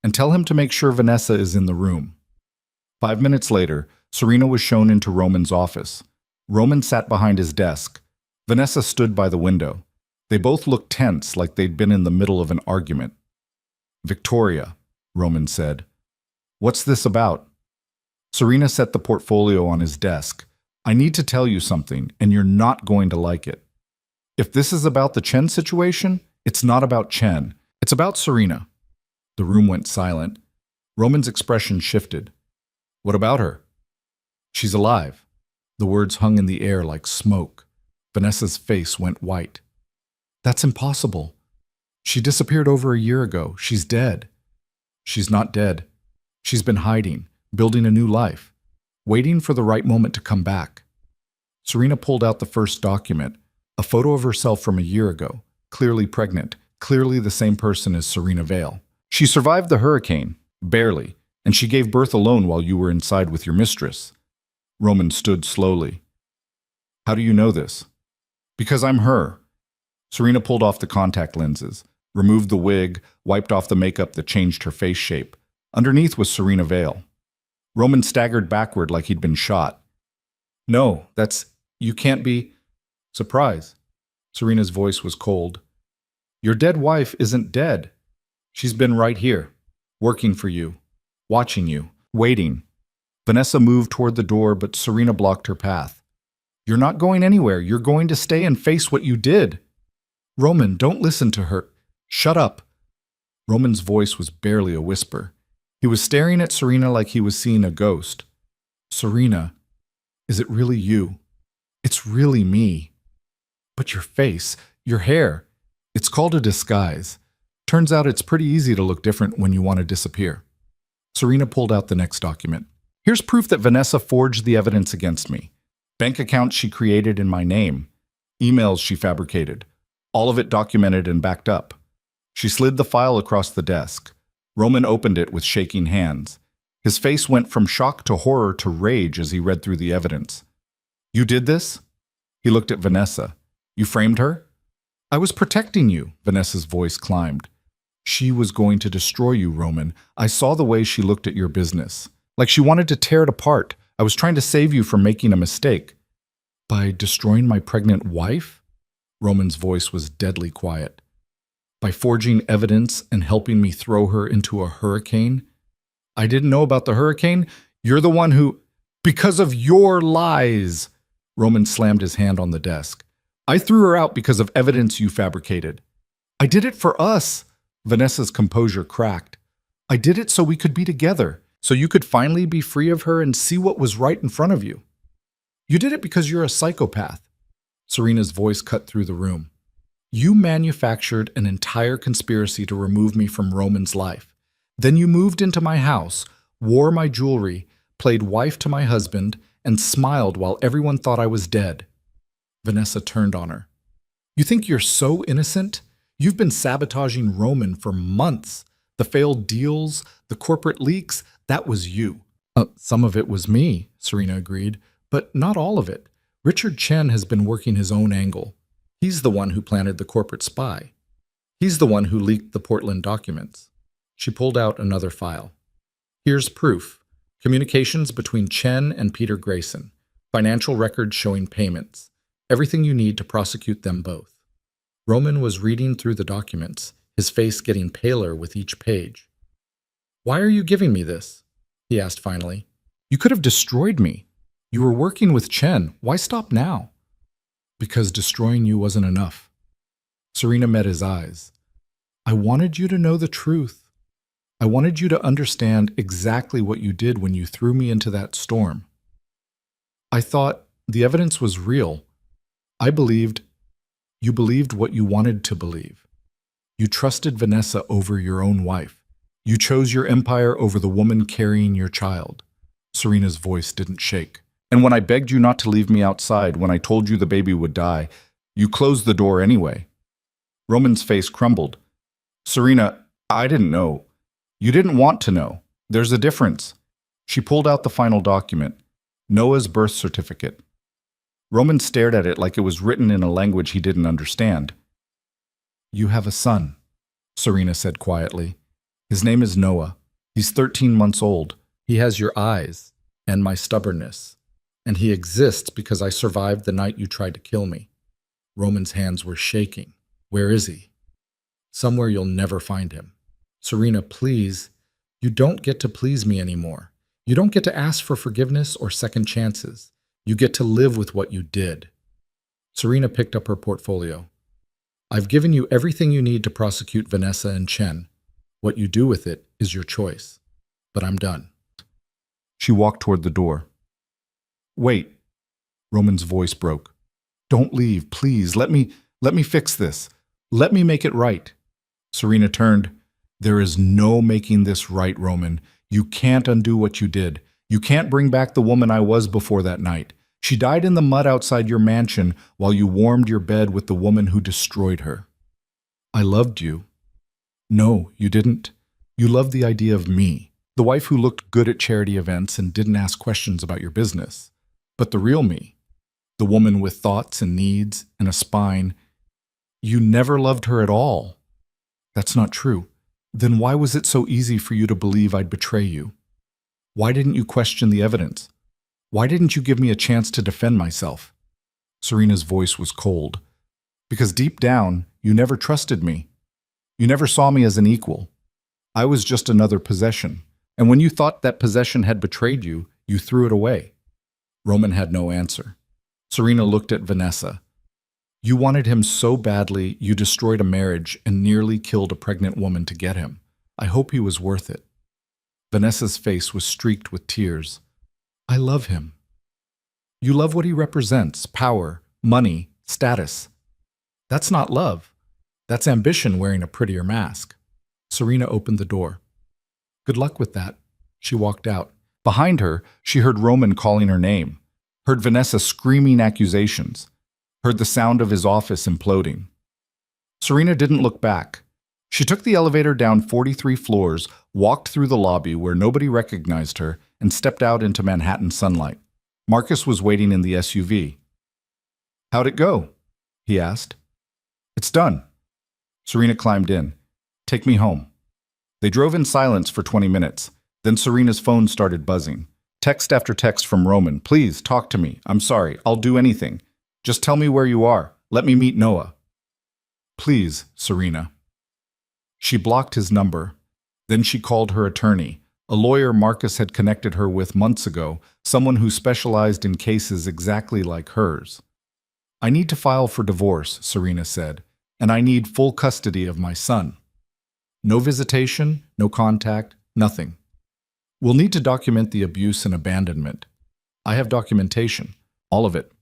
And tell him to make sure Vanessa is in the room. 5 minutes later, Serena was shown into Roman's office. Roman sat behind his desk. Vanessa stood by the window. They both looked tense, like they'd been in the middle of an argument. Victoria, Roman said. What's this about? Serena set the portfolio on his desk. I need to tell you something, and you're not going to like it. If this is about the Chen situation, it's not about Chen. It's about Serena. The room went silent. Roman's expression shifted. What about her? She's alive. The words hung in the air like smoke. Vanessa's face went white. That's impossible. She disappeared over a year ago. She's dead. She's not dead. She's been hiding, building a new life, waiting for the right moment to come back. Serena pulled out the first document, a photo of herself from a year ago, clearly pregnant, clearly the same person as Serena Vale. She survived the hurricane, barely, and she gave birth alone while you were inside with your mistress. Roman stood slowly. How do you know this? Because I'm her. Serena pulled off the contact lenses, removed the wig, wiped off the makeup that changed her face shape. Underneath was Serena Vale. Roman staggered backward like he'd been shot. No, you can't be. Surprise. Serena's voice was cold. Your dead wife isn't dead. She's been right here, working for you, watching you, waiting. Vanessa moved toward the door, but Serena blocked her path. You're not going anywhere. You're going to stay and face what you did. Roman, don't listen to her. Shut up. Roman's voice was barely a whisper. He was staring at Serena like he was seeing a ghost. Serena, is it really you? It's really me. But your face, your hair, it's called a disguise. Turns out it's pretty easy to look different when you want to disappear. Serena pulled out the next document. Here's proof that Vanessa forged the evidence against me. Bank accounts she created in my name. Emails she fabricated. All of it documented and backed up. She slid the file across the desk. Roman opened it with shaking hands. His face went from shock to horror to rage as he read through the evidence. You did this? He looked at Vanessa. You framed her? I was protecting you, Vanessa's voice climbed. She was going to destroy you, Roman. I saw the way she looked at your business. Like she wanted to tear it apart. I was trying to save you from making a mistake. By destroying my pregnant wife? Roman's voice was deadly quiet. By forging evidence and helping me throw her into a hurricane? I didn't know about the hurricane. You're the one who... Because of your lies! Roman slammed his hand on the desk. I threw her out because of evidence you fabricated. I did it for us. Vanessa's composure cracked. I did it so we could be together, so you could finally be free of her and see what was right in front of you. You did it because you're a psychopath. Serena's voice cut through the room. You manufactured an entire conspiracy to remove me from Roman's life. Then you moved into my house, wore my jewelry, played wife to my husband, and smiled while everyone thought I was dead. Vanessa turned on her. You think you're so innocent? You've been sabotaging Roman for months, The failed deals, the corporate leaks, that was you. Some of it was me, Serena agreed, but not all of it. Richard Chen has been working his own angle. He's the one who planted the corporate spy. He's the one who leaked the Portland documents. She pulled out another file. Here's proof. Communications between Chen and Peter Grayson. Financial records showing payments. Everything you need to prosecute them both. Roman was reading through the documents, his face getting paler with each page. Why are you giving me this? He asked finally. You could have destroyed me. You were working with Chen. Why stop now? Because destroying you wasn't enough. Serena met his eyes. I wanted you to know the truth. I wanted you to understand exactly what you did when you threw me into that storm. I thought the evidence was real. I believed you believed what you wanted to believe. You trusted Vanessa over your own wife. You chose your empire over the woman carrying your child. Serena's voice didn't shake. And when I begged you not to leave me outside, when I told you the baby would die, you closed the door anyway. Roman's face crumbled. Serena, I didn't know. You didn't want to know. There's a difference. She pulled out the final document, Noah's birth certificate. Roman stared at it like it was written in a language he didn't understand. You have a son, Serena said quietly. His name is Noah. He's 13 months old. He has your eyes and my stubbornness. And he exists because I survived the night you tried to kill me. Roman's hands were shaking. Where is he? Somewhere you'll never find him. Serena, please, you don't get to please me anymore. You don't get to ask for forgiveness or second chances. You get to live with what you did. Serena picked up her portfolio. I've given you everything you need to prosecute Vanessa and Chen. What you do with it is your choice. But I'm done. She walked toward the door. Wait. Roman's voice broke. Don't leave, please. Let me fix this. Let me make it right. Serena turned. There is no making this right, Roman. You can't undo what you did. You can't bring back the woman I was before that night. She died in the mud outside your mansion while you warmed your bed with the woman who destroyed her. I loved you. No, you didn't. You loved the idea of me, the wife who looked good at charity events and didn't ask questions about your business. But the real me, the woman with thoughts and needs and a spine, you never loved her at all. That's not true. Then why was it so easy for you to believe I'd betray you? Why didn't you question the evidence? Why didn't you give me a chance to defend myself? Serena's voice was cold. Because deep down, you never trusted me. You never saw me as an equal. I was just another possession. And when you thought that possession had betrayed you, you threw it away. Roman had no answer. Serena looked at Vanessa. You wanted him so badly, you destroyed a marriage and nearly killed a pregnant woman to get him. I hope he was worth it. Vanessa's face was streaked with tears. I love him. You love what he represents, power, money, status. That's not love. That's ambition wearing a prettier mask. Serena opened the door. Good luck with that. She walked out. Behind her, she heard Roman calling her name, heard Vanessa screaming accusations, heard the sound of his office imploding. Serena didn't look back. She took the elevator down 43 floors, walked through the lobby where nobody recognized her, and stepped out into Manhattan sunlight. Marcus was waiting in the SUV. How'd it go? He asked. It's done. Serena climbed in. Take me home. They drove in silence for 20 minutes. Then Serena's phone started buzzing. Text after text from Roman. Please, talk to me. I'm sorry. I'll do anything. Just tell me where you are. Let me meet Noah. Please, Serena. She blocked his number. Then she called her attorney, a lawyer Marcus had connected her with months ago, someone who specialized in cases exactly like hers. I need to file for divorce, Serena said, and I need full custody of my son. No visitation, no contact, nothing. We'll need to document the abuse and abandonment. I have documentation, all of it,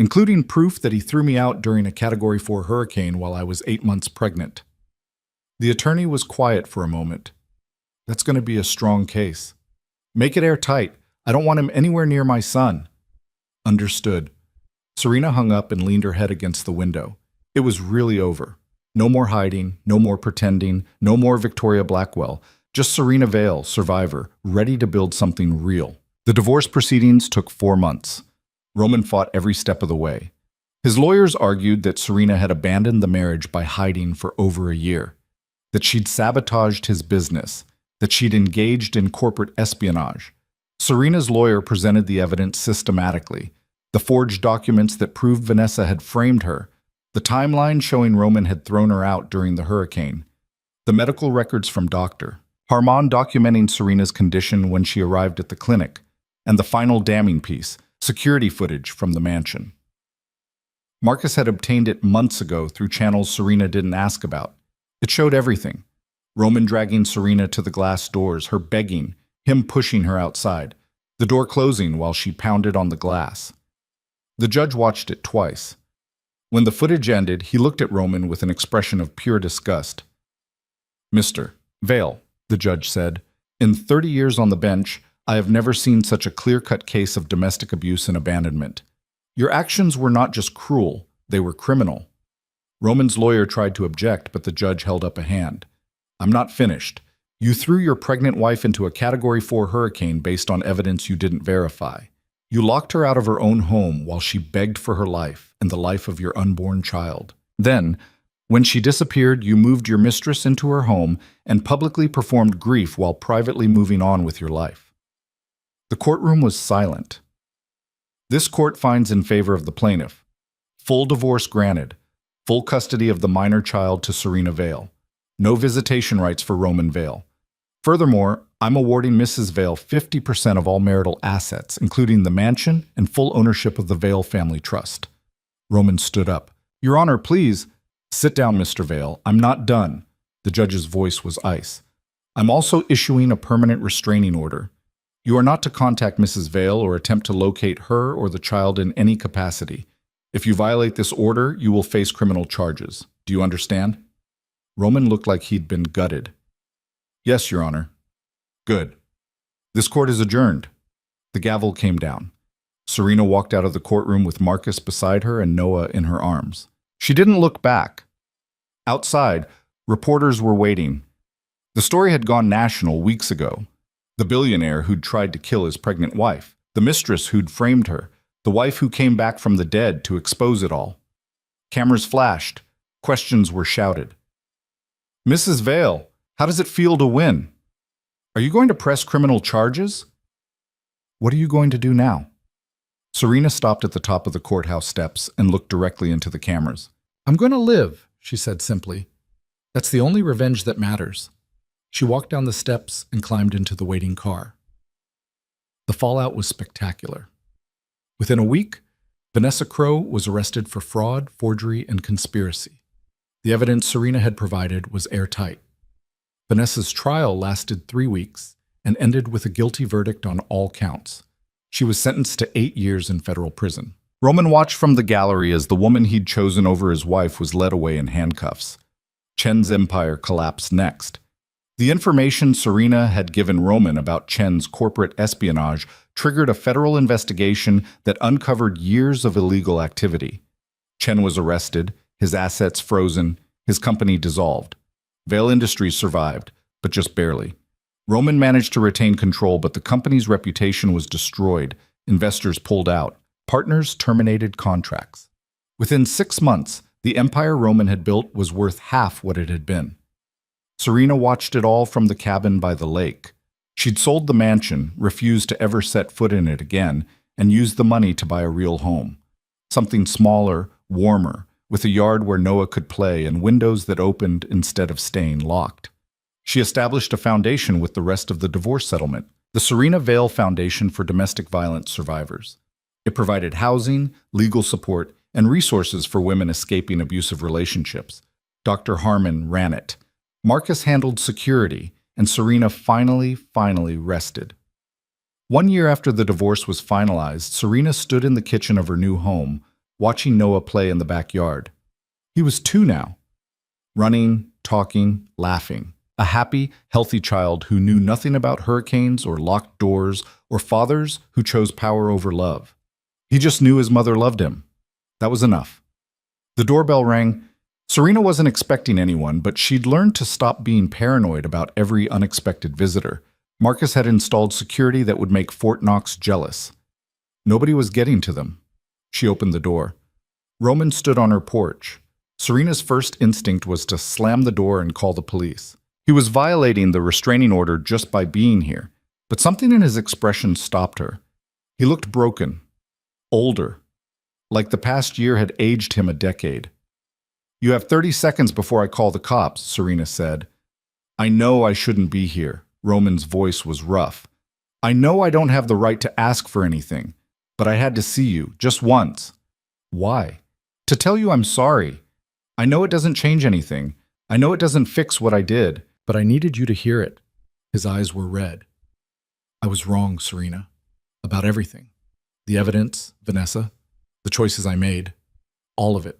including proof that he threw me out during a Category 4 hurricane while I was 8 months pregnant. The attorney was quiet for a moment. That's going to be a strong case. Make it airtight. I don't want him anywhere near my son. Understood. Serena hung up and leaned her head against the window. It was really over. No more hiding, no more pretending, no more Victoria Blackwell. Just Serena Vale, survivor, ready to build something real. The divorce proceedings took 4 months. Roman fought every step of the way. His lawyers argued that Serena had abandoned the marriage by hiding for over a year, that she'd sabotaged his business, that she'd engaged in corporate espionage. Serena's lawyer presented the evidence systematically, the forged documents that proved Vanessa had framed her, the timeline showing Roman had thrown her out during the hurricane, the medical records from Dr. Harmon documenting Serena's condition when she arrived at the clinic, and the final damning piece, security footage from the mansion. Marcus had obtained it months ago through channels Serena didn't ask about. It showed everything. Roman dragging Serena to the glass doors, her begging, him pushing her outside, the door closing while she pounded on the glass. The judge watched it twice. When the footage ended, he looked at Roman with an expression of pure disgust. "Mr. Vale," the judge said, "in 30 years on the bench, I have never seen such a clear-cut case of domestic abuse and abandonment. Your actions were not just cruel, they were criminal." Roman's lawyer tried to object, but the judge held up a hand. "I'm not finished. You threw your pregnant wife into a Category 4 hurricane based on evidence you didn't verify. You locked her out of her own home while she begged for her life and the life of your unborn child. Then, when she disappeared, you moved your mistress into her home and publicly performed grief while privately moving on with your life." The courtroom was silent. This court finds in favor of the plaintiff. Full divorce granted. Full custody of the minor child to Serena Vale. No visitation rights for Roman Vale. Furthermore, I'm awarding Mrs. Vale 50% of all marital assets, including the mansion and full ownership of the Vale family trust. Roman stood up. "Your Honor, please." "Sit down, Mr. Vale. I'm not done." The judge's voice was ice. "I'm also issuing a permanent restraining order. You are not to contact Mrs. Vale or attempt to locate her or the child in any capacity. If you violate this order, you will face criminal charges. Do you understand?" Roman looked like he'd been gutted. "Yes, Your Honor." "Good. This court is adjourned." The gavel came down. Serena walked out of the courtroom with Marcus beside her and Noah in her arms. She didn't look back. Outside, reporters were waiting. The story had gone national weeks ago. The billionaire who'd tried to kill his pregnant wife, the mistress who'd framed her, the wife who came back from the dead to expose it all. Cameras flashed. Questions were shouted. "Mrs. Vale, how does it feel to win? Are you going to press criminal charges? What are you going to do now?" Serena stopped at the top of the courthouse steps and looked directly into the cameras. "I'm going to live," she said simply. "That's the only revenge that matters." She walked down the steps and climbed into the waiting car. The fallout was spectacular. Within a week, Vanessa Crowe was arrested for fraud, forgery, and conspiracy. The evidence Serena had provided was airtight. Vanessa's trial lasted 3 weeks and ended with a guilty verdict on all counts. She was sentenced to 8 years in federal prison. Roman watched from the gallery as the woman he'd chosen over his wife was led away in handcuffs. Chen's empire collapsed next. The information Serena had given Roman about Chen's corporate espionage triggered a federal investigation that uncovered years of illegal activity. Chen was arrested, his assets frozen, his company dissolved. Vale Industries survived, but just barely. Roman managed to retain control, but the company's reputation was destroyed. Investors pulled out. Partners terminated contracts. Within 6 months, the empire Roman had built was worth half what it had been. Serena watched it all from the cabin by the lake. She'd sold the mansion, refused to ever set foot in it again, and used the money to buy a real home. Something smaller, warmer, with a yard where Noah could play and windows that opened instead of staying locked. She established a foundation with the rest of the divorce settlement, the Serena Vale Foundation for Domestic Violence Survivors. It provided housing, legal support, and resources for women escaping abusive relationships. Dr. Harmon ran it. Marcus handled security, and Serena finally rested. 1 year after the divorce was finalized, Serena stood in the kitchen of her new home, watching Noah play in the backyard. He was 2 now. Running, talking, laughing. A happy, healthy child who knew nothing about hurricanes or locked doors or fathers who chose power over love. He just knew his mother loved him. That was enough. The doorbell rang. Serena wasn't expecting anyone, but she'd learned to stop being paranoid about every unexpected visitor. Marcus had installed security that would make Fort Knox jealous. Nobody was getting to them. She opened the door. Roman stood on her porch. Serena's first instinct was to slam the door and call the police. He was violating the restraining order just by being here, but something in his expression stopped her. He looked broken, older, like the past year had aged him a decade. "You have 30 seconds before I call the cops," Serena said. "I know I shouldn't be here." Roman's voice was rough. "I know I don't have the right to ask for anything, but I had to see you, just once." "Why?" "To tell you I'm sorry. I know it doesn't change anything. I know it doesn't fix what I did, but I needed you to hear it." His eyes were red. "I was wrong, Serena. About everything. The evidence, Vanessa, the choices I made. All of it.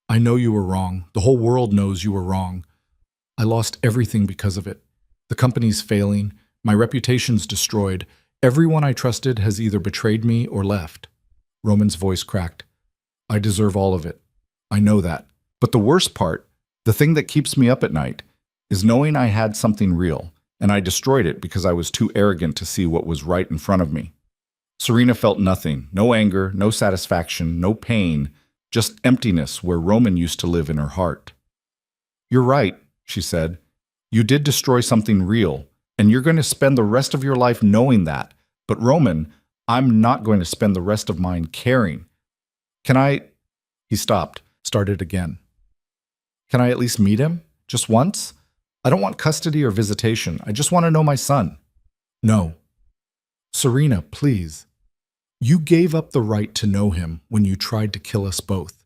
I know you were wrong. The whole world knows you were wrong. I lost everything because of it. The company's failing. My reputation's destroyed. Everyone I trusted has either betrayed me or left." Roman's voice cracked. "I deserve all of it. I know that. But the worst part, the thing that keeps me up at night, is knowing I had something real, and I destroyed it because I was too arrogant to see what was right in front of me." Serena felt nothing. No anger, no satisfaction, no pain. Just emptiness where Roman used to live in her heart. "You're right," she said. "You did destroy something real, and you're going to spend the rest of your life knowing that. But Roman, I'm not going to spend the rest of mine caring. Can I—" He stopped, started again. "Can I at least meet him? Just once? I don't want custody or visitation. I just want to know my son." "No." "Serena, please. You gave up the right to know him when you tried to kill us both.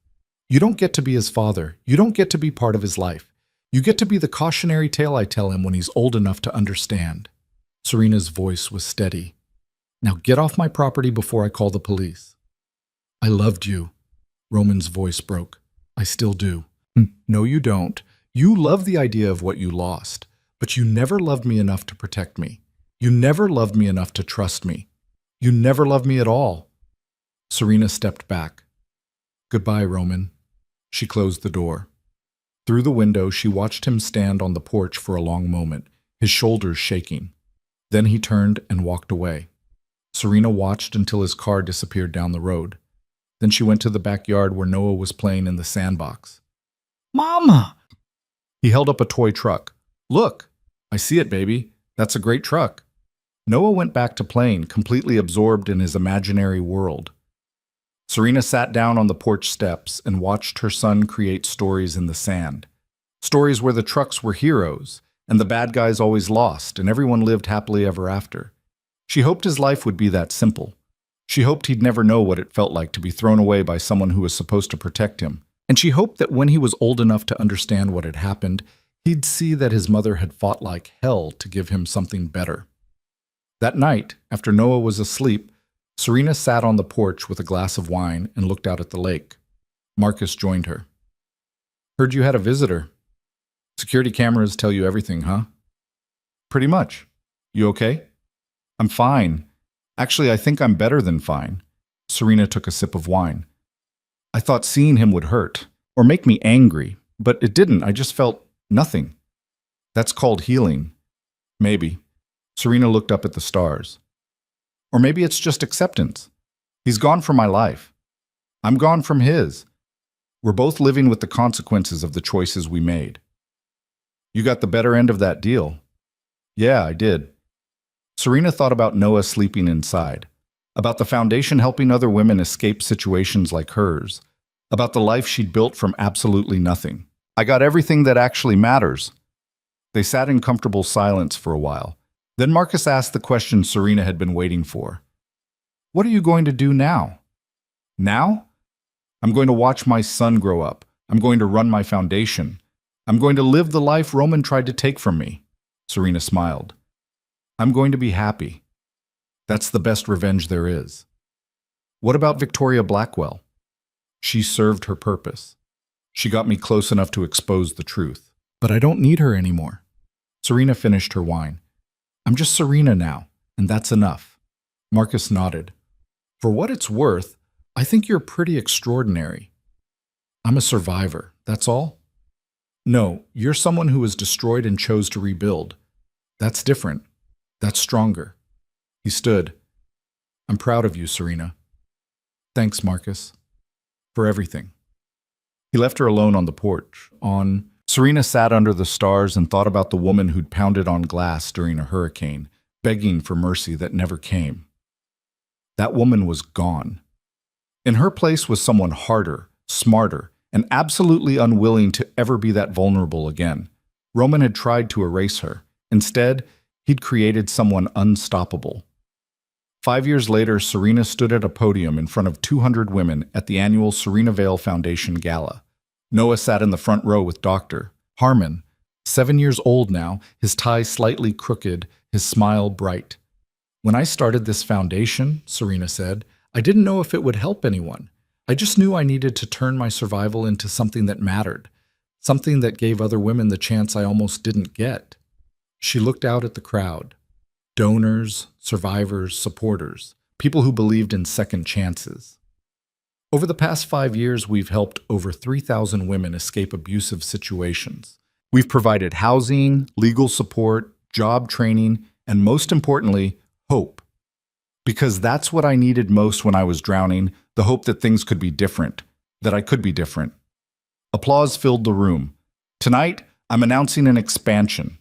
You don't get to be his father. You don't get to be part of his life. You get to be the cautionary tale I tell him when he's old enough to understand." Serena's voice was steady. "Now get off my property before I call the police." "I loved you." Roman's voice broke. "I still do." "No, you don't. You love the idea of what you lost, but you never loved me enough to protect me. You never loved me enough to trust me. You never loved me at all." Serena stepped back. "Goodbye, Roman." She closed the door. Through the window, she watched him stand on the porch for a long moment, his shoulders shaking. Then he turned and walked away. Serena watched until his car disappeared down the road. Then she went to the backyard where Noah was playing in the sandbox. "Mama!" He held up a toy truck. "Look, I see it, baby. That's a great truck." Noah went back to playing, completely absorbed in his imaginary world. Serena sat down on the porch steps and watched her son create stories in the sand. Stories where the trucks were heroes, and the bad guys always lost, and everyone lived happily ever after. She hoped his life would be that simple. She hoped he'd never know what it felt like to be thrown away by someone who was supposed to protect him. And she hoped that when he was old enough to understand what had happened, he'd see that his mother had fought like hell to give him something better. That night, after Noah was asleep, Serena sat on the porch with a glass of wine and looked out at the lake. Marcus joined her. "Heard you had a visitor. Security cameras tell you everything, huh?" "Pretty much. You okay?" "I'm fine. Actually, I think I'm better than fine." Serena took a sip of wine. "I thought seeing him would hurt, or make me angry, but it didn't. I just felt nothing." "That's called healing." "Maybe." Serena looked up at the stars. "Or maybe it's just acceptance. He's gone from my life. I'm gone from his. We're both living with the consequences of the choices we made." "You got the better end of that deal." "Yeah, I did." Serena thought about Noah sleeping inside, about the foundation helping other women escape situations like hers, about the life she'd built from absolutely nothing. "I got everything that actually matters." They sat in comfortable silence for a while. Then Marcus asked the question Serena had been waiting for. "What are you going to do now?" "Now? I'm going to watch my son grow up. I'm going to run my foundation. I'm going to live the life Roman tried to take from me." Serena smiled. "I'm going to be happy. That's the best revenge there is." "What about Victoria Blackwell?" "She served her purpose. She got me close enough to expose the truth. But I don't need her anymore." Serena finished her wine. "I'm just Serena now, and that's enough." Marcus nodded. "For what it's worth, I think you're pretty extraordinary." "I'm a survivor, that's all. No, you're someone who was destroyed and chose to rebuild. That's different. That's stronger. He stood. I'm proud of you, Serena. Thanks, Marcus, for everything. He left her alone on the porch. Serena sat under the stars and thought about the woman who'd pounded on glass during a hurricane, begging for mercy that never came. That woman was gone. In her place was someone harder, smarter, and absolutely unwilling to ever be that vulnerable again. Roman had tried to erase her. Instead, he'd created someone unstoppable. 5 years later, Serena stood at a podium in front of 200 women at the annual Serena Vale Foundation Gala. Noah sat in the front row with Dr. Harmon, 7 years old now, his tie slightly crooked, his smile bright. When I started this foundation, Serena said, I didn't know if it would help anyone. I just knew I needed to turn my survival into something that mattered, something that gave other women the chance I almost didn't get. She looked out at the crowd. Donors, survivors, supporters, people who believed in second chances. Over the past 5 years, we've helped over 3,000 women escape abusive situations. We've provided housing, legal support, job training, and most importantly, hope. Because that's what I needed most when I was drowning, the hope that things could be different, that I could be different. Applause filled the room. Tonight, I'm announcing an expansion.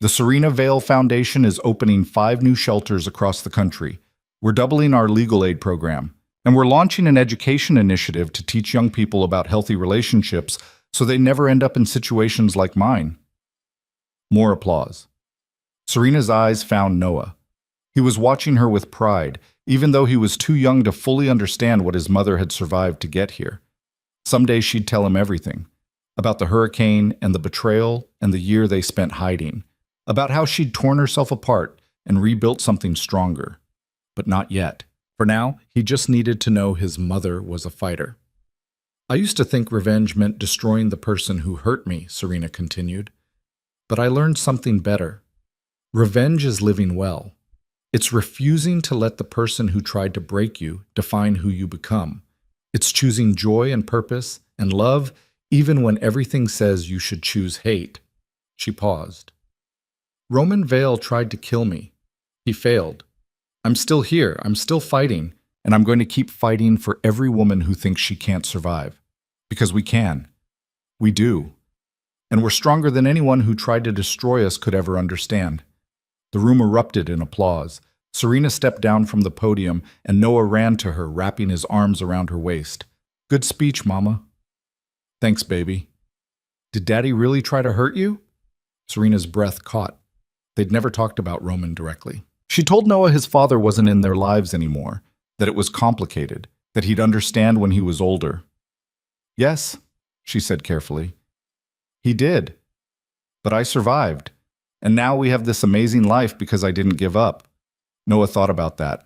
The Serena Vale Foundation is opening 5 new shelters across the country. We're doubling our legal aid program, and we're launching an education initiative to teach young people about healthy relationships so they never end up in situations like mine. More applause. Serena's eyes found Noah. He was watching her with pride, even though he was too young to fully understand what his mother had survived to get here. Someday she'd tell him everything, about the hurricane and the betrayal and the year they spent hiding, about how she'd torn herself apart and rebuilt something stronger. But not yet. For now, he just needed to know his mother was a fighter. I used to think revenge meant destroying the person who hurt me, Serena continued. But I learned something better. Revenge is living well. It's refusing to let the person who tried to break you define who you become. It's choosing joy and purpose and love even when everything says you should choose hate. She paused. Roman Vale tried to kill me. He failed. I'm still here. I'm still fighting. And I'm going to keep fighting for every woman who thinks she can't survive. Because we can. We do. And we're stronger than anyone who tried to destroy us could ever understand. The room erupted in applause. Serena stepped down from the podium, and Noah ran to her, wrapping his arms around her waist. Good speech, Mama. Thanks, baby. Did Daddy really try to hurt you? Serena's breath caught. They'd never talked about Roman directly. She told Noah his father wasn't in their lives anymore, that it was complicated, that he'd understand when he was older. Yes, she said carefully. He did. But I survived. And now we have this amazing life because I didn't give up. Noah thought about that.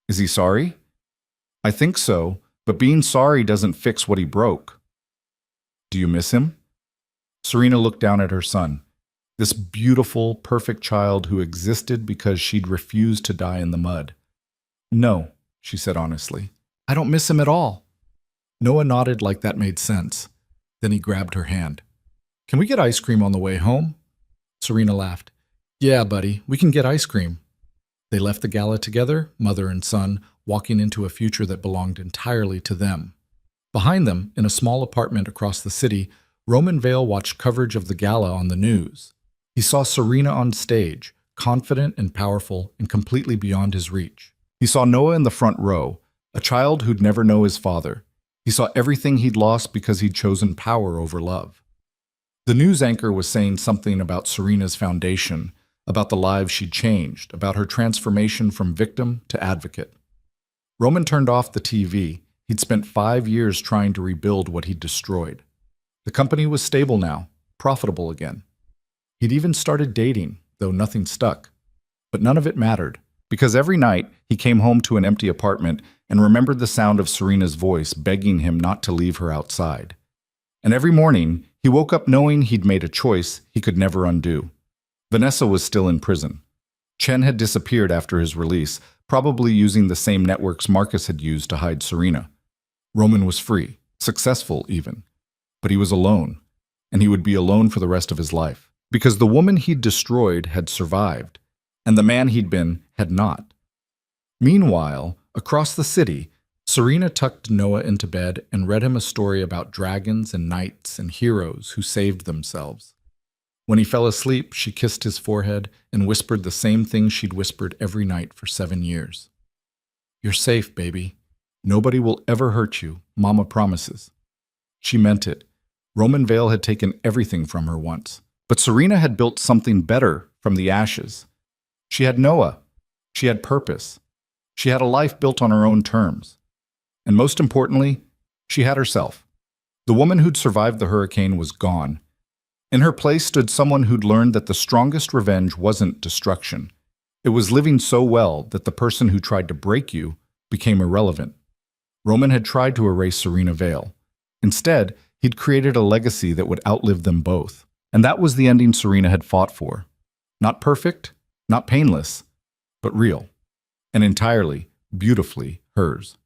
Is he sorry? I think so, but being sorry doesn't fix what he broke. Do you miss him? Serena looked down at her son, this beautiful, perfect child who existed because she'd refused to die in the mud. No, she said honestly. I don't miss him at all. Noah nodded like that made sense. Then he grabbed her hand. Can we get ice cream on the way home? Serena laughed. Yeah, buddy, we can get ice cream. They left the gala together, mother and son, walking into a future that belonged entirely to them. Behind them, in a small apartment across the city, Roman Vale watched coverage of the gala on the news. He saw Serena on stage, confident and powerful and completely beyond his reach. He saw Noah in the front row, a child who'd never know his father. He saw everything he'd lost because he'd chosen power over love. The news anchor was saying something about Serena's foundation, about the lives she'd changed, about her transformation from victim to advocate. Roman turned off the TV. He'd spent 5 years trying to rebuild what he'd destroyed. The company was stable now, profitable again. He'd even started dating, though nothing stuck. But none of it mattered, because every night he came home to an empty apartment and remembered the sound of Serena's voice begging him not to leave her outside. And every morning, he woke up knowing he'd made a choice he could never undo. Vanessa was still in prison. Chen had disappeared after his release, probably using the same networks Marcus had used to hide Serena. Roman was free, successful even. But he was alone. and he would be alone for the rest of his life. Because the woman he'd destroyed had survived, and the man he'd been had not. Meanwhile, across the city, Serena tucked Noah into bed and read him a story about dragons and knights and heroes who saved themselves. When he fell asleep, she kissed his forehead and whispered the same thing she'd whispered every night for 7 years. "You're safe, baby. Nobody will ever hurt you, Mama promises." She meant it. Roman Vale had taken everything from her once. But Serena had built something better from the ashes. She had Noah. She had purpose. She had a life built on her own terms. And most importantly, she had herself. The woman who'd survived the hurricane was gone. In her place stood someone who'd learned that the strongest revenge wasn't destruction. It was living so well that the person who tried to break you became irrelevant. Roman had tried to erase Serena Vale. Instead, he'd created a legacy that would outlive them both. And that was the ending Serena had fought for. Not perfect, not painless, but real, and entirely, beautifully hers.